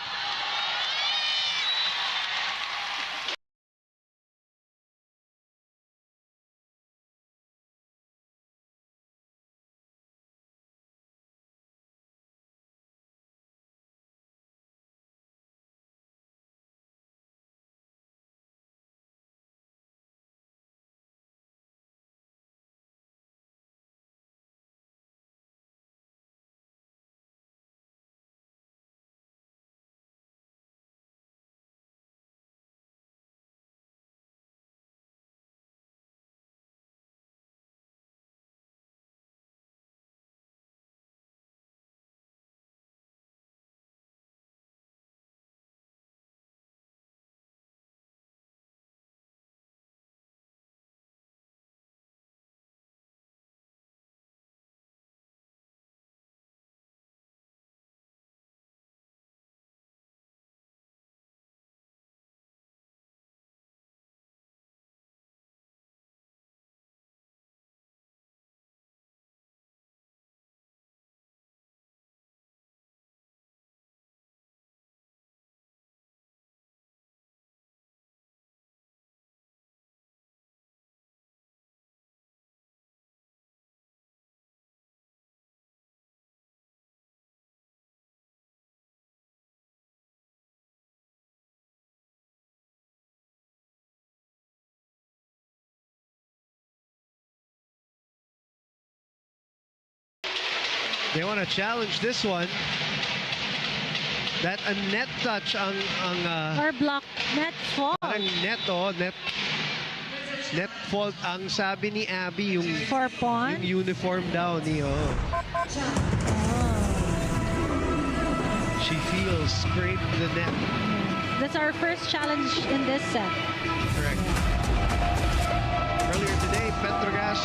They want to challenge this one. That a net touch ang Or block, net fault. parang net net fault ang sabi ni Abby yung 4 points. uniform daw ni She feels scraped the net. That's our first challenge in this set. Correct. Earlier today, Petrogas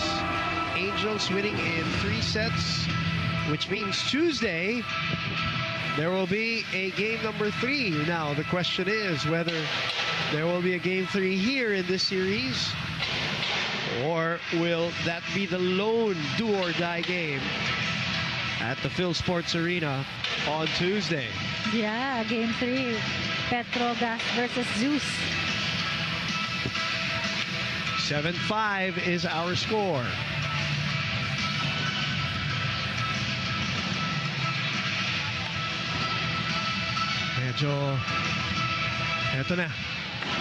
Angels winning in 3 sets, which means Tuesday there will be a game number 3. Now the question is whether there will be a game 3 here in this series, or will that be the lone do-or-die game at the Phil Sports Arena on Tuesday? Yeah, game 3. Petrogas versus Zeus. 7-5 is our score. Medyo, eto na.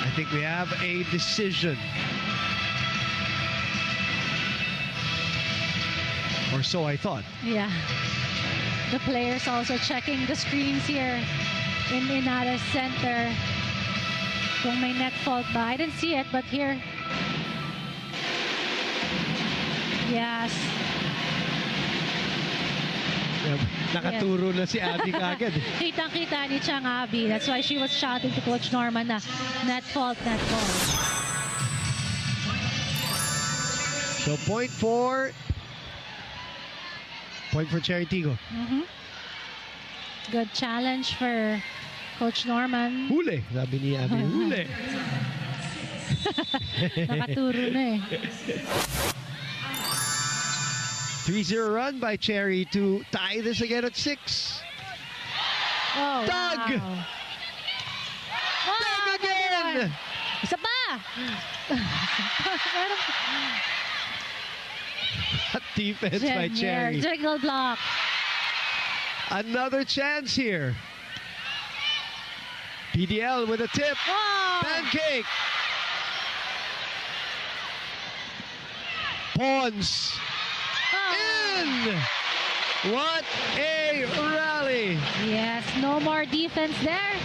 I think we have a decision. Or so I thought. Yeah. The players also checking the screens here. in Inara's center. Kung may net fault ba? I didn't see it, but here. Yes. Nakaturo na si Abby kagad. Kitang-kita ni Chang Abby. That's why she was shouting to Coach Norman na net fault, net fault. So point for CHERY Tiggo. Good challenge for Coach Norman. Huli, sabi ni Abby. Huli. Nakaturo na eh. 3-0 run by CHERY to tie this again at 6. Oh, Doug! wow. Doug again! Isa pa! That defense by CHERY. Jiggle block. Another chance here. PVL with a tip. Oh! Pancake. Pawns. In! What a rally! Yes, no more defense there.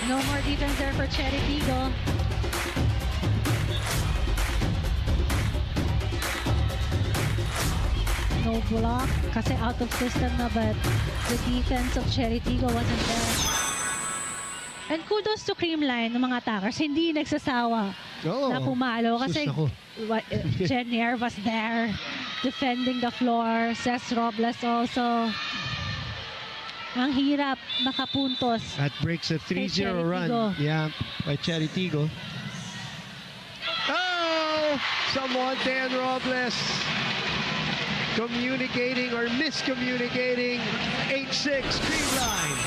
No more defense there for CHERY Tiggo. No block kasi out of system na, but the defense of CHERY Tiggo wasn't there. And kudos to Creamline ng mga attackers. Hindi nagsasawa na pumalo kasi Jennifer was there defending the floor. Cez Robles also. Ang hirap makapuntos. That breaks a 3-0 run. Yeah, by CHERY Tiggo. Oh! Samonte and Robles communicating or miscommunicating. 8-6 Creamline.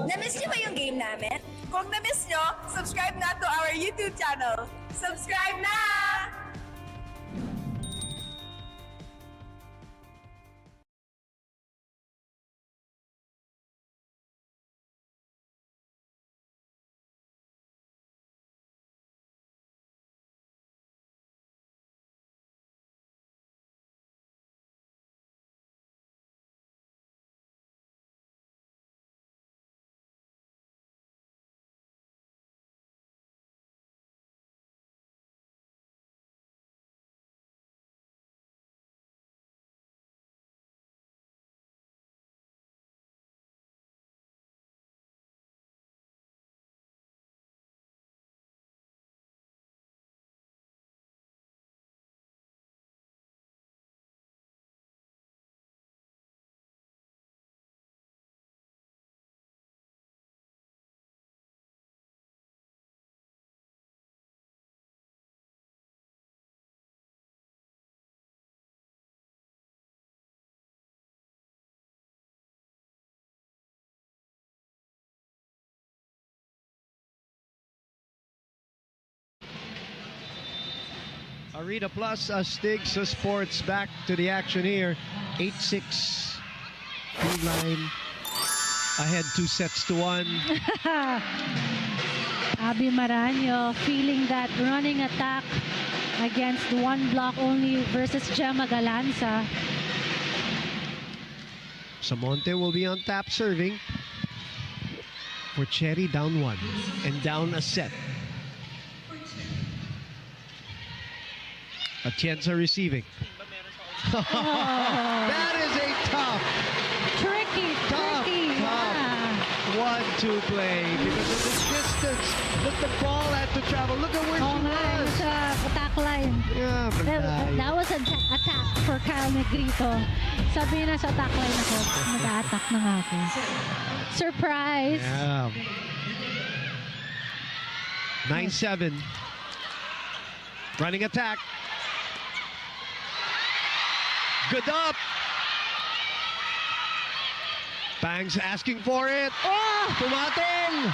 Na-miss niyo ba yung game namin? Kung na-miss niyo, subscribe na to our YouTube channel. Subscribe na! Arena Plus, Stigs Sports back to the action here. 8-6. Creamline ahead 2-1. Abby Maraño feeling that running attack against one block only versus Gemma Galanza. Samonte will be on tap serving for CHERY, down 1 and down a set. Atienza receiving. That is a tough, Tricky. 1-2 play because of the distance that the ball had to travel. Look at where she was. Sa attack line. Yeah, but That was an attack for Kyle Negrito. Sabi na sa attack line ako, nag-a-attack na nga ako. Surprise! Yeah. 9-7. Running attack. Good up. Bangs asking for it. Oh! Pumatong!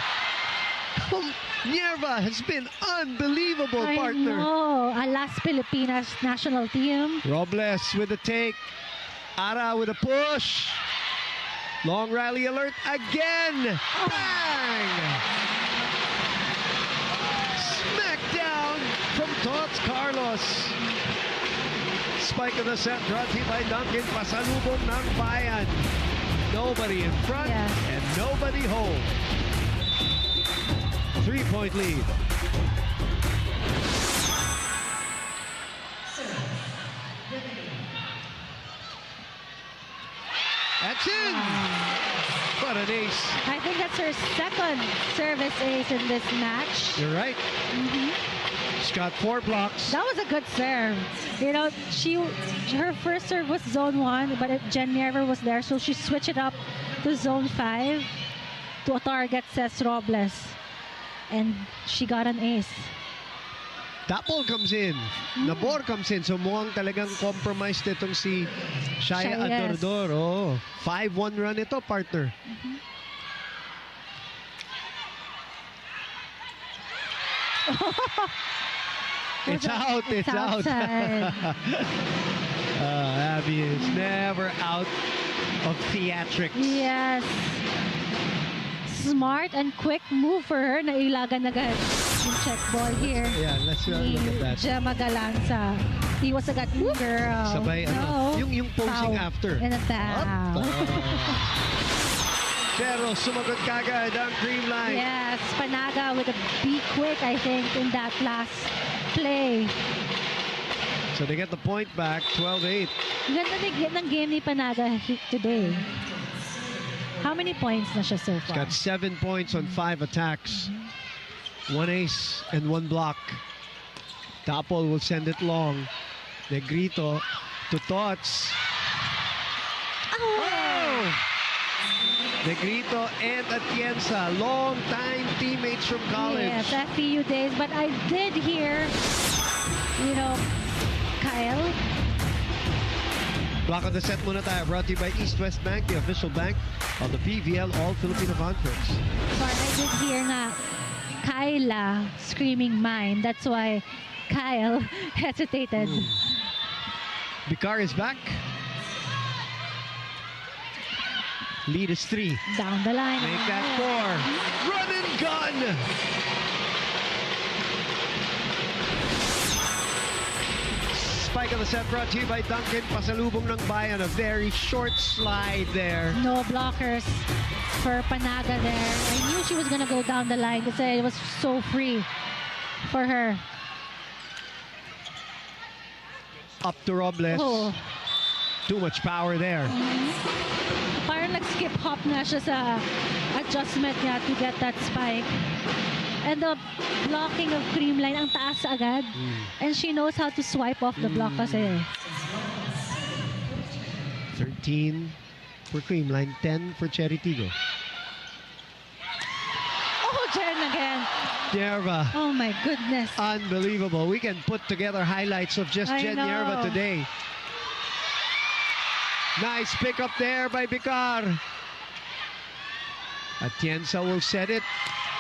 Nierva has been unbelievable, I partner. know. Alas Pilipinas national team. Robles with the take. Ara with a push. Long rally alert again. Bang! Smackdown from Tots Carlos. Spike of the set brought to you by Duncan. Pasalubong ng bayan. Nobody in front and nobody home. 3-point lead. That's in. What an ace. I think that's her second service ace in this match. You're right. She's got 4 blocks. That was a good serve. You know, her first serve was zone 1, but Jen Nierva was there, so she switched it up to zone 5 to target Cesc Robles. And she got an ace. That ball comes in. Nabor comes in. So mukhang talagang compromised itong si Shaya Adordor. Oh, 5-1 run ito, partner. It's out. It's out. Abby is never out of theatrics. Yes. Smart and quick move for her. Nailagan agad yung check ball here. Yeah, let's look at that. Gemma Galanza. He was agad, girl. Sabay, no. yung posing Foul. after. And a foul. Pero sumagot kagad ang Creamline. Yes, Panaga with a be quick, I think, in that last play. So they get the point back, 12-8. Ganda ng game ni Panaga today. How many points na siya so far? Got 7 points on 5 attacks. 1 ace and 1 block. Tapol will send it long. Negrito to Tots. Oh! Negrito and Atienza, long-time teammates from college. Yes, FPU days. But I did hear, you know, Kyle. Block of the set muna tayo. Brought to you by East West Bank, the official bank of the PVL All-Filipino Conference. But I did hear na Kyla screaming mine. That's why Kyle hesitated. Bicar is back. Lead is 3. Down the line. Make that 4. Run and gun! Spike of the set brought to you by Duncan. Pasalubong ng bayan. A very short slide there. No blockers for Panaga there. I knew she was gonna go down the line because it was so free for her. Up to Robles. Oh. Too much power there. Parang nag-skip hop na siya sa adjustment niya to get that spike. And the blocking of Creamline, ang taas agad. And she knows how to swipe off the block kasi. 13 for Creamline, 10 for CHERY Tiggo. Oh, Jen again. Nierva. Oh my goodness. Unbelievable. We can put together highlights of just I Jen know. Nierva today. Nice pick up there by Bicar. Atienza will set it.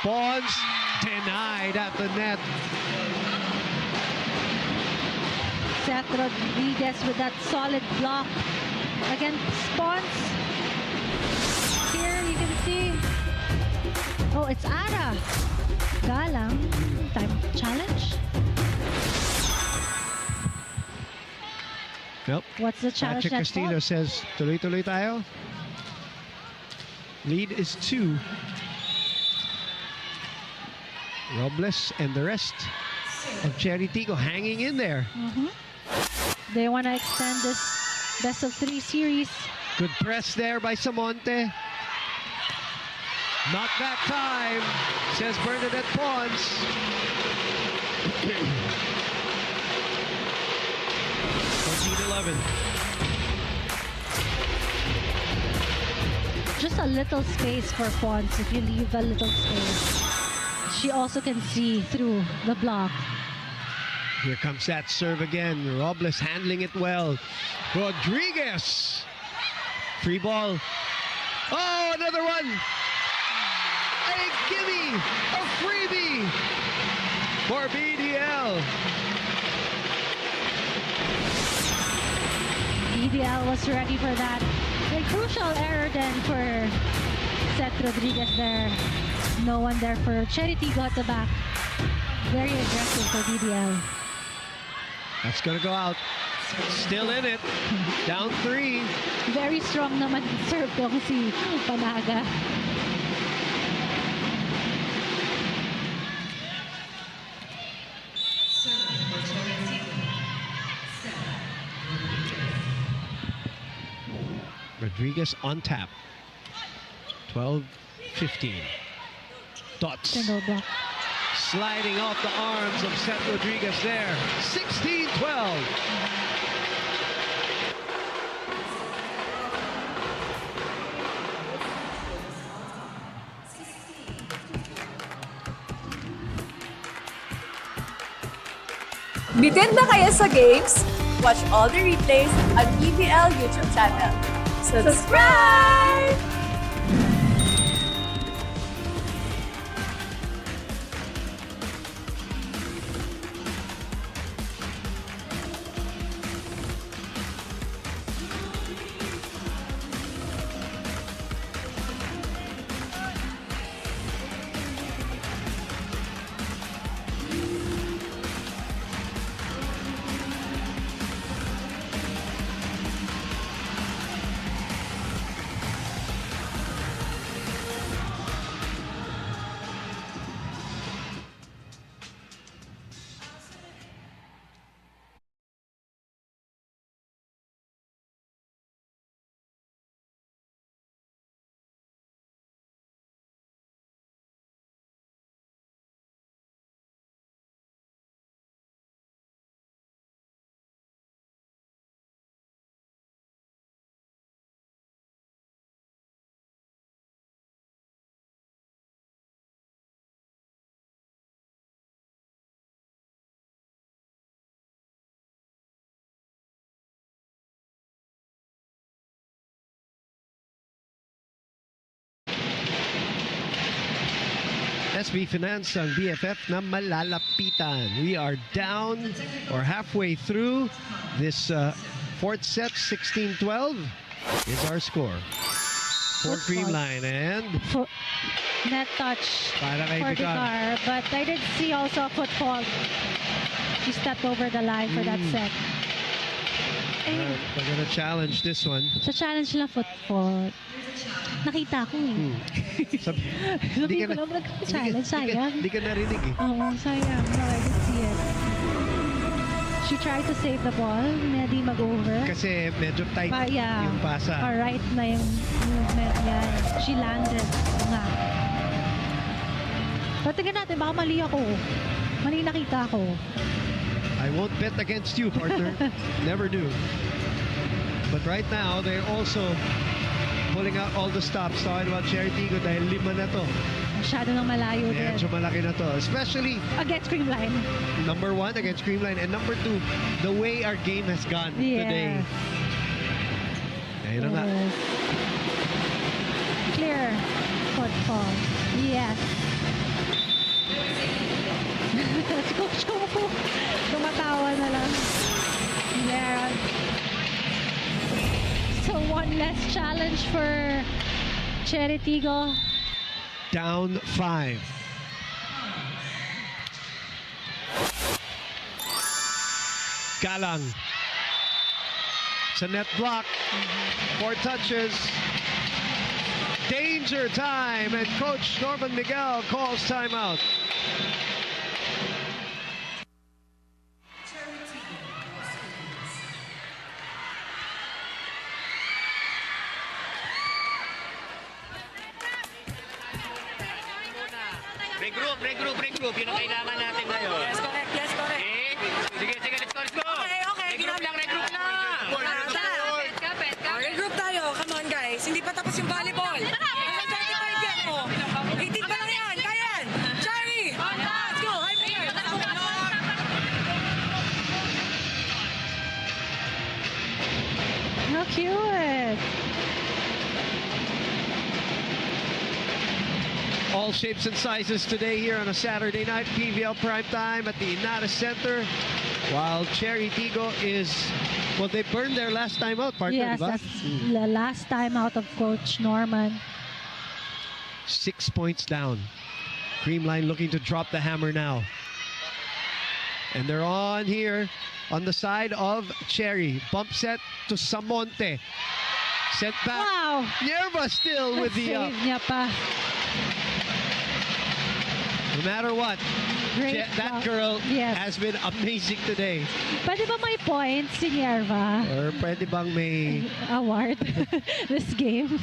Pons denied at the net. Seth Rodriguez with that solid block against Pons. Here you can see. Oh, it's Ara. Galang. Time challenge. Yep. What's the challenge? Patrick Castillo says, tuloy-tuloy tayo. Lead is 2. Robles and the rest of CHERY Tiggo hanging in there. They want to extend this best of 3 series. Good press there by Samonte. Not that time, says Bernadette Pons. 14-11. Just a little space for Pons. If you leave a little space, she also can see through the block. Here comes that serve again. Robles handling it well. Rodriguez. Free ball. Oh, another one. A gimme. A free for BDL. PVL was ready for that. A crucial error then for Seth Rodriguez there. No one there for CHERY Tiggo at the back. Very aggressive for PVL. That's going to go out. Still in it. Down 3. Very strong naman serve tong si Panaga. Rodriguez on tap. 12-15. Dots. Single block. Sliding off the arms of Seth Rodriguez there. 16-12. Bitin ba kayo sa games? Watch all the replays on PVL YouTube channel. Subscribe! SB Finance ang BFF na malalapitan. We are down or halfway through this fourth set. 16-12 is our score for Creamline, and Net touch para kay for Vicar. Vicar, but I did see also a foot fault. He stepped over the line for that set. We're gonna challenge this one. Sa challenge lang foot fault. Nakita ko eh. Sabi ko lang nag-challenge, sayang. Hindi ka narinig eh. Oo, sayang. No, I didn't see it. She tried to save the ball, hindi mag-over. Kasi medyo tight Yeah. yung pasa. Right na yung movement niya. She landed. Nga. But tingnan natin, baka mali ako. Mali nakita ko. I won't bet against you, partner. Never do. But right now, they're also pulling out all the stops. Talking about CHERY Tiggo dahil 5 na to. Masyado nang malayo din. Medyo malaki na to. Especially Against Creamline. number 1 against Creamline, and number 2, the way our game has gone today. Ayun na nga. Yes. Clear footfall. Yes. Si Coach ko po. Tumatawa na lang. There. So one less challenge for CHERY Tiggo. Down 5. Galang. It's a net block. 4 touches. Danger time, and Coach Norman Miguel calls timeout. Regroup. Yun ang kailangan natin ngayon. Yes, correct. Yes, correct. Okay? Sige, let's go. Okay. Regroup lang. Regroup tayo. Come on, guys. Hindi pa tapos yung volleyball. Hanggang 25 yan mo. 18 pa lang yan. Kaya yan. CHERY! Let's go. High player. How cute. All shapes and sizes today here on a Saturday night. PVL prime time at the Inata Center. While CHERY Tiggo is, well, they burned their last time out, partner, Yes, diba? that's the last time out of Coach Norman. 6 points down. Creamline looking to drop the hammer now. And they're on here on the side of CHERY. Bump set to Samonte. Set back. Wow! Nerva still with the Save niya pa. No matter what, Great that block. girl Yes. has been amazing today. Pwede ba may points si Nerva? Or pwede bang may... Award this game?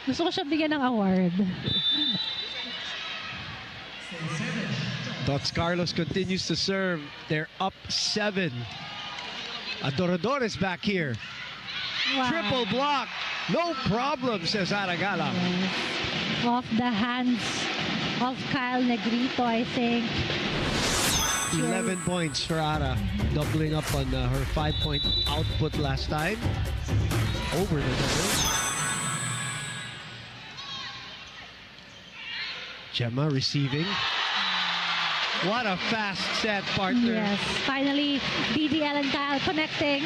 Gusto ko siya bigyan ng award. Dots Carlos continues to serve. They're up 7. Adorador is back here. Wow. Triple block. No problem, says Aragala. Off the hands of Kyle Negrito, I think. 11 points for Ara. Doubling up on her 5-point output last time. Over the double. Gemma receiving. What a fast set, partner. Yes, finally BDL and Kyle connecting.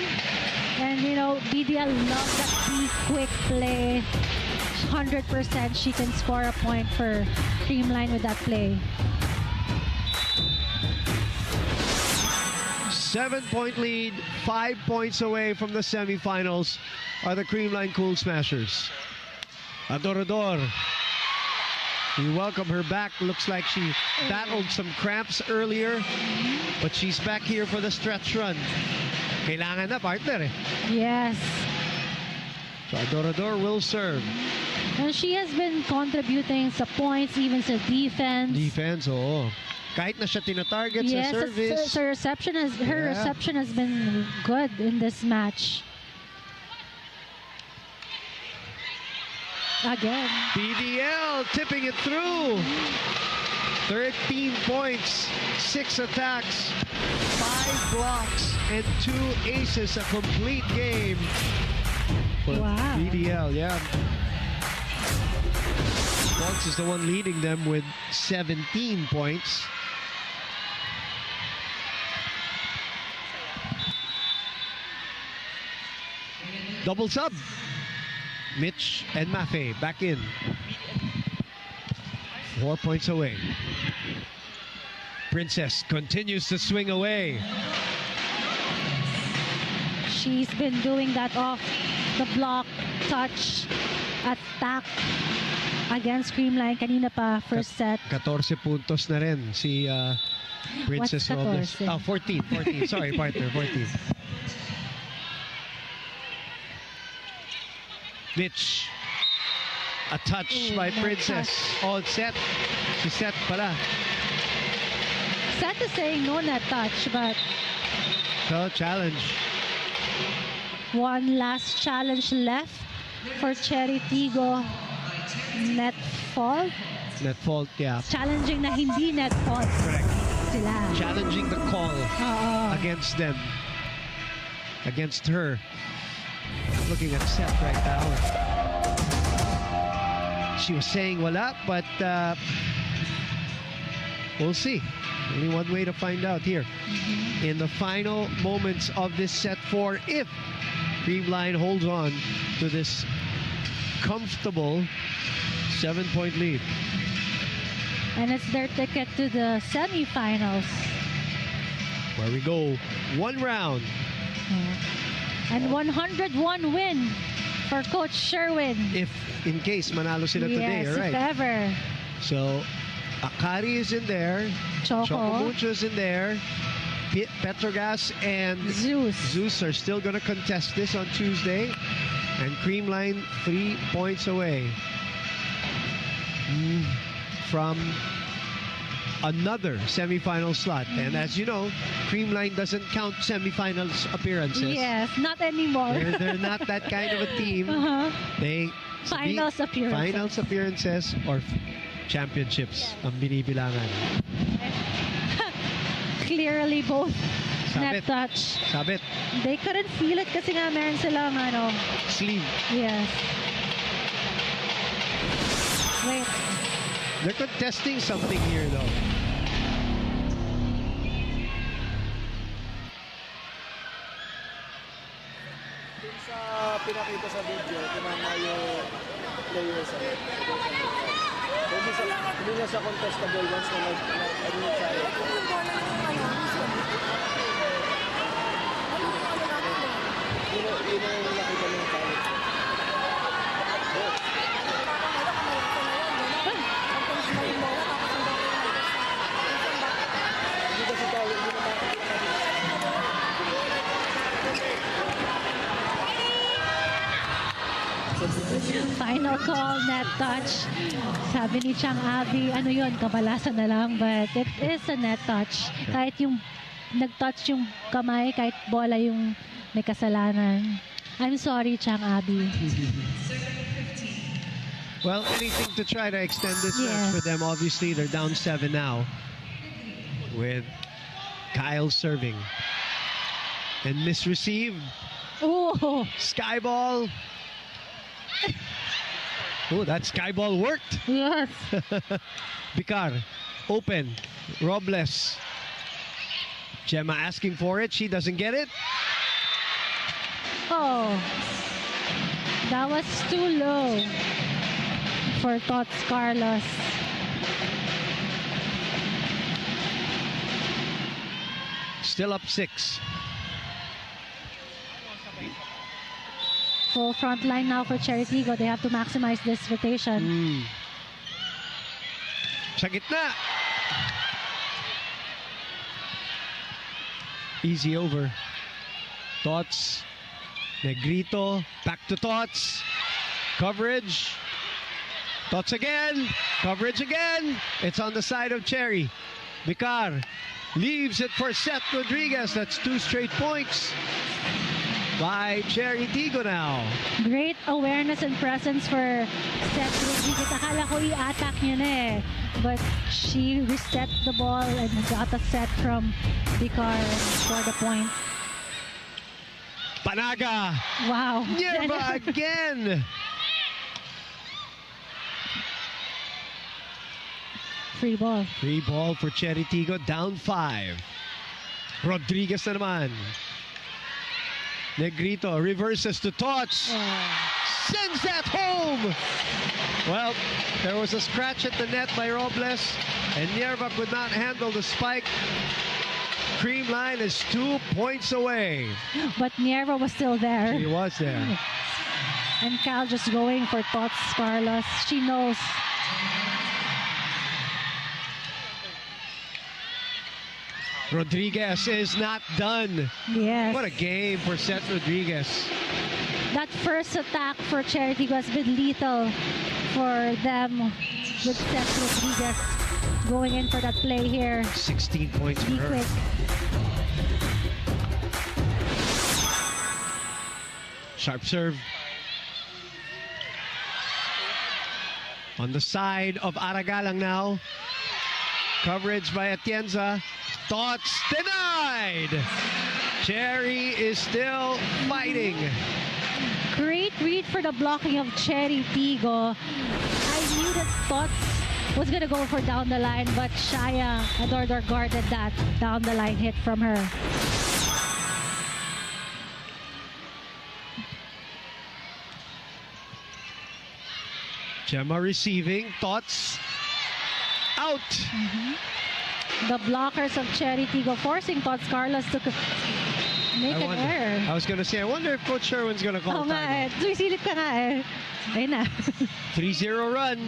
And you know, BDL loves that deep, quick play. 100% she can score a point for Creamline with that play. 7-point lead, 5 points away from the semifinals are the Creamline Cool Smashers. Adorador. We welcome her back. Looks like she battled some cramps earlier, but she's back here for the stretch run. Kailangan na, partner eh. Yes. So Adorador will serve. And she has been contributing sa points, even sa defense. Defense, oo. Kahit na siya tinatarget Yes, sa service. her reception has been good in this match. Again. PVL tipping it through. 13 points, 6 attacks, 5 blocks, and 2 aces. A complete game for Wow. PVL, yeah. Fox is the one leading them with 17 points. Double sub. Mitch and Mafe back in. 4 points away. Princess continues to swing away. She's been doing that off the block, touch, attack against Creamline. Kanina pa, first set. 14 puntos na rin si Princess What's 14? Robles. 14. Sorry, partner, 14. Mitch. A touch by Princess. Oh, set. She set pala. Set is saying no net touch, but So, challenge. one last challenge left for CHERY Tiggo. Net fault. Net fault, yeah. Challenging na hindi net fault Correct. sila. Challenging the call Oo. against them. Against her. Looking at Seth right now. She was saying wala, but we'll see. Only one way to find out here. In the final moments of this set 4, if Creamline holds on to this comfortable 7-point lead. And it's their ticket to the semifinals. Where we go 1 round. And 101 win for Coach Sherwin. If in case manalo sila today, Yes, all right. if ever. So Akari is in there. Choco. Mucho is in there. Petrogas and Zeus are still going to contest this on Tuesday. And Creamline 3 points away from another semifinal slot. And as you know, Creamline doesn't count semifinals appearances. Yes, not anymore. They're not that kind of a team. They Finals appearances. Finals appearances or championships ang binibilangan. Clearly both Sabit. net touch. Sabit. They couldn't feel it kasi nga meron silang Sleeve. Yes. Wait. They're contesting something here, though. Yung sa pinakita sa video, tinama yung player sa net. Hindi na siya contestable once na nag-admit sa net. Yun ang nakita ng talent. Hindi kasi tayo, hindi na Final call, net touch. Sabi ni Chang Abby, ano yun, kabalasan na lang. But it is a net touch. Kahit yung nag-touch yung kamay, kahit bola yung may kasalanan. I'm sorry, Chang Abby. Well, anything to try to extend this Yes. match for them. Obviously, they're down 7 now with Kyle serving. And misreceived. Oh, Sky ball. Oh, that sky ball worked. yes. Bicar, open. Robles. Gemma asking for it. She doesn't get it. Oh, that was too low for Tots Carlos. Still up 6. Full front line now for CHERY Tiggo. They have to maximize this rotation. Sa gitna. Easy over. Tots. Negrito. Back to Tots. Coverage. Tots again. Coverage again. It's on the side of CHERY. Bicar leaves it for Seth Rodriguez. That's 2 straight points by CHERY Tiggo now. Great awareness and presence for Seth Rodriguez. Akala ko i-attack niya na eh. But she reset the ball and got a set from Bicar for the point. Panaga. Wow. Nierba again. Free ball. Free ball for CHERY Tiggo. Down 5. Rodriguez na naman. Negrito reverses to Tots. Sends that home. Well, there was a scratch at the net by Robles, and Nierva could not handle the spike. Creamline is 2 points away. But Nierva was still there. She was there. And Cal just going for Tots Carlos. She knows. Rodriguez is not done. Yes. What a game for Seth Rodriguez. That first attack for CHERY Tiggo has been lethal for them with Seth Rodriguez going in for that play here. 16 points for Be her. quick. Sharp serve. On the side of Aragalang now. Coverage by Atienza. Tots denied. CHERY is still fighting. Great read for the blocking of CHERY Tiggo. I knew that Tots was going to go for down the line, but Shaya Adordor guarded that down the line hit from her. Gemma receiving. Tots out. The blockers of CHERY Tiggo forcing Tots Carlos to make an error. I was going to say, I wonder if Coach Sherwin's going to call Oo nga time. eh. Sumisilip ka nga eh. Ayun na. 3-0 run.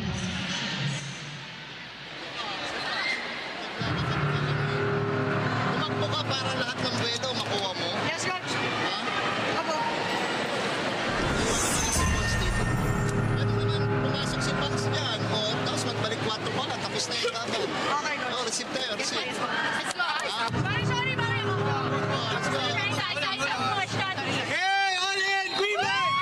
Tumakbo ka para lahat ng buwelo makuha mo. Yes, coach. Ha? Ako. Si Pons dito. Pwede naman pumasok si Pons dyan. O, tapos magbalik 4 pala. Tapos na yung laban. Okay, coach. O, receive tayo, receive. Let's go. Sorry, sorry, sorry. Let's go. Hey, all in! Green light!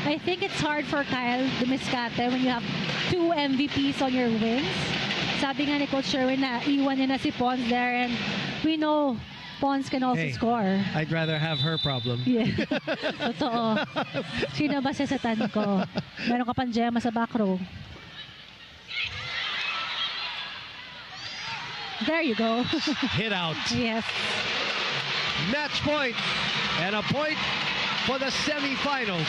I think it's hard for Kyle Dumiscate when you have 2 MVPs on your wings. Sabi nga ni Coach Sherwin na iwan niya na si Pons there, and we know pawns can also score. I'd rather have her problem. Yeah. Totoo. Sino ba sasatan ko? Meron ka pang Gemma sa back row. There you go. Hit out. Yes. Match point. And a point for the semifinals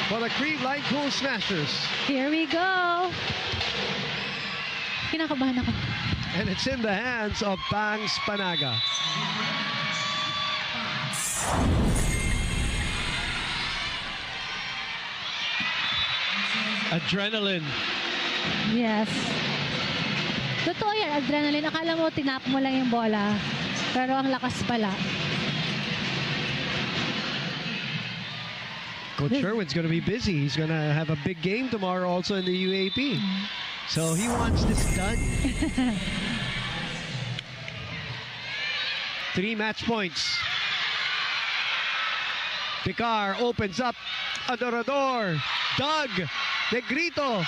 for the Creamline Cool Smashers. Here we go. Kinakabahan ako. And it's in the hands of Bangs Panaga. Adrenaline. Yes. Totoo yan, adrenaline. Akala mo, tinap mo lang yung bola. Pero ang lakas pala. Coach Sherwin's going to be busy. He's going to have a big game tomorrow also in the UAP. So he wants this done. 3 match points. Picar opens up. Adorador. Doug. Negrito.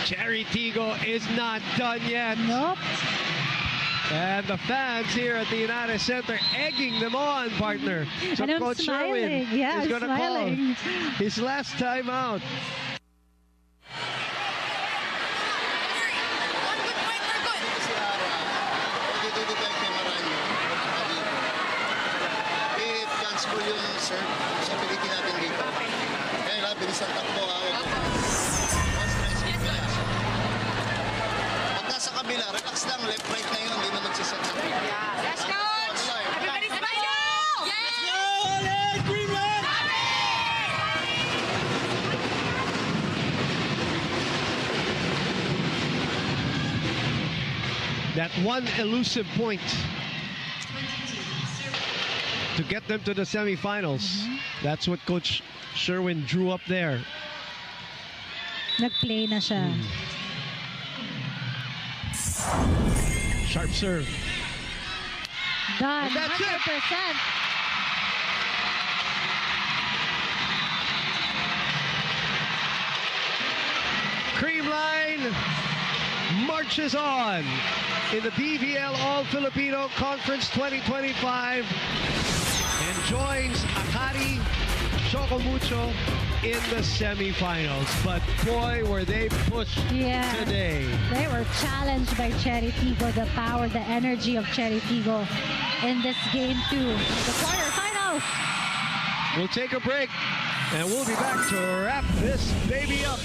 CHERY Tiggo is not done yet. Nope. And the fans here at the United Center egging them on, partner. So And I'm Coach Sherwin smiling. Yeah, is I'm going to call smiling. his last time out. If chance ko yung serve, sa pilitin natin dito. Kaya bilis ang takbo. Pag nasa kabila, relax lang. Left, right na yun. Hindi na magsiset na. Yes, coach! Everybody smile! Yes! That one elusive point to get them to the semifinals. That's what Coach Sherwin drew up there. Nag-play na siya. Sharp serve. Done. And that's it. 100%. Creamline marches on in the PVL All-Filipino Conference 2025 and joins Akari Chocomucho in the semifinals. But boy, were they pushed today. They were challenged by CHERY Tiggo, the power, the energy of CHERY Tiggo in this game 2. The quarterfinals. We'll take a break and we'll be back to wrap this baby up.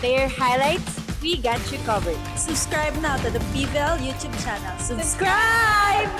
Player highlights, we got you covered. Subscribe now to the PVL YouTube channel. Subscribe!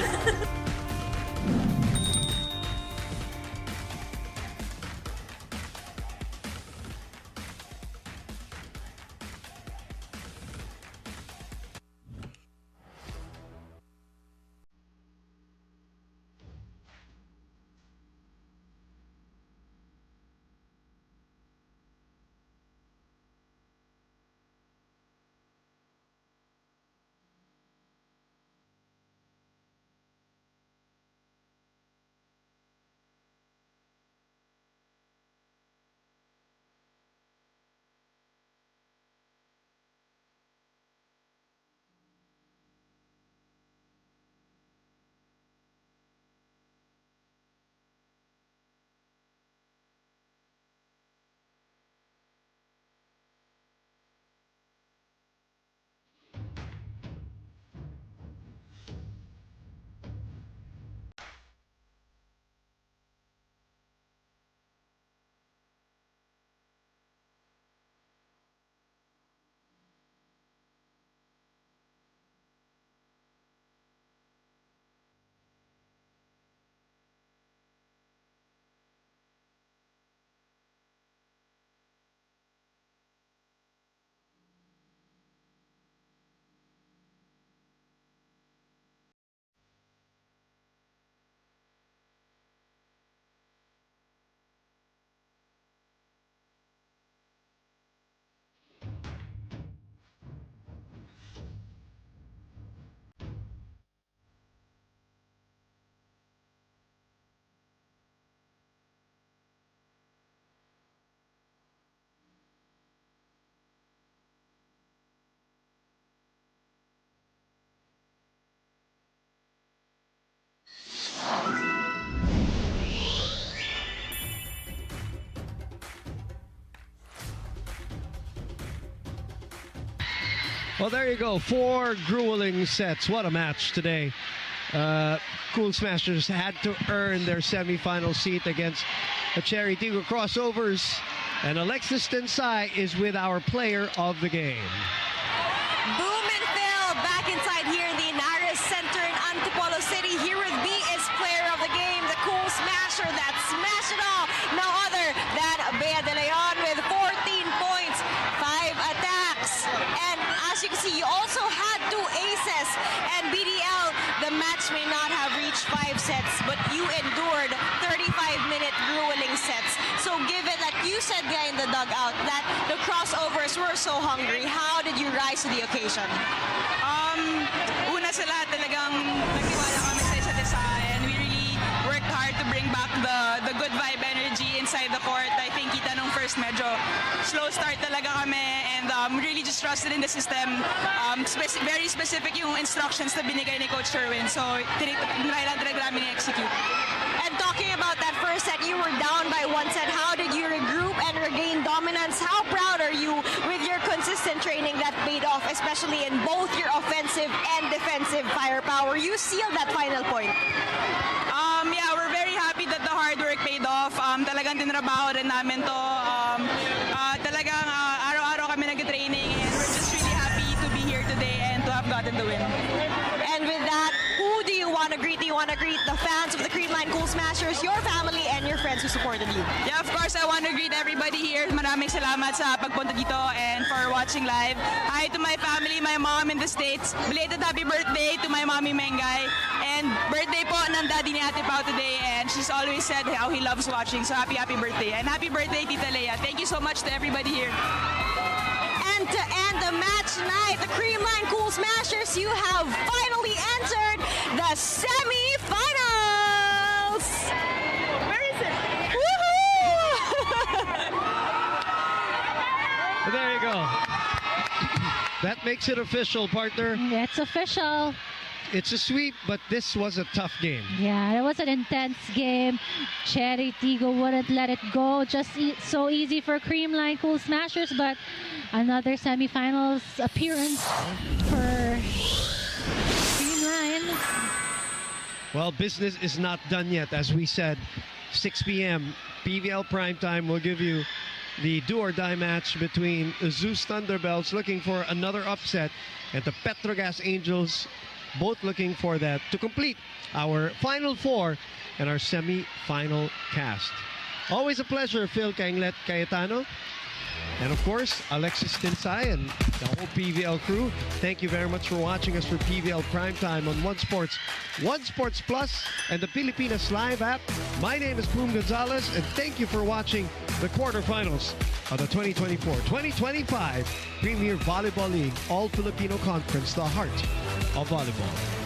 Well, there you go. 4 grueling sets. What a match today. Cool Smashers had to earn their semifinal seat against the CHERY Tiggo Crossovers. And Alexis Tensai is with our player of the game. Boom and Phil back inside here in the Inares Center in Antipolo City. Here with me is player of the game, the Cool Smasher that smashed it all. No other than Bea De Leon with 14 points, 5 attacks. And as you can see, you also had 2 aces. And BDL, the match may not have reached 5 sets, but you endured 35-minute grueling sets. So given that you said guy in the dugout that the crossovers were so hungry, how did you rise to the occasion? Una sa lahat, talagang nagtiwala kami sa isa't isa, and we really worked hard to bring back the good vibe energy inside the court. I think kita nung first medyo slow start talaga kami, and really just trusted in the system. Very specific yung instructions na binigay ni Coach Sherwin, so try lang talaga namin i-execute. And talking about that first set, you were down by 1 set. How did you regroup and regain dominance? How proud are you with your consistent training that paid off, especially in both your offensive and defensive firepower? You sealed that final point. Yeah, we're very happy that the hard work paid off. Talagang tinrabaho rin namin to. Talagang araw-araw kami nag-training, and we're just really happy to be here today and to have gotten the win. And with that, who do you want to greet? Do you want to greet the fans of the Creamline Cool Smashers, your family, and your friends who supported you? Yeah, of course, I want to greet everybody here. Maraming salamat sa pagpunta dito and for watching live. Hi to my family, my mom in the States. Belated happy birthday to my mommy Mengay. And birthday po ng daddy ni Ate Pao today, and she's always said how he loves watching. So happy birthday. And happy birthday, Tita Leia. Thank you so much to everybody here. And to end the match tonight, the Creamline Cool Smashers, you have finally entered the semi-finals! Where is it? Woohoo! There you go. That makes it official, partner. It's official. It's a sweep, but this was a tough game. Yeah, it was an intense game. CHERY Tiggo wouldn't let it go. Just so easy for Creamline Cool Smashers, but another semifinals appearance for Creamline. Well, business is not done yet. As we said, 6 p.m. PVL primetime will give you the do-or-die match between Zeus Thunderbells looking for another upset and the Petrogas Angels both looking for that to complete our Final Four and our semi-final cast. Always a pleasure, Phil Kainglet Cayetano. And of course, Alexis Tensai and the whole PVL crew. Thank you very much for watching us for PVL Primetime on One Sports Plus, and the Pilipinas Live app. My name is Boom Gonzalez, and thank you for watching the quarterfinals of the 2024-2025 Premier Volleyball League All-Filipino Conference, the heart of volleyball.